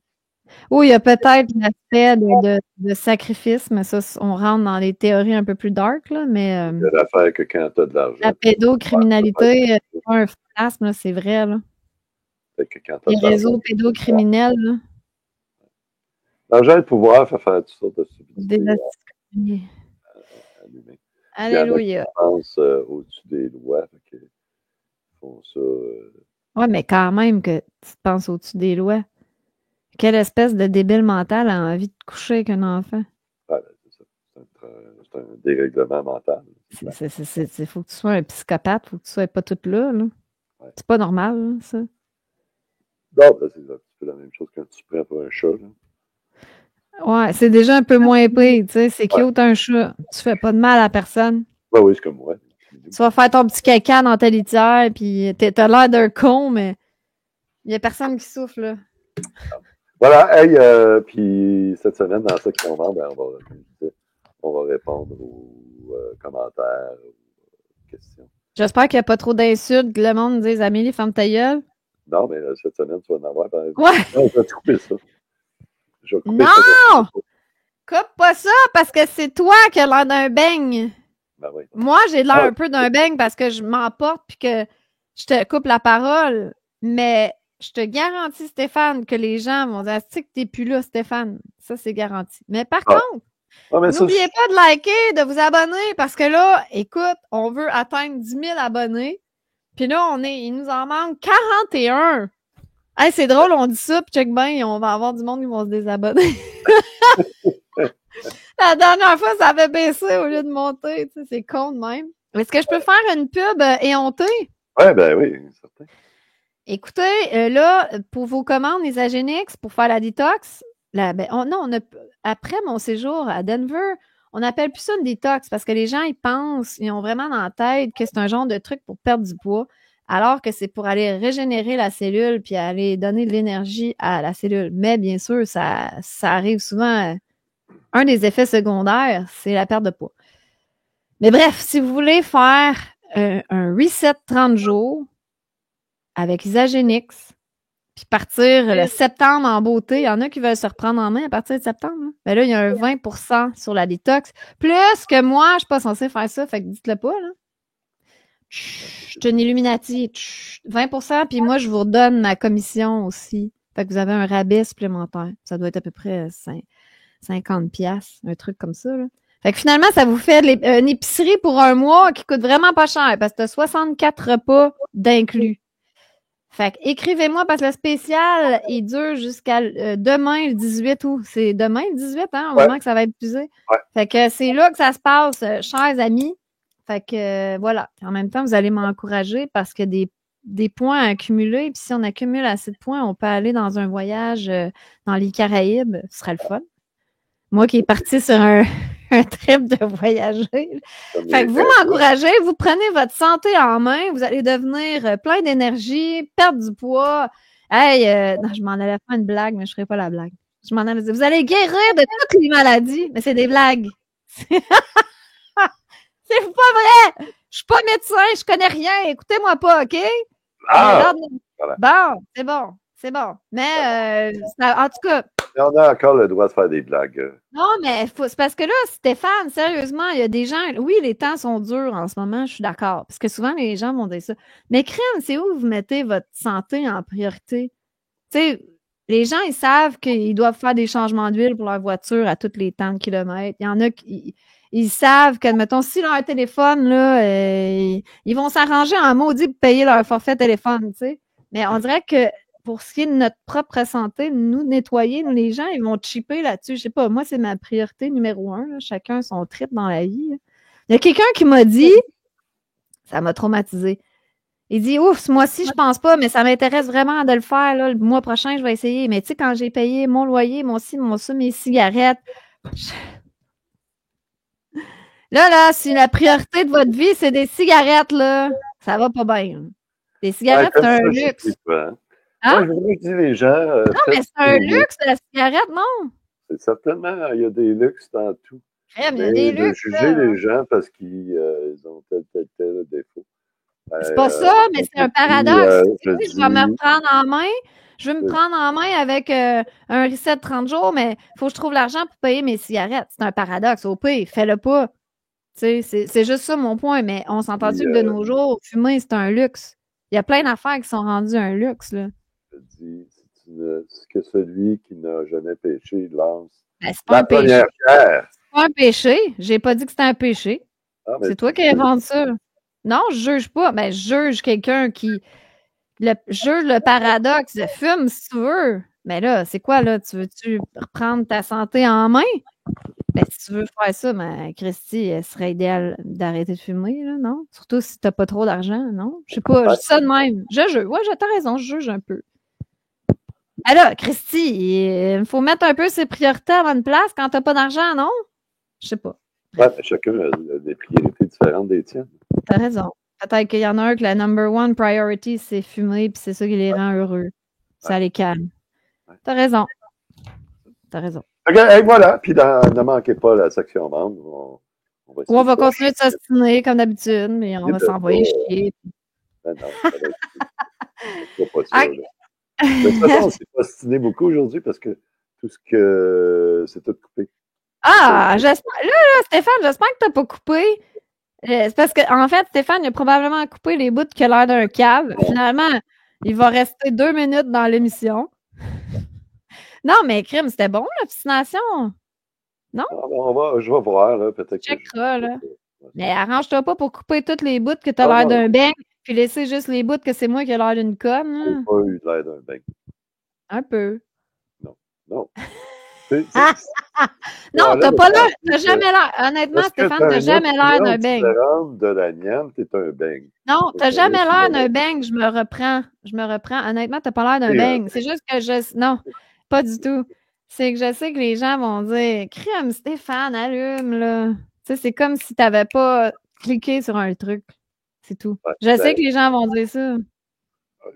il y a peut-être l'aspect de sacrifice, mais ça, on rentre dans les théories un peu plus dark, là, mais Il y a l'affaire que quand tu as de l'argent. la pédocriminalité, c'est pas un fantasme, là, c'est vrai. Là. Fait que quand t'as Les de l'argent, réseaux pédocriminels, là. l'argent et le pouvoir fait faire toutes sortes de stupidités à l'humain. Alléluia. Ils pensent au-dessus des lois, fait que ils font ça. Ouais, mais quand même que tu te penses au-dessus des lois. Quelle espèce de débile mental a envie de coucher avec un enfant? Ouais, c'est ça. C'est un dérèglement mental. Il faut que tu sois un psychopathe, faut que tu sois pas toute là. Ouais. C'est pas normal, là, ça. Non, ben, c'est un petit peu la même chose quand tu prends pour un chat. Là. Ouais, c'est déjà un peu moins pire, tu sais. C'est cute un chat. Tu fais pas de mal à personne. Ouais, oui, c'est comme moi. Tu vas faire ton petit caca dans ta litière, puis t'as l'air d'un con, mais il y a personne qui souffle, là. Voilà, hey, puis cette semaine, dans la section vente, ben, on va répondre aux commentaires, aux questions. J'espère qu'il n'y a pas trop d'insultes, que le monde dise « Amélie, ferme ta gueule ». Non, mais cette semaine, tu vas en avoir, par exemple. Ouais! Non, je vais te couper ça. Non! Coupe pas ça, parce que c'est toi qui as l'air d'un beigne. Ben oui. Moi, j'ai l'air un peu d'un beigne parce que je m'emporte puis que je te coupe la parole, mais... Je te garantis, Stéphane, que les gens vont dire « Tu sais que t'es plus là, Stéphane. » Ça, c'est garanti. Mais par contre, n'oubliez pas de liker, de vous abonner, parce que là, écoute, on veut atteindre 10 000 abonnés. Puis là, il nous en manque 41. Hey, c'est drôle, on dit ça, puis check bien, on va avoir du monde qui vont se désabonner. La dernière fois, ça avait baissé au lieu de monter. Tu sais, c'est con de même. Est-ce que je peux faire une pub éhontée? Ouais, ben oui, certain. Écoutez, là, pour vos commandes, les Agenix, pour faire la détox, après mon séjour à Denver, on n'appelle plus ça une détox parce que les gens, ils ont vraiment dans la tête que c'est un genre de truc pour perdre du poids, alors que c'est pour aller régénérer la cellule puis aller donner de l'énergie à la cellule. Mais bien sûr, ça arrive souvent. Un des effets secondaires, c'est la perte de poids. Mais bref, si vous voulez faire un reset 30 jours, avec Isagenix, puis partir le septembre en beauté. Il y en a qui veulent se reprendre en main à partir de septembre. Hein? Mais là, il y a un 20% sur la détox. Plus que moi, je suis pas censée faire ça, fait que dites-le pas, là. Je suis une Illuminati. 20%, puis moi, je vous redonne ma commission aussi. Fait que vous avez un rabais supplémentaire. Ça doit être à peu près 50$, un truc comme ça, là. Fait que finalement, ça vous fait une épicerie pour un mois qui coûte vraiment pas cher parce que t'as 64 repas d'inclus. Fait que écrivez-moi parce que le spécial, il dure jusqu'à demain, le 18 août. C'est demain, le 18, hein, au moment que ça va être épuisé. Ouais. Fait que c'est là que ça se passe, chers amis. Fait que voilà. En même temps, vous allez m'encourager parce que des points à accumuler. Puis si on accumule assez de points, on peut aller dans un voyage dans les Caraïbes. Ce serait le fun. Moi qui est partie sur un trip de voyager. Fait que vous m'encouragez, vous prenez votre santé en main, vous allez devenir plein d'énergie, perdre du poids. Hey, non, je m'en allais faire une blague, mais je ferai pas la blague. Je m'en allais dire, vous allez guérir de toutes les maladies, mais c'est des blagues. C'est pas vrai! Je suis pas médecin, je connais rien, écoutez-moi pas, OK? Voilà. Bon, c'est bon. Mais en tout cas, on a encore le droit de faire des blagues. Non, mais c'est parce que là, Stéphane, sérieusement, il y a des gens... Oui, les temps sont durs en ce moment, je suis d'accord. Parce que souvent, les gens vont dire ça. Mais crème, c'est où vous mettez votre santé en priorité? Tu sais, les gens, ils savent qu'ils doivent faire des changements d'huile pour leur voiture à tous les temps de kilomètres. Il y en a qui... ils savent que, mettons, si leur téléphone, là, ils vont s'arranger en maudit pour payer leur forfait téléphone, tu sais. Mais on dirait que pour ce qui est de notre propre santé, nous nettoyer, nous, les gens, ils vont chipper là-dessus. Je sais pas, moi, c'est ma priorité numéro 1. Là. Chacun son trip dans la vie. Là. Il y a quelqu'un qui m'a dit, ça m'a traumatisé. Il dit, ouf, ce mois-ci, je pense pas, mais ça m'intéresse vraiment de le faire. Là. Le mois prochain, je vais essayer. Mais tu sais, quand j'ai payé mon loyer, mon ci, mon ça, mes cigarettes, là, si la priorité de votre vie, c'est des cigarettes, là, ça va pas bien. Là. Les cigarettes, c'est un luxe. Hein? Moi, je dis les gens. Non, mais c'est un luxe, la cigarette, non? C'est certainement, il y a des luxes dans tout. Il y a des luxes. Juger les gens parce qu'ils ont tel défaut. C'est pas ça, mais c'est un paradoxe. Je vais me reprendre en main. Je veux me prendre en main avec un reset de 30 jours, mais il faut que je trouve l'argent pour payer mes cigarettes. C'est un paradoxe. Au pire, fais-le pas. C'est juste ça mon point, mais on s'entend-tu que de nos jours, fumer, c'est un luxe. Il y a plein d'affaires qui sont rendues un luxe. Là. Je dis, c'est que celui qui n'a jamais péché, il lance. Ben, c'est pas un péché. C'est pas un péché. J'ai pas dit que c'était un péché. Ah, c'est toi qui inventes ça. Non, je juge pas. Mais je juge quelqu'un qui juge le paradoxe. Fume si tu veux. Mais là, c'est quoi, là? Tu veux-tu reprendre ta santé en main? Ben, si tu veux faire ça, ben, Christy, ce serait idéal d'arrêter de fumer, là, non? Surtout si t'as pas trop d'argent, non? Je sais pas, je dis ça de même. Je juge. Ouais, t'as raison, je juge un peu. Alors, Christy, il faut mettre un peu ses priorités à bonne place quand t'as pas d'argent, non? Je sais pas. Ouais, chacun a des priorités différentes des tiennes. T'as raison. Peut-être qu'il y en a un que la number one priority, c'est fumer, puis c'est ça qui les rend heureux. Ça les calme. T'as raison. T'as raison. OK, et voilà. Puis ne manquez pas la section membre. On va continuer de s'ostiner comme d'habitude, mais on va s'envoyer chier. Ben non, ça va être pas ça. De toute façon, on s'est pas ostiné beaucoup aujourd'hui parce que tout ce que c'est tout coupé. Ah, j'espère. Là, Stéphane, j'espère que t'as pas coupé. C'est parce que, en fait, Stéphane, il a probablement coupé les bouts qui ont l'air d'un cave. Finalement, il va rester 2 minutes dans l'émission. Non, mais crime, c'était bon, l'obstination. Non? Je vais voir, là, peut-être. Checkera, là. Mais arrange-toi pas pour couper toutes les bouts que t'as l'air d'un beigne, puis laisser juste les bouts que c'est moi qui ai l'air d'une conne. Là. J'ai pas eu l'air d'un beigne. Un peu. Non. Non, t'as jamais l'air. Honnêtement, Stéphane, t'as jamais l'air d'un beigne. De la mienne, t'es un beigne. Non, t'as jamais l'air d'un beigne, je me reprends. Honnêtement, t'as pas l'air d'un beigne. C'est juste que non, pas du tout. C'est que je sais que les gens vont dire crème, Stéphane, allume, là. Tu sais, c'est comme si t'avais pas cliqué sur un truc. C'est tout. Ouais, je sais que les gens vont dire ça.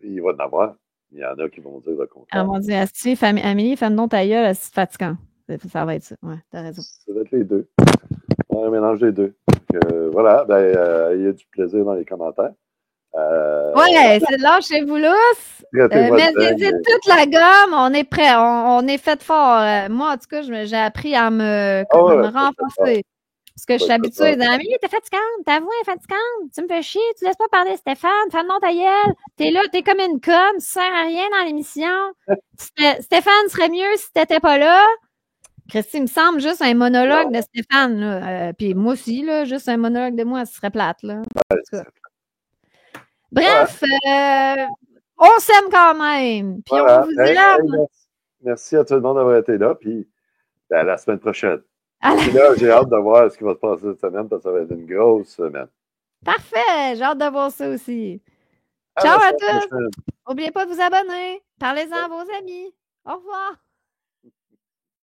Il va en avoir. Il y en a qui vont dire le contraire. Ils vont dire, Amélie, femme non ta gueule, c'est fatigant. Ça va être ça. Ouais, t'as raison. Ça va être les deux. Un mélange des deux. Voilà, il y a du plaisir dans les commentaires. Ouais, c'est lâchez-vous lousse. Mettez toute la gomme, on est prêt. On est fait fort. Moi, en tout cas, j'ai appris à me renforcer. Parce que je suis habituée de Amélie, t'es fatigante, ta voix est fatigante, tu me fais chier, tu laisses pas parler Stéphane, femme non ta gueule, t'es là, t'es comme une conne, tu sers à rien dans l'émission. Stéphane serait mieux si t'étais pas là. Christy, me semble juste un monologue de Stéphane, là. Puis moi aussi, là, juste un monologue de moi, ce serait plate, là. Bref, on s'aime quand même. Puis on vous aime. Merci à tout le monde d'avoir été là. Puis à la semaine prochaine. Puis là, j'ai hâte de voir ce qui va se passer cette semaine parce que ça va être une grosse semaine. Parfait. J'ai hâte de voir ça aussi. Ciao à tous. N'oubliez pas de vous abonner. Parlez-en à vos amis. Au revoir.